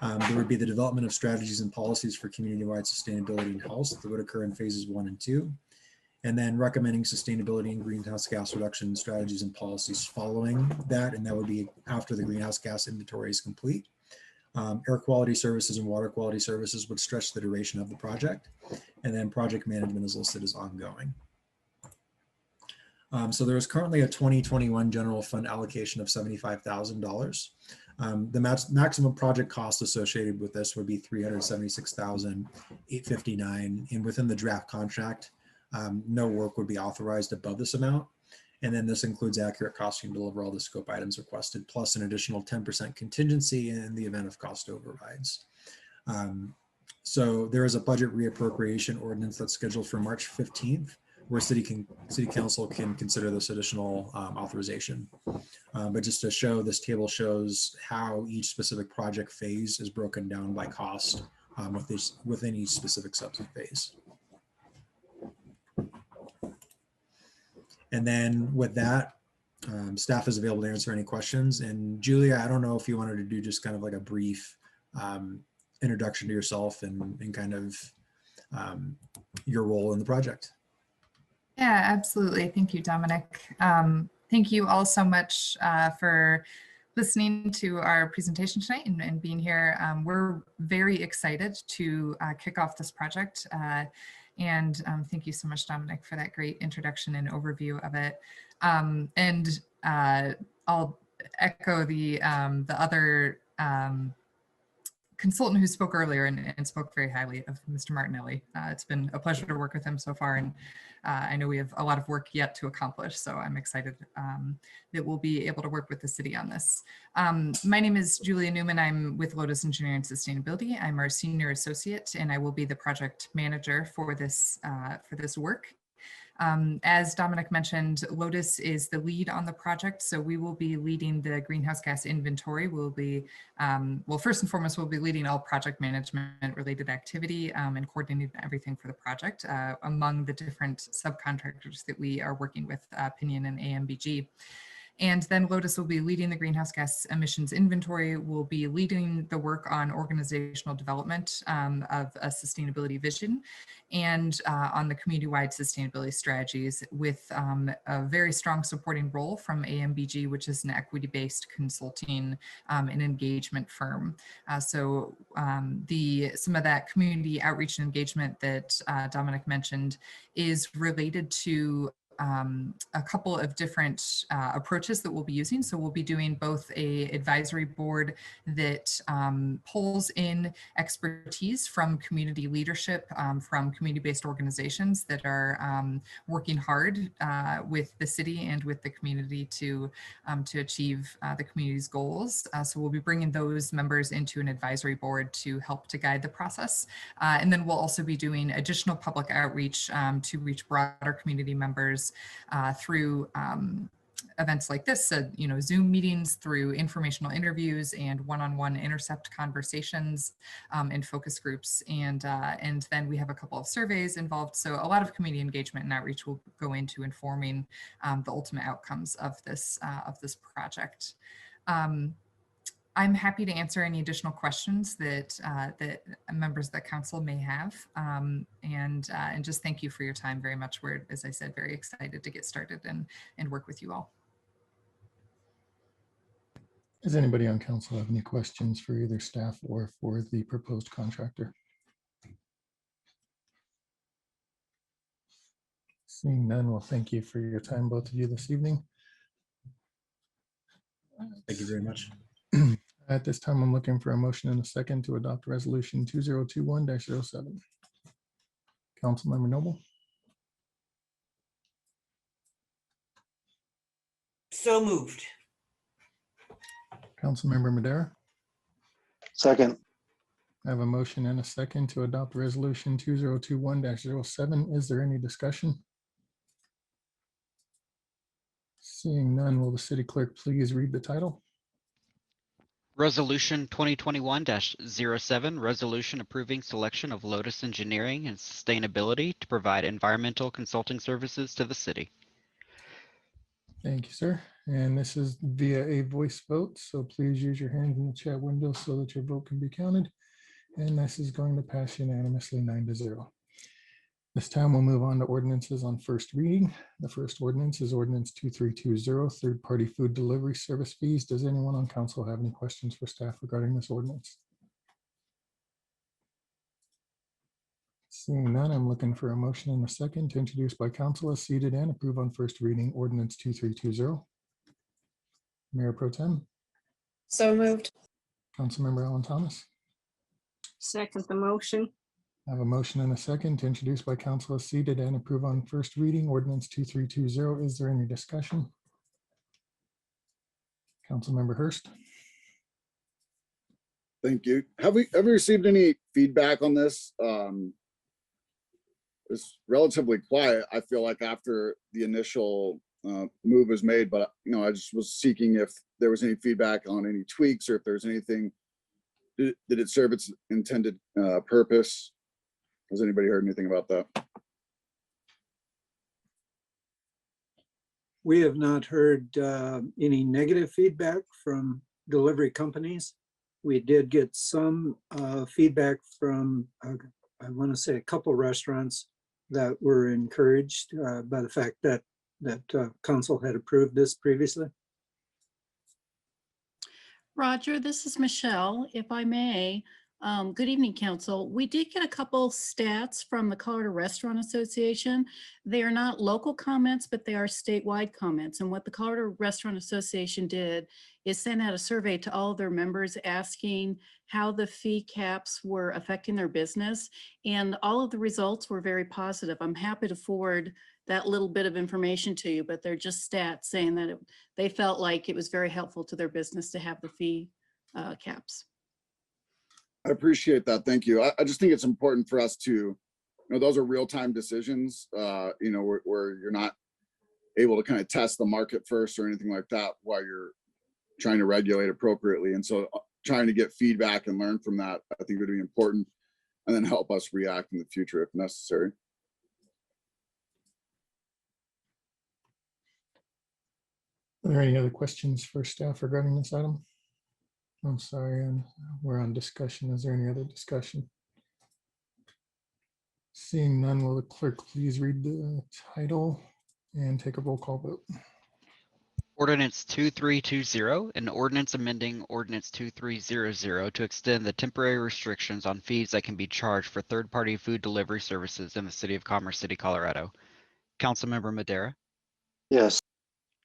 There would be the development of strategies and policies for community-wide sustainability and health that would occur in phases 1 and 2. And then recommending sustainability and greenhouse gas reduction strategies and policies following that. And that would be after the greenhouse gas inventory is complete. Air quality services and water quality services would stretch the duration of the project. And then project management is listed as ongoing. So there is currently a 2021 general fund allocation of $75,000. The maximum project cost associated with this would be $376,859, and within the draft contract, no work would be authorized above this amount. And then this includes accurate costing to deliver all the scope items requested, plus an additional 10% contingency in the event of cost overrides. So there is a budget reappropriation ordinance that's scheduled for March 15th, where City Council can consider this additional authorization. But just to show, this table shows how each specific project phase is broken down by cost within each specific subset phase. And then with that, staff is available to answer any questions. And Julia, I don't know if you wanted to do just kind of like a brief introduction to yourself and kind of your role in the project. Yeah, absolutely. Thank you, Dominic. Thank you all so much for listening to our presentation tonight and being here. We're very excited to kick off this project. And thank you so much, Dominic, for that great introduction and overview of it. And I'll echo the other consultant who spoke earlier and spoke very highly of Mr. Martinelli. It's been a pleasure to work with him so far, and I know we have a lot of work yet to accomplish, so I'm excited that we'll be able to work with the city on this. My name is Julia Newman. I'm with Lotus Engineering and Sustainability. I'm our senior associate, and I will be the project manager for this work. As Dominic mentioned, Lotus is the lead on the project, so we will be leading the greenhouse gas inventory. We'll be, well, first and foremost, we'll be leading all project management related activity and coordinating everything for the project among the different subcontractors that we are working with, Pinion and AMBG. And then Lotus will be leading the greenhouse gas emissions inventory, will be leading the work on organizational development of a sustainability vision and on the community-wide sustainability strategies with a very strong supporting role from AMBG, which is an equity-based consulting and engagement firm. So some of that community outreach and engagement that Dominic mentioned is related to a couple of different approaches that we'll be using. So we'll be doing both a advisory board that pulls in expertise from community leadership, from community-based organizations that are working hard with the city and with the community to achieve the community's goals. So we'll be bringing those members into an advisory board to help to guide the process. And then we'll also be doing additional public outreach to reach broader community members through events like this, Zoom meetings, through informational interviews and one-on-one intercept conversations and focus groups. And then we have a couple of surveys involved. So a lot of community engagement and outreach will go into informing the ultimate outcomes of this project. I'm happy to answer any additional questions that members of the council may have, and just thank you for your time very much. We're, as I said, very excited to get started and work with you all. Does anybody on council have any questions for either staff or for the proposed contractor? Seeing none, well, thank you for your time, both of you, this evening. Thank you very much. At this time, I'm looking for a motion and a second to adopt resolution 2021-07. Councilmember Noble, So moved. Councilmember Madera. Second. I have a motion and a second to adopt resolution 2021-07. Is there any discussion? Seeing none, will the city clerk please read the title? Resolution 2021-07, resolution approving selection of Lotus Engineering and Sustainability to provide environmental consulting services to the city. Thank you, sir. And this is via a voice vote, so please use your hands in the chat window so that your vote can be counted. And this is going to pass unanimously 9-0. This time we'll move on to ordinances on first reading. The first ordinance is ordinance 2320, third-party food delivery service fees. Does anyone on council have any questions for staff regarding this ordinance? Seeing none, I'm looking for a motion and a second to introduce by council as seated and approve on first reading ordinance 2320. Mayor Pro Tem. So moved. Councilmember Alan Thomas. Second the motion. I have a motion and a second to introduce by council as seated and approve on first reading ordinance 2320. Is there any discussion? Councilmember Hurst. Thank you. Have we ever received any feedback on this? It's relatively quiet, I feel like, after the initial move was made, but I just was seeking if there was any feedback on any tweaks or if there's anything, did it serve its intended purpose? Has anybody heard anything about that? We have not heard any negative feedback from delivery companies. We did get some feedback from, I want to say, a couple restaurants that were encouraged by the fact that council had approved this previously. Roger, this is Michelle, if I may. Good evening, council. We did get a couple stats from the Colorado Restaurant Association. They are not local comments, but they are statewide comments. And what the Colorado Restaurant Association did is send out a survey to all of their members asking how the fee caps were affecting their business. And all of the results were very positive. I'm happy to forward that little bit of information to you, but they're just stats saying that they felt like it was very helpful to their business to have the fee caps. I appreciate that. Thank you. I just think it's important for us to, those are real-time decisions, where you're not able to kind of test the market first or anything like that while you're trying to regulate appropriately. And so trying to get feedback and learn from that, I think would be important, and then help us react in the future if necessary. Are there any other questions for staff regarding this item? I'm sorry, and we're on discussion. Is there any other discussion? Seeing none, will the clerk please read the title and take a roll call vote? Ordinance 2320, an ordinance amending ordinance 2300 to extend the temporary restrictions on fees that can be charged for third-party food delivery services in the city of Commerce City, Colorado. Councilmember Madera, Yes.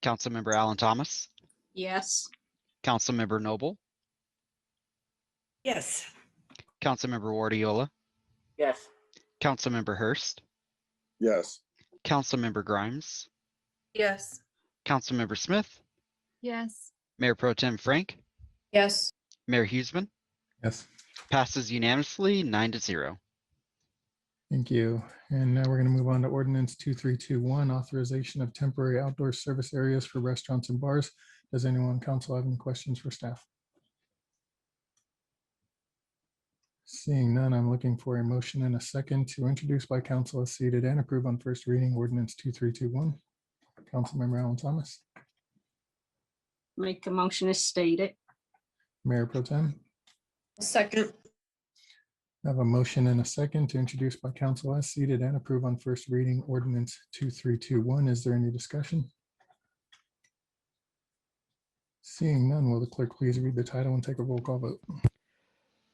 Councilmember Allen Thomas, Yes. Councilmember Noble, Yes. Councilmember Wardiola, Yes. Councilmember Hurst, Yes. Councilmember Grimes, Yes. Councilmember Smith, Yes. Mayor Pro Tem Frank, Yes. Mayor Huseman. Yes. Passes unanimously 9-0. Thank you. And now we're going to move on to ordinance 2321, authorization of temporary outdoor service areas for restaurants and bars. Does anyone on council have any questions for staff? Seeing none, I'm looking for a motion and a second to introduce by council as seated and approve on first reading ordinance 2321. Councilmember Allen Thomas, Make a motion as stated. Mayor Pro Tem. Second. I have a motion and a second to introduce by council as seated and approve on first reading ordinance 2321. Is there any discussion? Seeing none, will the clerk please read the title and take a roll call vote?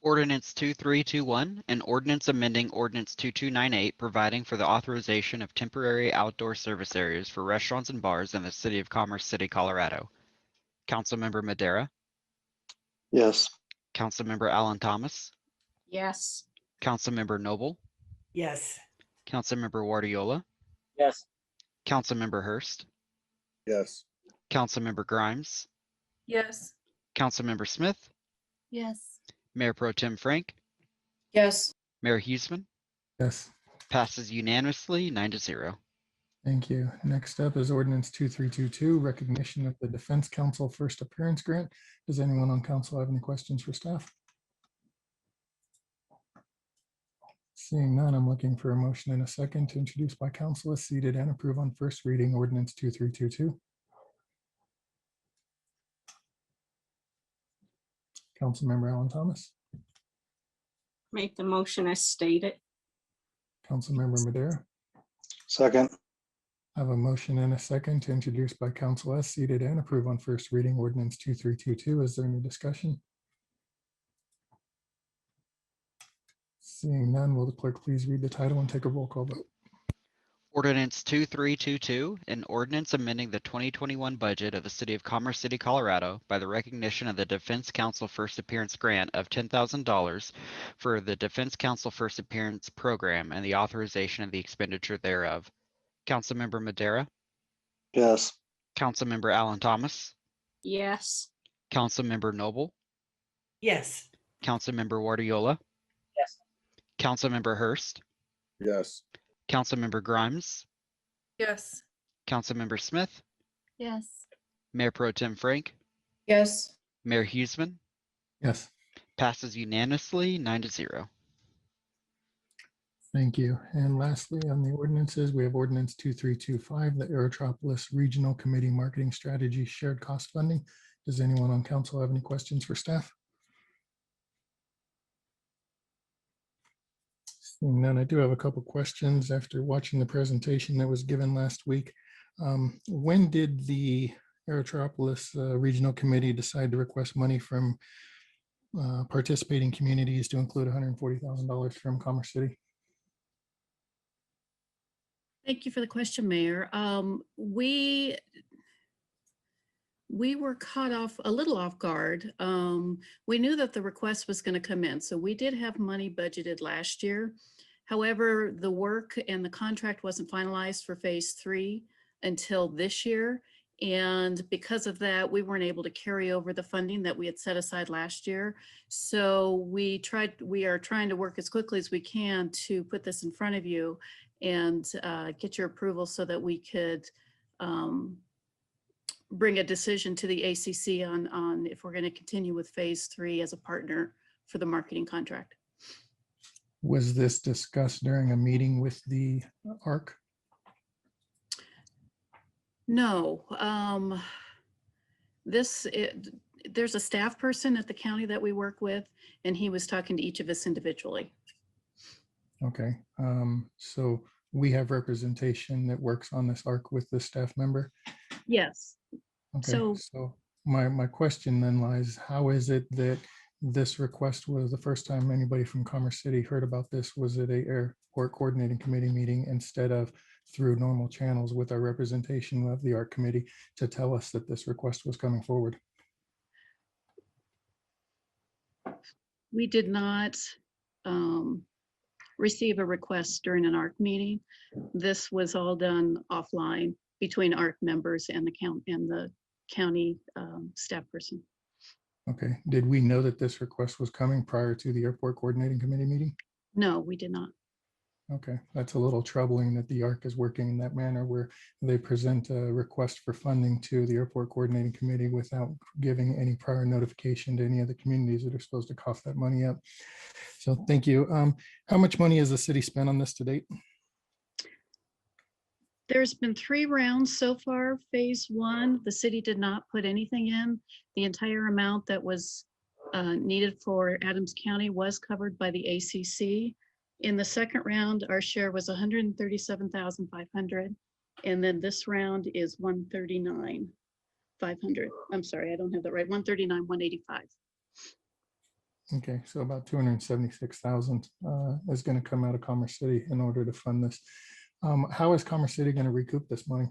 Ordinance 2321, an ordinance amending ordinance 2298, providing for the authorization of temporary outdoor service areas for restaurants and bars in the city of Commerce City, Colorado. Councilmember Madera, Yes. Councilmember Allen Thomas, Yes. Councilmember Noble, Yes. Councilmember Wardiola, Yes. Councilmember Hurst, Yes. Councilmember Grimes, Yes. Councilmember Smith, Yes. Mayor Pro Tem Frank, Yes. Mayor Huseman. Yes. Passes unanimously 9-0. Thank you. Next up is ordinance 2322, recognition of the Defense Council First Appearance Grant. Does anyone on council have any questions for staff? Seeing none, I'm looking for a motion and a second to introduce by council as seated and approve on first reading ordinance 2322. Councilmember Allen Thomas, Make the motion as stated. Councilmember Madera. Second. I have a motion and a second to introduce by council as seated and approve on first reading ordinance 2322. Is there any discussion? Seeing none, will the clerk please read the title and take a roll call vote? Ordinance 2322, an ordinance amending the 2021 budget of the city of Commerce City, Colorado by the recognition of the Defense Council First Appearance Grant of $10,000 for the Defense Council First Appearance Program and the authorization of the expenditure thereof. Councilmember Madera, Yes. Councilmember Allen Thomas, Yes. Councilmember Noble, Yes. Councilmember Wardiola, Yes. Councilmember Hurst, Yes. Councilmember Grimes, Yes. Councilmember Smith, Yes. Mayor Pro Tem Frank, Yes. Mayor Huseman. Yes. Passes unanimously 9-0. Thank you. And lastly, on the ordinances, we have ordinance 2325, the Aerotropolis Regional Committee Marketing Strategy Shared Cost Funding. Does anyone on council have any questions for staff? Seeing none, I do have a couple questions after watching the presentation that was given last week. When did the Aerotropolis Regional Committee decide to request money from participating communities to include $140,000 from Commerce City? Thank you for the question, Mayor. We were caught off a little off guard. We knew that the request was going to come in, so we did have money budgeted last year. However, the work and the contract wasn't finalized for phase 3 until this year. And because of that, we weren't able to carry over the funding that we had set aside last year. So we are trying to work as quickly as we can to put this in front of you and get your approval so that we could bring a decision to the ACC on if we're going to continue with phase 3 as a partner for the marketing contract. Was this discussed during a meeting with the ARC? No. There's a staff person at the county that we work with, and he was talking to each of us individually. Okay, so we have representation that works on this ARC with the staff member. Yes. Okay, So so my question then lies, how is it that this request was the first time anybody from Commerce City heard about this? Was it a airport coordinating committee meeting instead of through normal channels with our representation of the ARC committee to tell us that this request was coming forward? we did not receive a request during an ARC meeting. This was all done offline between ARC members and the county staff person. Okay, did we know that this request was coming prior to the airport coordinating committee meeting? No, we did not. Okay, that's a little troubling that the ARC is working in that manner where they present a request for funding to the airport coordinating committee without giving any prior notification to any of the communities that are supposed to cough that money up. So thank you. How much money has the city spent on this to date? There's been 3 rounds so far. Phase 1, the city did not put anything in. The entire amount that was needed for Adams County was covered by the ACC. In the second round, our share was 137,500. And then this round is 139,500. I'm sorry, I don't have that right. 139,185. Okay, so about 276,000 is going to come out of Commerce City in order to fund this. How is Commerce City going to recoup this money?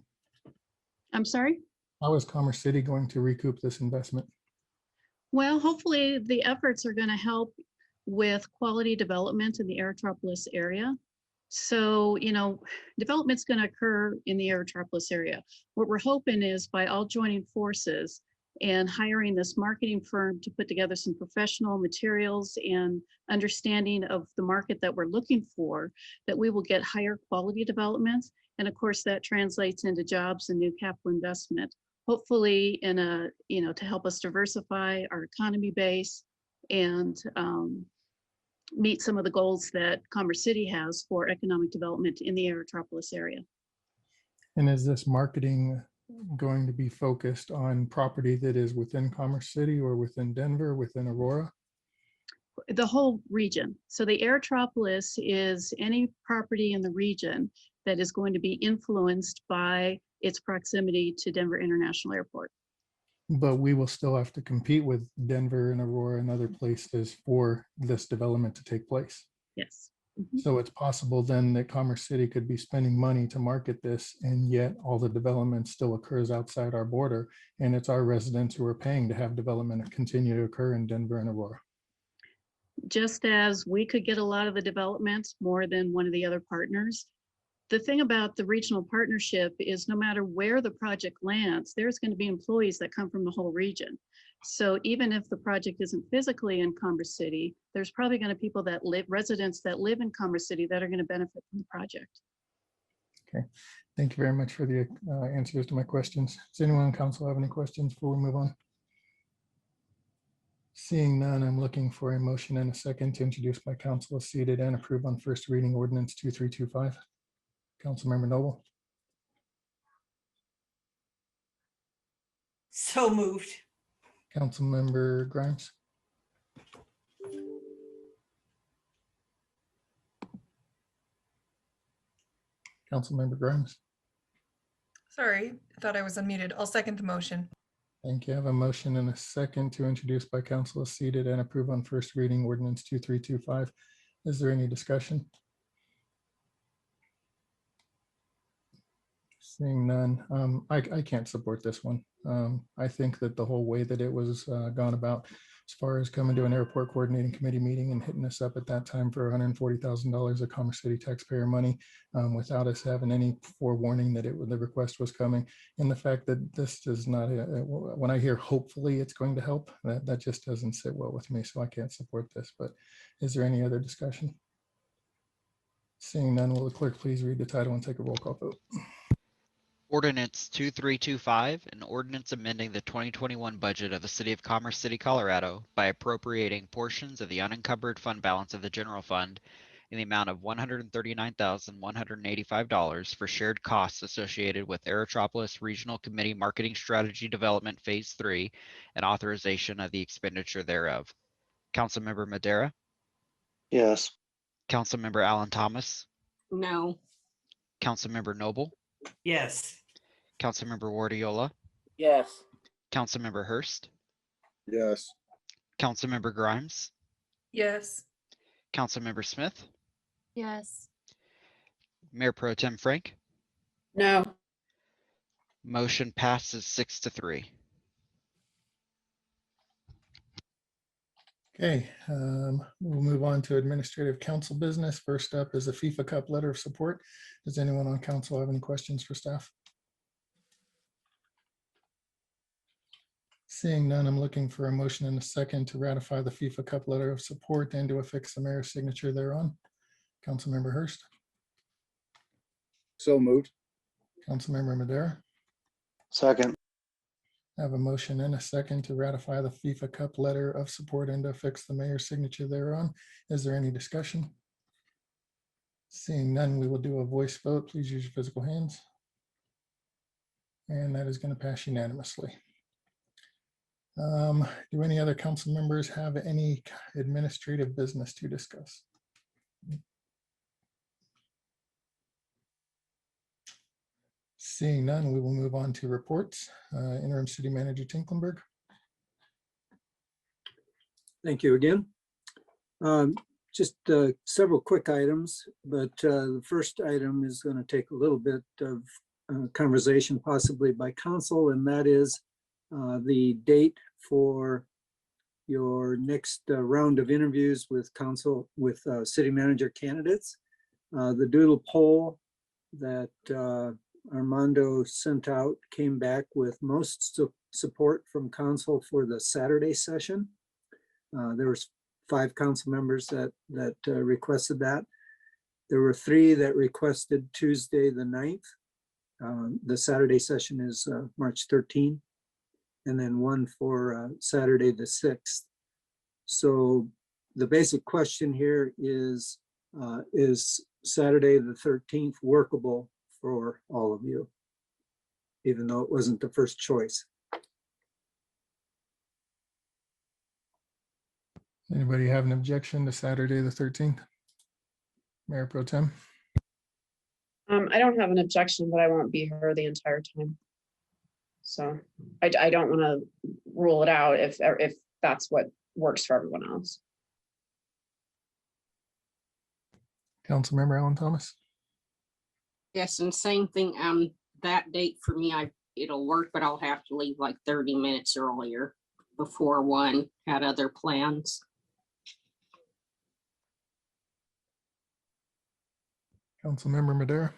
I'm sorry? How is Commerce City going to recoup this investment? Well, hopefully the efforts are going to help with quality development in the Aerotropolis area. So, you know, development's going to occur in the Aerotropolis area. What we're hoping is by all joining forces and hiring this marketing firm to put together some professional materials and understanding of the market that we're looking for, that we will get higher quality developments. And of course, that translates into jobs and new capital investment, hopefully in a, you know, to help us diversify our economy base and meet some of the goals that Commerce City has for economic development in the Aerotropolis area. And is this marketing going to be focused on property that is within Commerce City or within Denver, within Aurora? The whole region. So the Aerotropolis is any property in the region that is going to be influenced by its proximity to Denver International Airport. But we will still have to compete with Denver and Aurora and other places for this development to take place. Yes. So it's possible then that Commerce City could be spending money to market this, and yet all the development still occurs outside our border, and it's our residents who are paying to have development continue to occur in Denver and Aurora. Just as we could get a lot of the developments more than one of the other partners. The thing about the regional partnership is no matter where the project lands, there's going to be employees that come from the whole region. So even if the project isn't physically in Commerce City, there's probably going to be people that live, residents that live in Commerce City that are going to benefit from the project. Okay, thank you very much for the answers to my questions. Does anyone on council have any questions before we move on? Seeing none, I'm looking for a motion and a second to introduce by council as seated and approve on first reading ordinance 2325. Councilmember Noble. So moved. Councilmember Grimes. Councilmember Grimes. Sorry, I thought I was unmuted. I'll second the motion. Thank you. I have a motion and a second to introduce by council as seated and approve on first reading ordinance 2325. Is there any discussion? Seeing none, I can't support this one. I think that the whole way that it was gone about, as far as coming to an airport coordinating committee meeting and hitting us up at that time for $140,000 of Commerce City taxpayer money without us having any forewarning that the request was coming, and the fact that this does not, when I hear hopefully it's going to help, that just doesn't sit well with me, so I can't support this. But is there any other discussion? Seeing none, will the clerk please read the title and take a roll call vote? Ordinance 2325, an ordinance amending the 2021 budget of the City of Commerce City, Colorado by appropriating portions of the unencumbered fund balance of the general fund in the amount of $139,185 for shared costs associated with Aerotropolis Regional Committee Marketing Strategy Development Phase 3 and authorization of the expenditure thereof. Councilmember Madera, yes, Councilmember Alan Thomas, No. Councilmember Noble, yes, Councilmember Wardiola, yes, Councilmember Hurst, yes, Councilmember Grimes, Yes. Councilmember Smith, yes, Mayor Pro Tem Frank. no, Motion passes 6-3. Okay, we'll move on to administrative council business. First up is a FIFA Cup letter of support. Does anyone on council have any questions for staff? Seeing none, I'm looking for a motion and a second to ratify the FIFA Cup letter of support and to affix the mayor's signature thereon. Councilmember Hurst, so moved. Councilmember Madera. second, I have a motion and a second to ratify the FIFA Cup letter of support and to affix the mayor's signature thereon. Is there any discussion? Seeing none, we will do a voice vote. Please use your physical hands. And that is going to pass unanimously. Do any other council members have any administrative business to discuss? Seeing none, we will move on to reports. Interim City Manager Tinklenberg. Thank you again. Just several quick items, but the first item is going to take a little bit of conversation possibly by council, and that is the date for your next round of interviews with council, with city manager candidates. The doodle poll that Armando sent out came back with most support from council for the Saturday session. There was 5 council members that requested that. There were 3 that requested Tuesday the 9th. The Saturday session is March 13, and then 1 for Saturday the 6th. So the basic question here is Saturday the 13th workable for all of you, even though it wasn't the first choice? Anybody have an objection to Saturday the 13th? Mayor Pro Tem. I don't have an objection, but I won't be here the entire time. So I don't want to rule it out if that's what works for everyone else. Councilmember Alan Thomas. Yes, and same thing, that date for me, it'll work, but I'll have to leave like 30 minutes earlier before 1, had other plans. Councilmember Madera.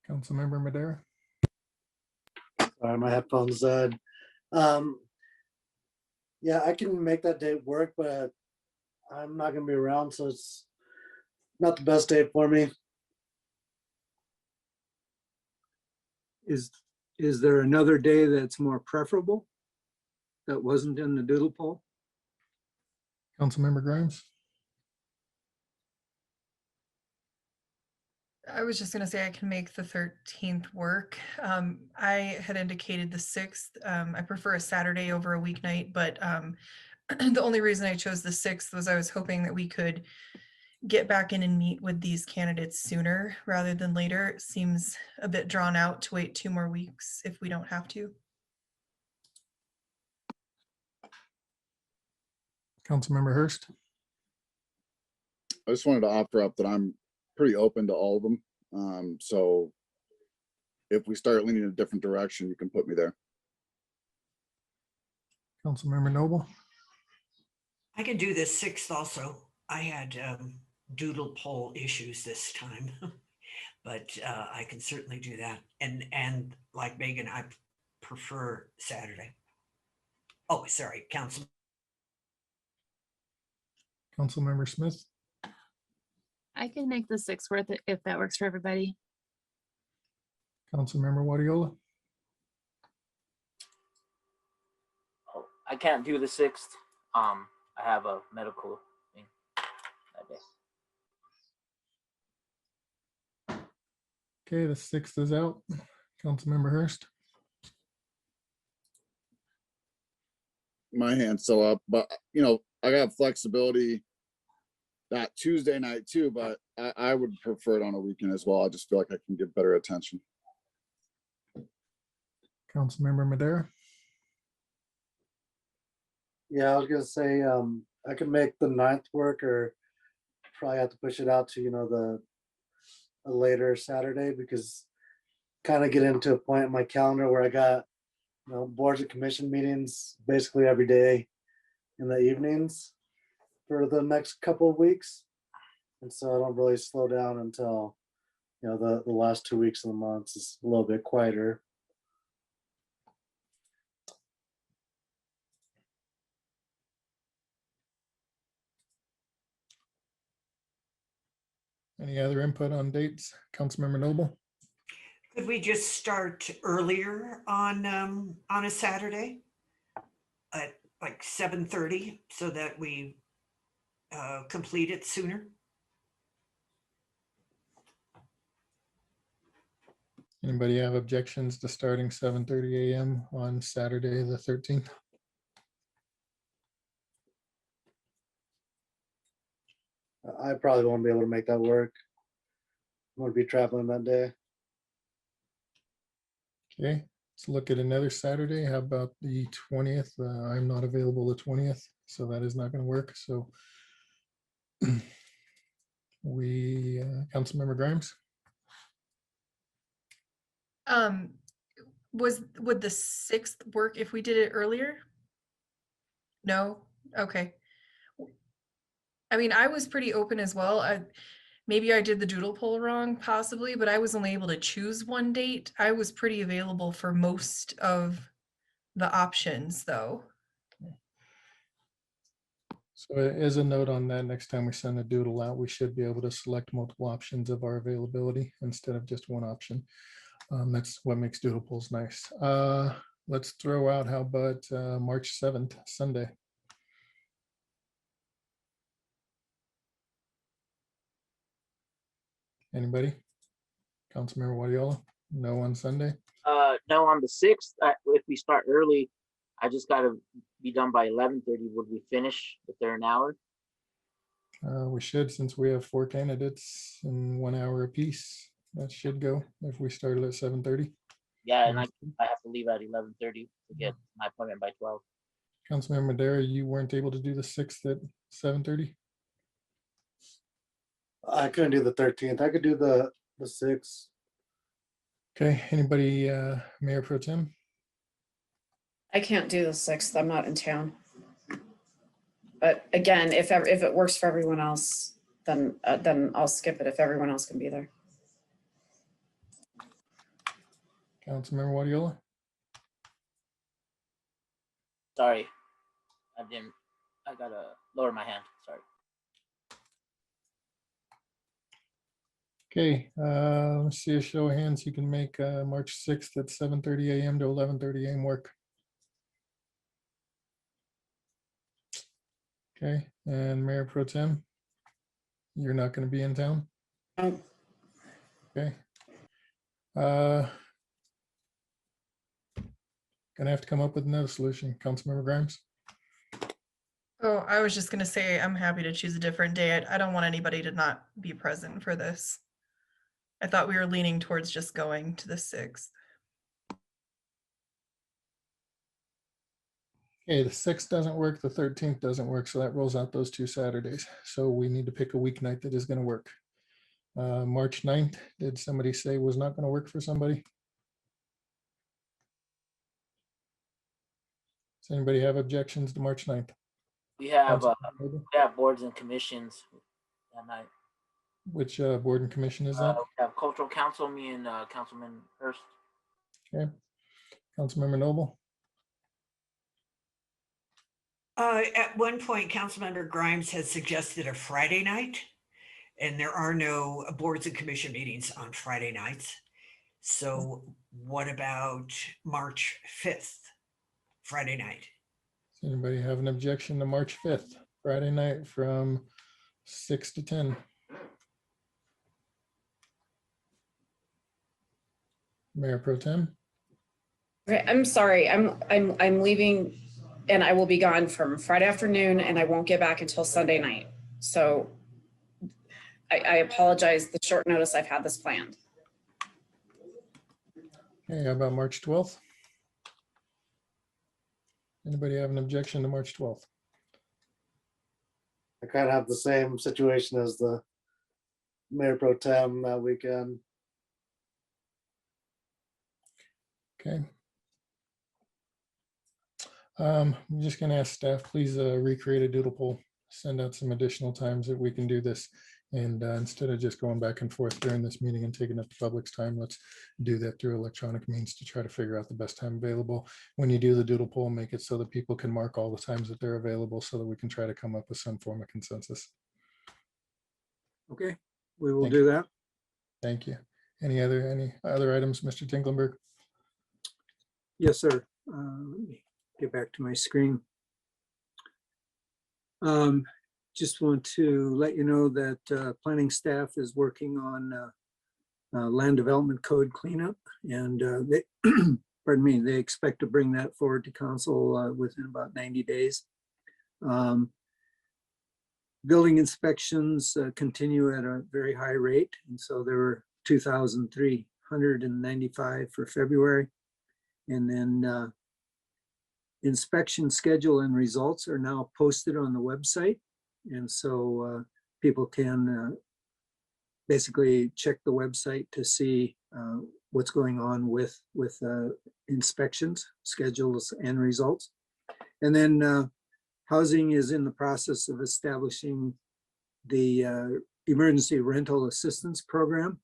Councilmember Madera. Sorry, my headphones died. Yeah, I can make that date work, but I'm not gonna be around, so it's not the best date for me. Is there another day that's more preferable that wasn't in the doodle poll? Councilmember Grimes. I was just gonna say I can make the 13th work. I had indicated the 6th. I prefer a Saturday over a weeknight, but the only reason I chose the 6th was I was hoping that we could get back in and meet with these candidates sooner rather than later. It seems a bit drawn out to wait 2 more weeks if we don't have to. Councilmember Hurst. I just wanted to offer up that I'm pretty open to all of them. So if we start leaning in a different direction, you can put me there. Councilmember Noble. I can do this 6th also. I had doodle poll issues this time, but I can certainly do that. And like Megan, I prefer Saturday. Oh, sorry, Councilmember Smith. I can make the 6th worth it if that works for everybody. Councilmember Wadiola. I can't do the 6th. I have a medical thing that day. Okay, the 6th is out. Councilmember Hurst. My hand's still up, but you know, I got flexibility that Tuesday night too, but I would prefer it on a weekend as well. I just feel like I can give better attention. Councilmember Madera. Yeah, I was gonna say, I can make the 9th work, or probably have to push it out to, you know, a later Saturday, because kind of get into a point in my calendar where I got, you know, boards and commission meetings basically every day in the evenings for the next couple of weeks. And so I don't really slow down until, you know, the last 2 weeks of the month is a little bit quieter. Any other input on dates? Councilmember Noble. Could we just start earlier on a Saturday at like 7:30 so that we complete it sooner? Anybody have objections to starting 7:30 a.m. on Saturday, the 13th? I probably won't be able to make that work. I'm gonna be traveling that day. Okay, let's look at another Saturday. How about the 20th? I'm not available the 20th, so that is not going to work. So Councilmember Grimes. Would the 6th work if we did it earlier? No? Okay. I mean, I was pretty open as well. Maybe I did the doodle poll wrong, possibly, but I was only able to choose one date. I was pretty available for most of the options, though. So as a note on that, next time we send a doodle out, we should be able to select multiple options of our availability instead of just one option. That's what makes doodle polls nice. Let's throw out, how about March 7th, Sunday? Anybody? Councilmember Guardiola? No on Sunday? No, on the 6th, if we start early, I just gotta be done by 11:30. Would we finish if they're an hour? We should, since we have 4 candidates in 1 hour apiece. That should go if we started at 7:30. Yeah, and I have to leave at 11:30 to get my appointment by 12. Councilmember Madera, you weren't able to do the 6th at 7:30? I couldn't do the 13th. I could do the 6th. Okay, anybody, Mayor Pro Tem? I can't do the 6th. I'm not in town. But again, if it works for everyone else, then I'll skip it if everyone else can be there. Councilmember Guardiola? Sorry, I gotta lower my hand. Sorry. Okay, let's see a show of hands. You can make March 6th at 7:30 a.m. to 11:30 a.m. work. Okay, and Mayor Pro Tem, you're not going to be in town? Okay. Gonna have to come up with another solution. Councilmember Grimes? Oh, I was just gonna say, I'm happy to choose a different day. I don't want anybody to not be present for this. I thought we were leaning towards just going to the 6th. Okay, the 6th doesn't work, the 13th doesn't work, so that rolls out those 2 Saturdays. So we need to pick a weeknight that is going to work. March 9th, did somebody say was not going to work for somebody? Does anybody have objections to March 9th? We have boards and commissions that night. Which board and commission is that? We have cultural council, me and Councilman Hurst. Okay, Councilmember Noble? At one point, Councilmember Grimes has suggested a Friday night, and there are no boards and commission meetings on Friday nights. So what about March 5th, Friday night? Does anybody have an objection to March 5th, Friday night from 6 to 10? Mayor Pro Tem? Okay, I'm sorry, I'm leaving and I will be gone from Friday afternoon and I won't get back until Sunday night. So I apologize, the short notice I've had this planned. Okay, how about March 12th? Anybody have an objection to March 12th? I kind of have the same situation as the Mayor Pro Tem that weekend. Okay. I'm just going to ask staff, please recreate a doodle poll, send out some additional times that we can do this. And instead of just going back and forth during this meeting and taking up the public's time, let's do that through electronic means to try to figure out the best time available. When you do the doodle poll, make it so that people can mark all the times that they're available so that we can try to come up with some form of consensus. Okay, we will Thank do you. that. Thank you. Any other items, Mr. Tinklenberg? Yes, sir. Let me get back to my screen. Just want to let you know that planning staff is working on land development code cleanup, and they, pardon me, they expect to bring that forward to council within about 90 days. Building inspections continue at a very high rate, and so there were 2,395 for February. And then inspection schedule and results are now posted on the website. And so people can basically check the website to see what's going on with inspections, schedules, and results. And then housing is in the process of establishing the emergency rental assistance program.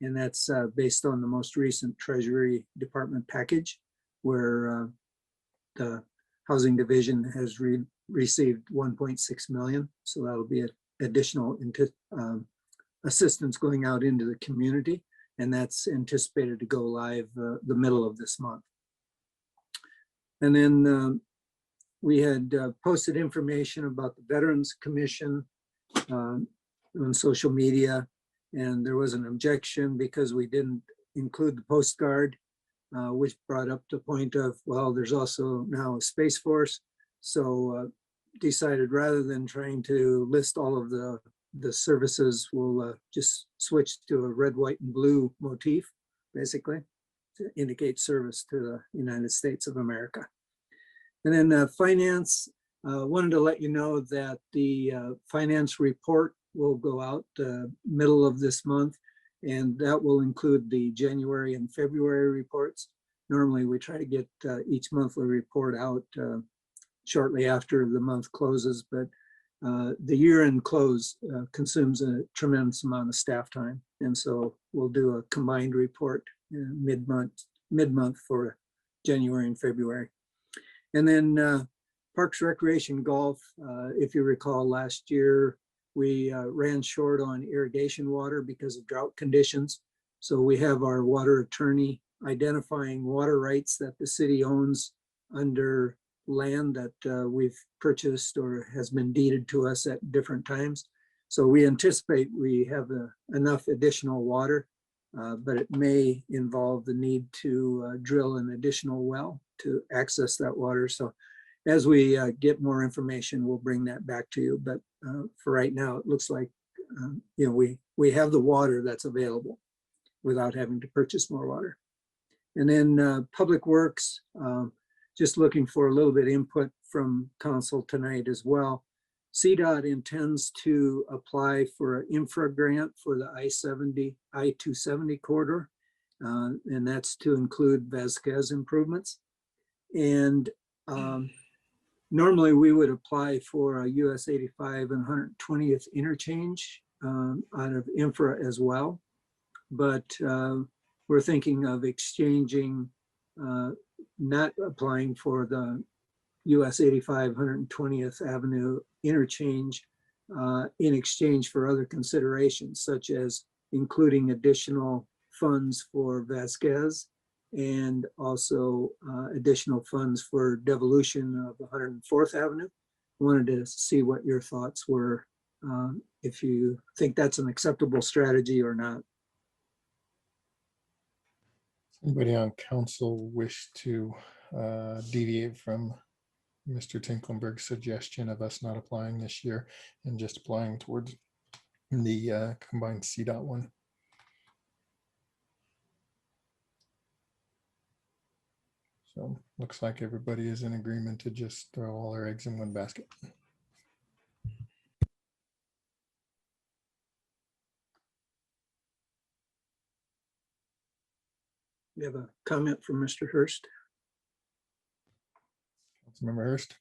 And that's based on the most recent Treasury Department package, where the Housing Division has received 1.6 million. So that'll be an additional assistance going out into the community. And that's anticipated to go live the middle of this month. And then we had posted information about the Veterans Commission on social media. And there was an objection because we didn't include the postcard, which brought up the point of, well, there's also now a Space Force. So decided rather than trying to list all of the services, we'll just switch to a red, white, and blue motif, basically, to indicate service to the United States of America. And then finance, wanted to let you know that the finance report will go out middle of this month, and that will include the January and February reports. Normally we try to get each monthly report out shortly after the month closes, but the year-end close consumes a tremendous amount of staff time. And so we'll do a combined report mid-month for January and February. And then Parks, Recreation, Golf, if you recall last year, we ran short on irrigation water because of drought conditions. So we have our water attorney identifying water rights that the city owns under land that we've purchased or has been deeded to us at different times. So we anticipate we have enough additional water, but it may involve the need to drill an additional well to access that water. So as we get more information, we'll bring that back to you. But for right now, it looks like we have the water that's available without having to purchase more water. And then Public Works, just looking for a little bit of input from council tonight as well. CDOT intends to apply for an infra grant for the I-270 corridor, and that's to include Vasquez improvements. And normally we would apply for a US 85 and 120th interchange out of infra as well. But we're thinking of exchanging, not applying for the US 85 120th Avenue interchange in exchange for other considerations, such as including additional funds for Vasquez and also additional funds for devolution of 104th Avenue. Wanted to see what your thoughts were, if you think that's an acceptable strategy or not. Anybody on council wish to deviate from Mr. Tinklenberg's suggestion of us not applying this year and just applying towards the combined CDOT one? So looks like everybody is in agreement to just throw all our eggs in one basket. We have a comment from Mr. Hurst. Councilmember Hurst.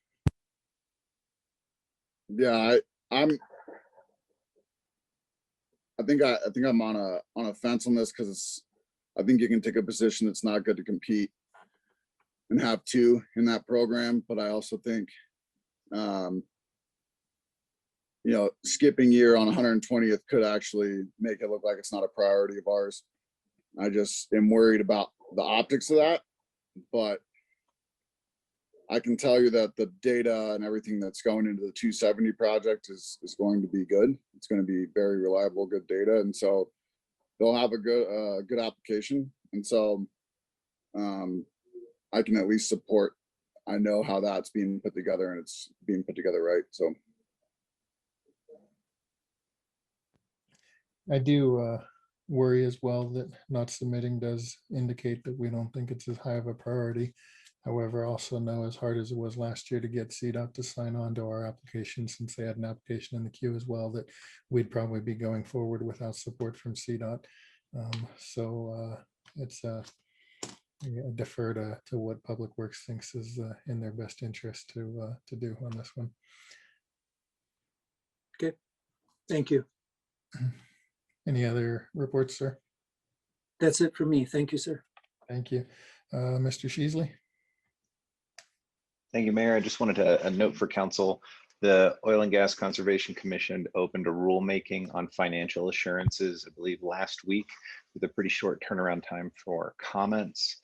Yeah, I think I'm on a fence on this because I think you can take a position that's not good to compete and have two in that program, but I also think skipping year on 120th could actually make it look like it's not a priority of ours. I just am worried about the optics of that, but I can tell you that the data and everything that's going into the 270 project is going to be good. It's going to be very reliable, good data. And so they'll have a good application. And so I can at least support, I know how that's being put together and it's being put together right. So I do worry as well that not submitting does indicate that we don't think it's as high of a priority. However, I also know, as hard as it was last year to get CDOT to sign on to our application, since they had an application in the queue as well, that we'd probably be going forward without support from CDOT. It's I defer to what Public Works thinks is in their best interest to do on this one. Okay, thank you. Any other reports, sir? That's it for me. Thank you, sir. Thank you. Mr. Sheasley? Thank you, Mayor. I just wanted a note for council. The Oil and Gas Conservation Commission opened a rulemaking on financial assurances, I believe last week, with a pretty short turnaround time for comments.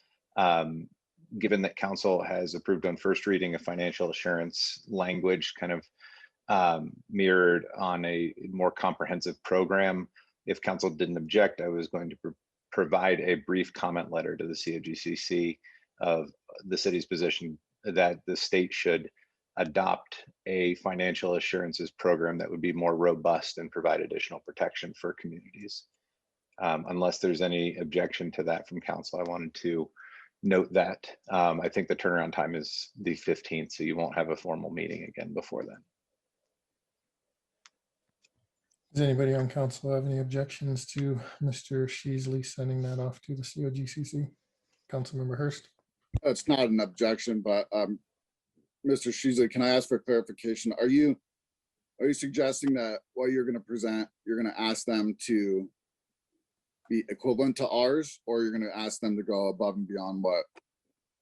Given that council has approved on first reading a financial assurance language kind of mirrored on a more comprehensive program, if council didn't object, I was going to provide a brief comment letter to the COGCC of the city's position that the state should adopt a financial assurances program that would be more robust and provide additional protection for communities. Unless there's any objection to that from council, I wanted to note that. I think the turnaround time is the 15th, so you won't have a formal meeting again before then. Does anybody on council have any objections to Mr. Sheasley sending that off to the COGCC? Councilmember Hurst? it's not an objection, but Mr. Sheasley, can I ask for clarification? Are you suggesting that while you're going to present, you're going to ask them to be equivalent to ours, or you're going to ask them to go above and beyond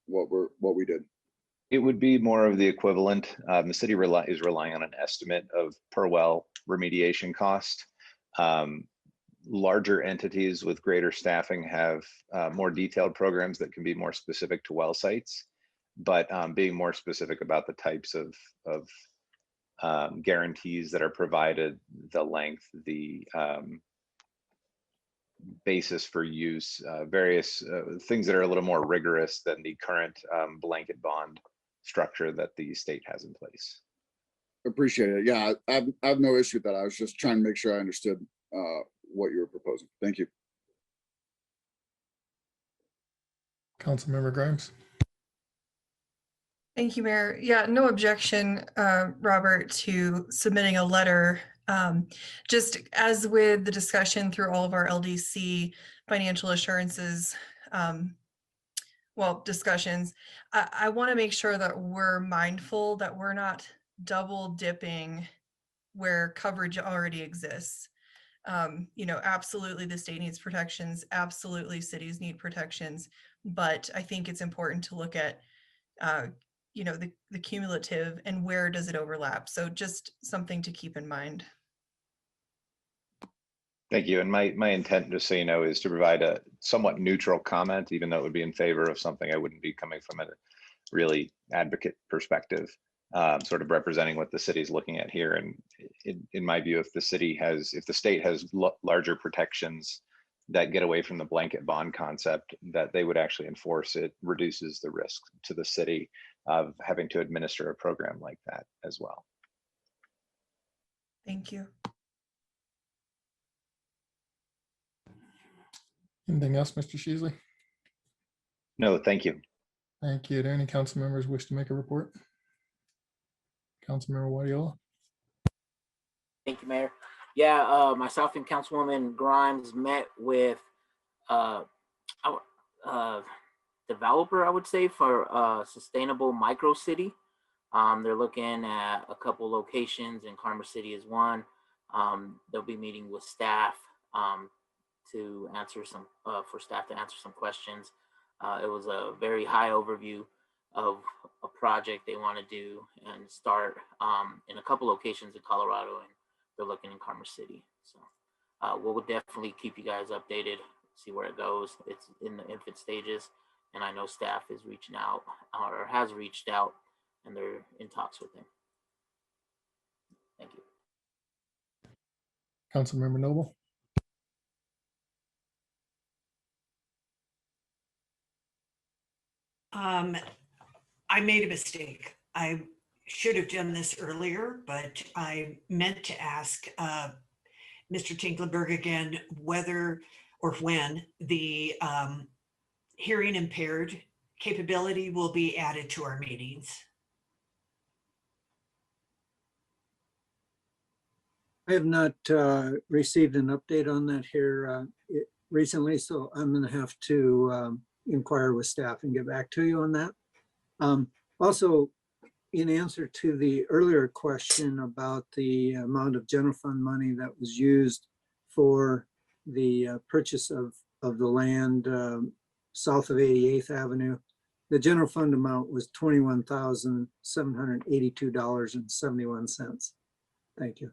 what we did? It would be more of the equivalent. The city is relying on an estimate of per well remediation cost. Larger entities with greater staffing have more detailed programs that can be more specific to well sites, but being more specific about the types of guarantees that are provided, the length, the basis for use, various things that are a little more rigorous than the current blanket bond structure that the state has in place. Appreciate it. Yeah, I have no issue with that. I was just trying to make sure I understood what you were proposing. Thank you. Councilmember Grimes. Thank you, Mayor. Yeah, no objection, Robert, to submitting a letter. Just as with the discussion through all of our LDC financial assurances, discussions, I want to make sure that we're mindful that we're not double dipping where coverage already exists. Absolutely the state needs protections, absolutely cities need protections, but I think it's important to look at the cumulative and where does it overlap. So just something to keep in mind. Thank you. And my intent, just so you know, is to provide a somewhat neutral comment, even though it would be in favor of something. I wouldn't be coming from a really advocate perspective, sort of representing what the city is looking at here. And in my view, if the state has larger protections that get away from the blanket bond concept that they would actually enforce, it reduces the risk to the city of having to administer a program like that as well. Thank you. Anything else, Mr. Sheasley? No, thank you. Thank you. Do any council members wish to make a report? Councilmember Wadiola. Thank you, Mayor. Yeah, myself and Councilwoman Grimes met with developer, I would say, for sustainable micro city. They're looking at a couple locations, and Karma City is one. They'll be meeting with staff to answer some questions. It was a very high overview of a project they want to do and start in a couple locations in Colorado, and they're looking in Karma City. So we'll definitely keep you guys updated, see where it goes. It's in the infant stages, and I know staff is reaching out or has reached out, and they're in talks with him. Thank you. Councilmember Noble. I made a mistake. I should have done this earlier, but I meant to ask Mr. Tinklenberg again whether or when the hearing impaired capability will be added to our meetings. I have not received an update on that here recently, so I'm going to have to inquire with staff and get back to you on that. Also, in answer to the earlier question about the amount of general fund money that was used for the purchase of the land south of 88th Avenue, the general fund amount was $21,782.71. Thank you.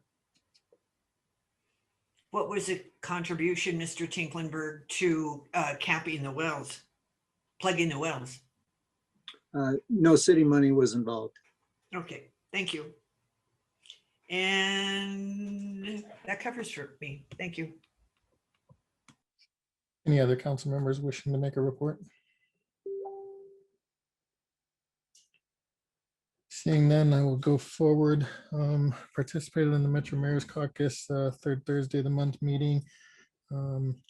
What was the contribution, Mr. Tinklenberg, to capping the wells, plugging the wells? No city money was involved. Okay, thank you. And that covers for me. Thank you. Any other council members wishing to make a report? Seeing none, I will go forward. Participated in the Metro Mayor's Caucus third Thursday of the month meeting.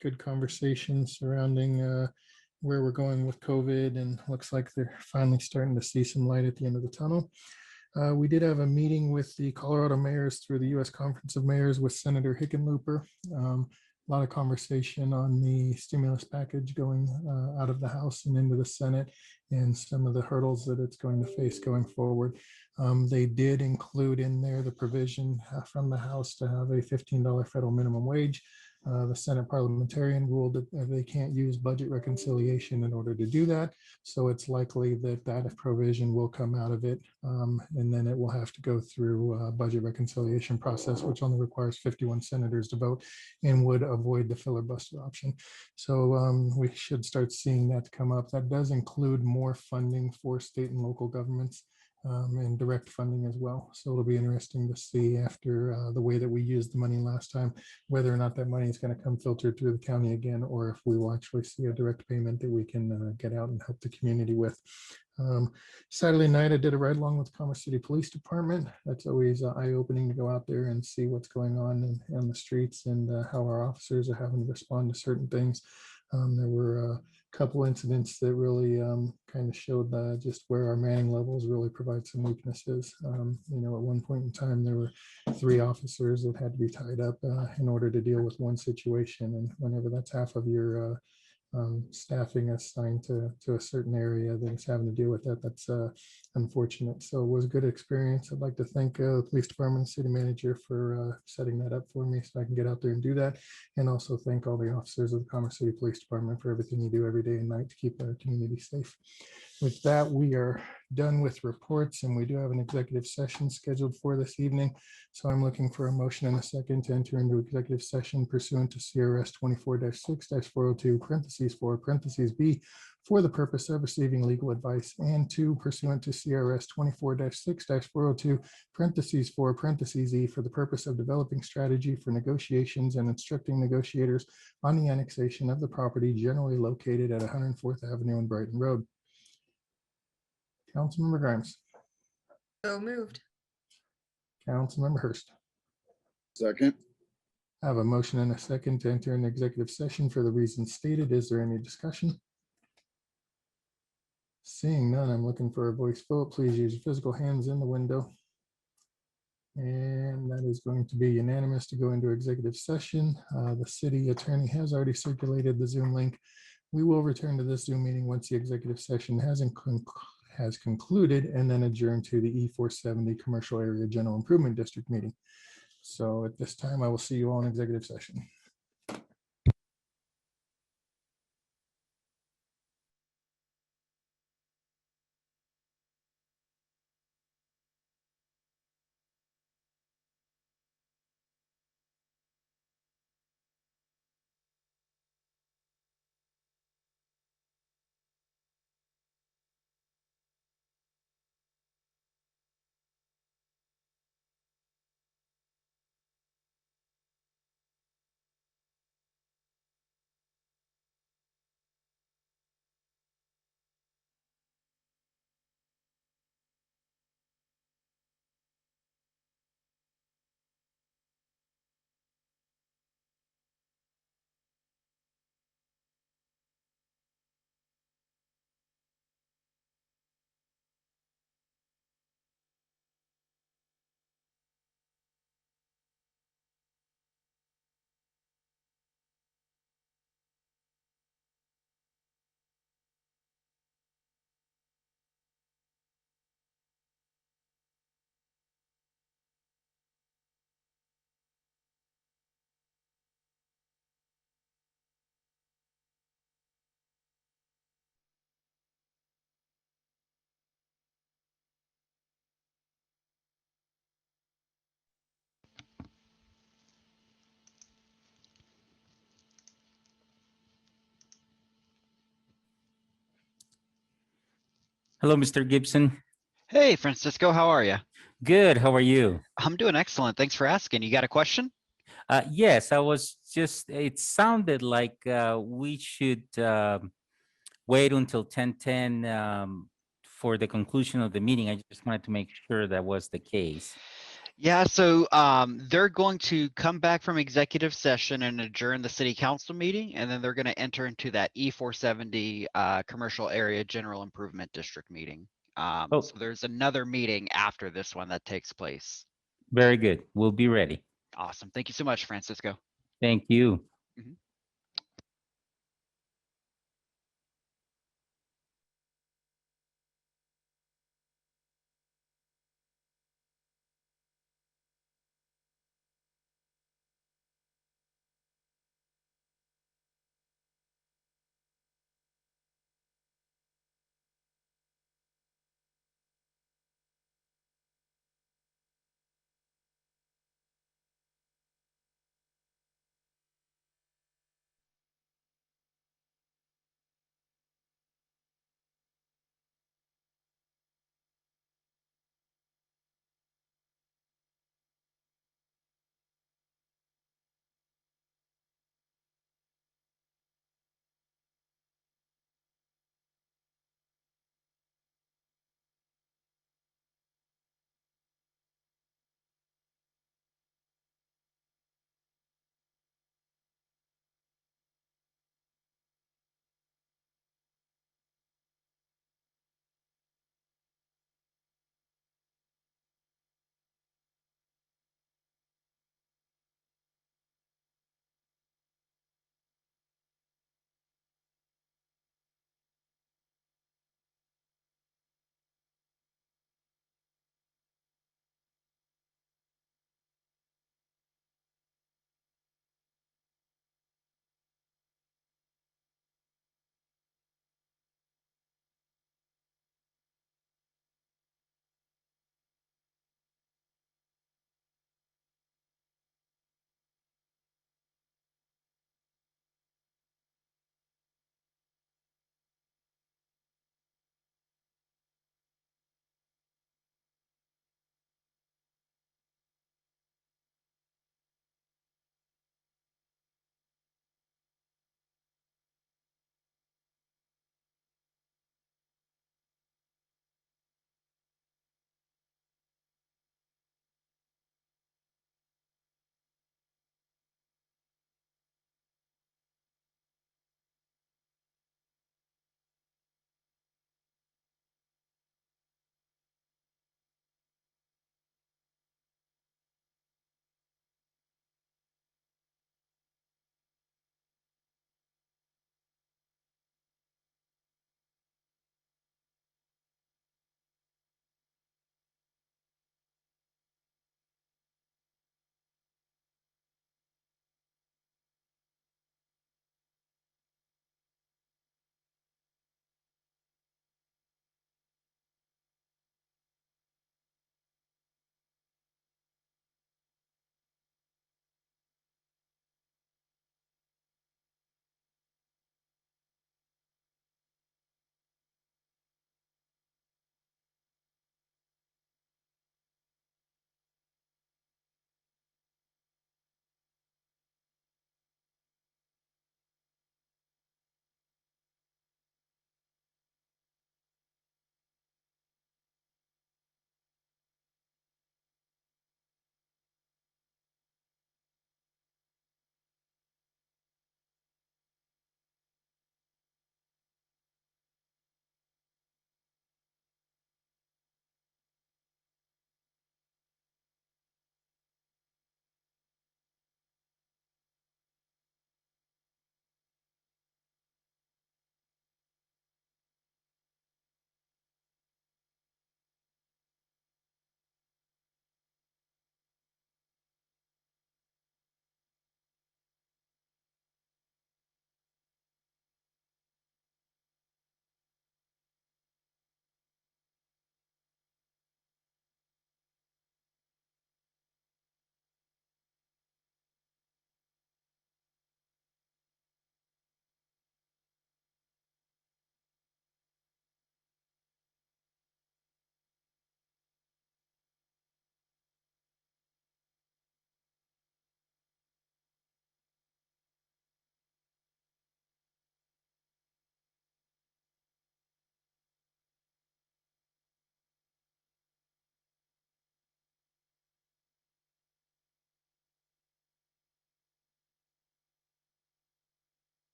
Good conversation surrounding where we're going with COVID, and looks like they're finally starting to see some light at the end of the tunnel. We did have a meeting with the Colorado mayors through the U.S. Conference of Mayors with Senator Hickenlooper. A lot of conversation on the stimulus package going out of the House and into the Senate, and some of the hurdles that it's going to face going forward. They did include in there the provision from the House to have a $15 federal minimum wage. The Senate parliamentarian ruled that they can't use budget reconciliation in order to do that. So it's likely that that provision will come out of it. And then it will have to go through a budget reconciliation process, which only requires 51 senators to vote and would avoid the filibuster option. So we should start seeing that come up. That does include more funding for state and local governments. And direct funding as well. So it'll be interesting to see after the way that we used the money last time, whether or not that money is going to come filtered through the county again, or if we will actually see a direct payment that we can get out and help the community with. Saturday night, I did a ride along with the Commerce City Police Department. That's always eye-opening to go out there and see what's going on in the streets and how our officers are having to respond to certain things. There were a couple incidents that really kind of showed just where our manning levels really provide some weaknesses. You know, at one point in time, there were 3 officers that had to be tied up in order to deal with one situation. And whenever that's half of your staffing assigned to a certain area that is having to deal with that, that's unfortunate. So it was a good experience. I'd like to thank the police department and city manager for setting that up for me so I can get out there and do that, and also thank all the officers of the Commerce City Police Department for everything you do every day and night to keep our community safe. With that, we are done with reports, and we do have an executive session scheduled for this evening. So I'm looking for a motion and a second to enter into executive session pursuant to CRS 24-6-402 (4) (B) for the purpose of receiving legal advice, and 2 pursuant to CRS 24-6-402 (4) (E) for the purpose of developing strategy for negotiations and instructing negotiators on the annexation of the property generally located at 104th Avenue and Brighton Road. Councilmember Grimes. So moved. Councilmember Hurst. Second. I have a motion and a second to enter an executive session for the reasons stated. Is there any discussion? Seeing none, I'm looking for a voice vote. Please use your physical hands in the window. And that is going to be unanimous to go into executive session. The city attorney has already circulated the Zoom link. We will return to this Zoom meeting once the executive session has concluded, and then adjourn to the E470 Commercial Area General Improvement District meeting. So at this time, I will see you all in executive session. Hello, Mr. Gibson. Hey, Francisco, how are you? Good. How are you? I'm doing excellent. Thanks for asking. You got a question? Yes, I was just, it sounded like we should wait until 10:10 for the conclusion of the meeting. I just wanted to make sure that was the case. Yeah, so they're going to come back from executive session and adjourn the city council meeting, and then they're going to enter into that E470 Commercial Area General Improvement District meeting. So there's another meeting after this one that takes place. Very good. We'll be ready. Awesome. Thank you so much, Francisco. Thank you. Mhm.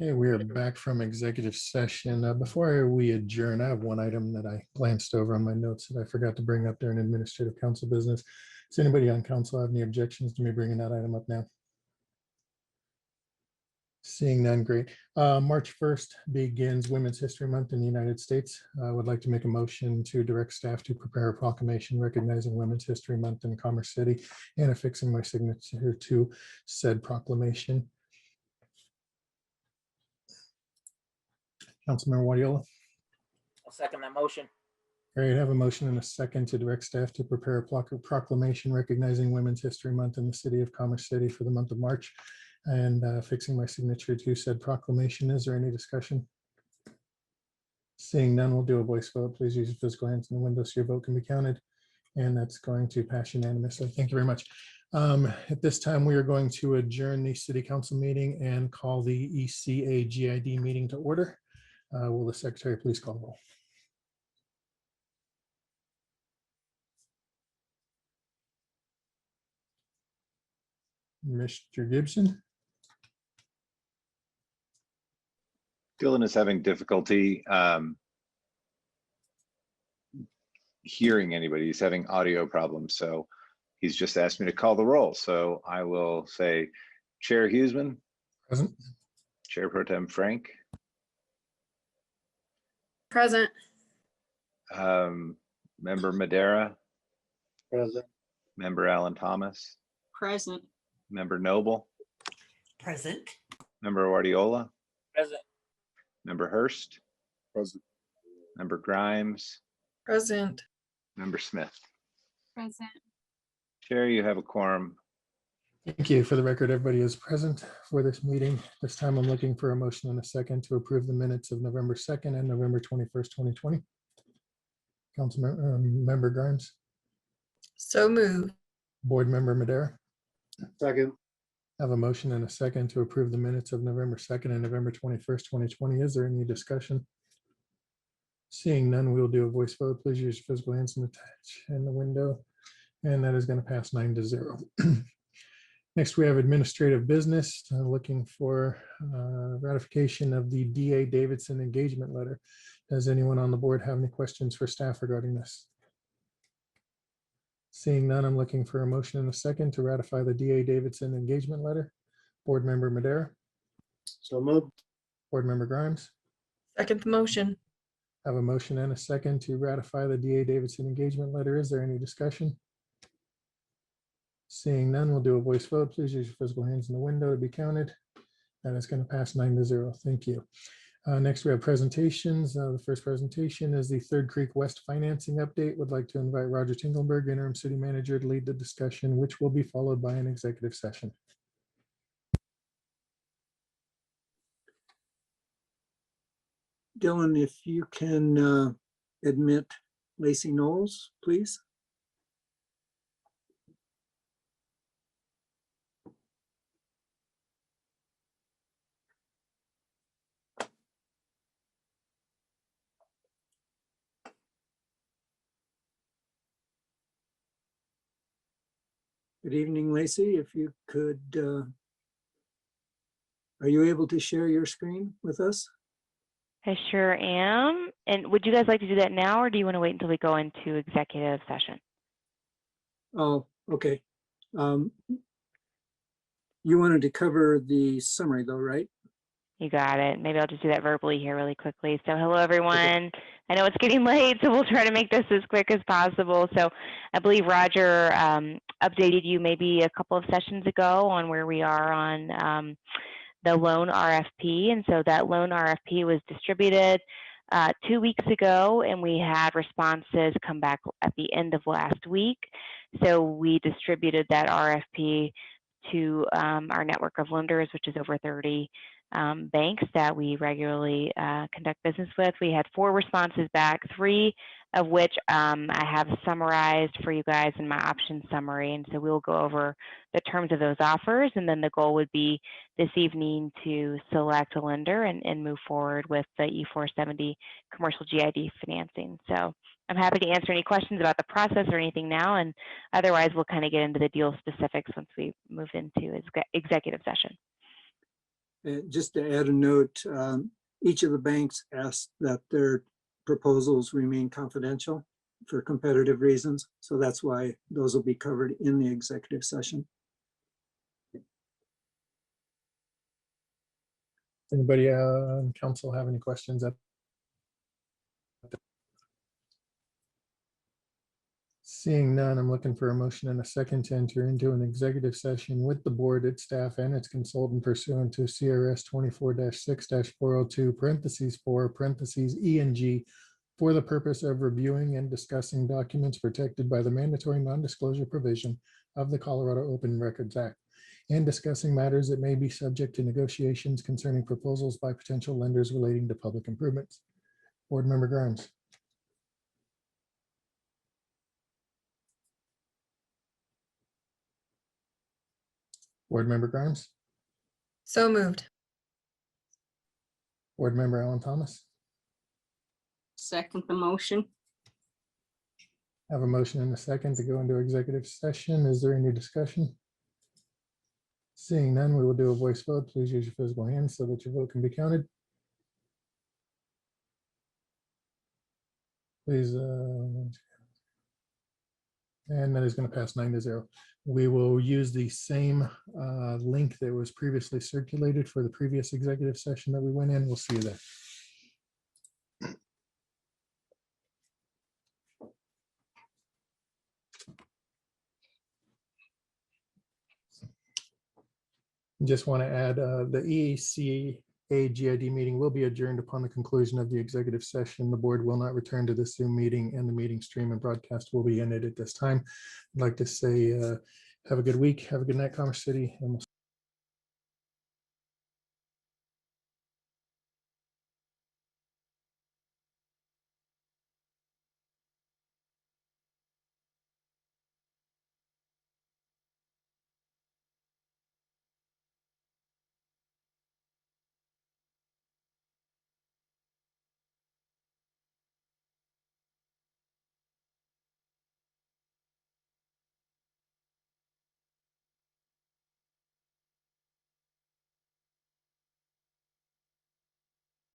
Okay, we are back from executive session. Before we adjourn, I have one item that I glanced over on my notes that I forgot to bring up during administrative council business. Does anybody on council have any objections to me bringing that item up now? Seeing none, great. March 1st begins Women's History Month in the United States. I would like to make a motion to direct staff to prepare a proclamation recognizing Women's History Month in Commerce City and affixing my signature to said proclamation. Councilmember Wadiola. I'll second that motion. Great, I have a motion and a second to direct staff to prepare a proclamation recognizing Women's History Month in the city of Commerce City for the month of March and fixing my signature to said proclamation. Is there any discussion? Seeing none, we'll do a voice vote. Please use your physical hands in the window so your vote can be counted. And that's going to pass unanimously. Thank you very much. At this time, we are going to adjourn the city council meeting and call the ECA GID meeting to order. Will the secretary please call the roll? Mr. Gibson. Dylan is having difficulty hearing anybody. He's having audio problems. So he's just asked me to call the roll. So I will say Chair Huseman. Present. Chair Pro Tem Frank. Present. Member Madera. Present. Member Alan Thomas. Present. Member Noble. Present. Member Guardiola. Present. Member Hurst. Present. Member Grimes. Present. Member Smith. Present. Chair, you have a quorum. Thank you. For the record, everybody is present for this meeting. This time I'm looking for a motion and a second to approve the minutes of November 2nd and November 21st, 2020. Council member Grimes. So moved. Board member Madera. Second. I have a motion and a second to approve the minutes of November 2nd and November 21st, 2020. Is there any discussion? Seeing none, we'll do a voice vote. Please use your physical hands and attach in the window. And that is going to pass 9-0. Next, we have administrative business. Looking for ratification of the DA Davidson engagement letter. Does anyone on the board have any questions for staff regarding this? Seeing none, I'm looking for a motion and a second to ratify the DA Davidson engagement letter. Board member Madera. So moved. Board member Grimes. Second the motion. I have a motion and a second to ratify the DA Davidson engagement letter. Is there any discussion? Seeing none, we'll do a voice vote. Please use your physical hands in the window to be counted. And it's going to pass 9-0. Thank you. Next, we have presentations. The first presentation is the Third Creek West financing update. Would like to invite Roger Tingelberg, interim city manager, to lead the discussion, which will be followed by an executive session. Dylan, if you can admit Lacey Knowles, please. Good evening, Lacey. If you could, are you able to share your screen with us? I sure am. And would you guys like to do that now, or do you want to wait until we go into executive session? Oh, okay. You wanted to cover the summary though, right? You got it. Maybe I'll just do that verbally here really quickly. So hello, everyone. I know it's getting late, so we'll try to make this as quick as possible. So I believe Roger updated you maybe a couple of sessions ago on where we are on the loan RFP. And so that loan RFP was distributed 2 weeks ago, and we had responses come back at the end of last week. So we distributed that RFP to our network of lenders, which is over 30 banks that we regularly conduct business with. We had 4 responses back, 3 of which I have summarized for you guys in my option summary. And so we'll go over the terms of those offers. And then the goal would be this evening to select a lender and move forward with the E470 commercial GID financing. So I'm happy to answer any questions about the process or anything now. And otherwise, we'll kind of get into the deal specifics once we move into executive session. just to add a note, each of the banks asked that their proposals remain confidential for competitive reasons. So that's why those will be covered in the executive session. Anybody on council have any questions? Seeing none, I'm looking for a motion and a second to enter into an executive session with the board, its staff, and its consultant pursuant to CRS 24-6-402 (4) E and G for the purpose of reviewing and discussing documents protected by the mandatory non-disclosure provision of the Colorado Open Records Act, and discussing matters that may be subject to negotiations concerning proposals by potential lenders relating to public improvements. Board Member Grimes. Board Member Grimes. So moved. Board Member Alan Thomas. Second the motion. Have a motion and a second to go into executive session. Is there any discussion? Seeing none, we will do a voice vote. Please use your physical hands so that your vote can be counted. Please, and that is going to pass 9-0. We will use the same link that was previously circulated for the previous executive session that we went in. We'll see you there. Just want to add the EACA GID meeting will be adjourned upon the conclusion of the executive session. The board will not return to the Zoom meeting, and the meeting stream and broadcast will be ended at this time. I'd like to say have a good week. Have a good night, Commerce City, and we'll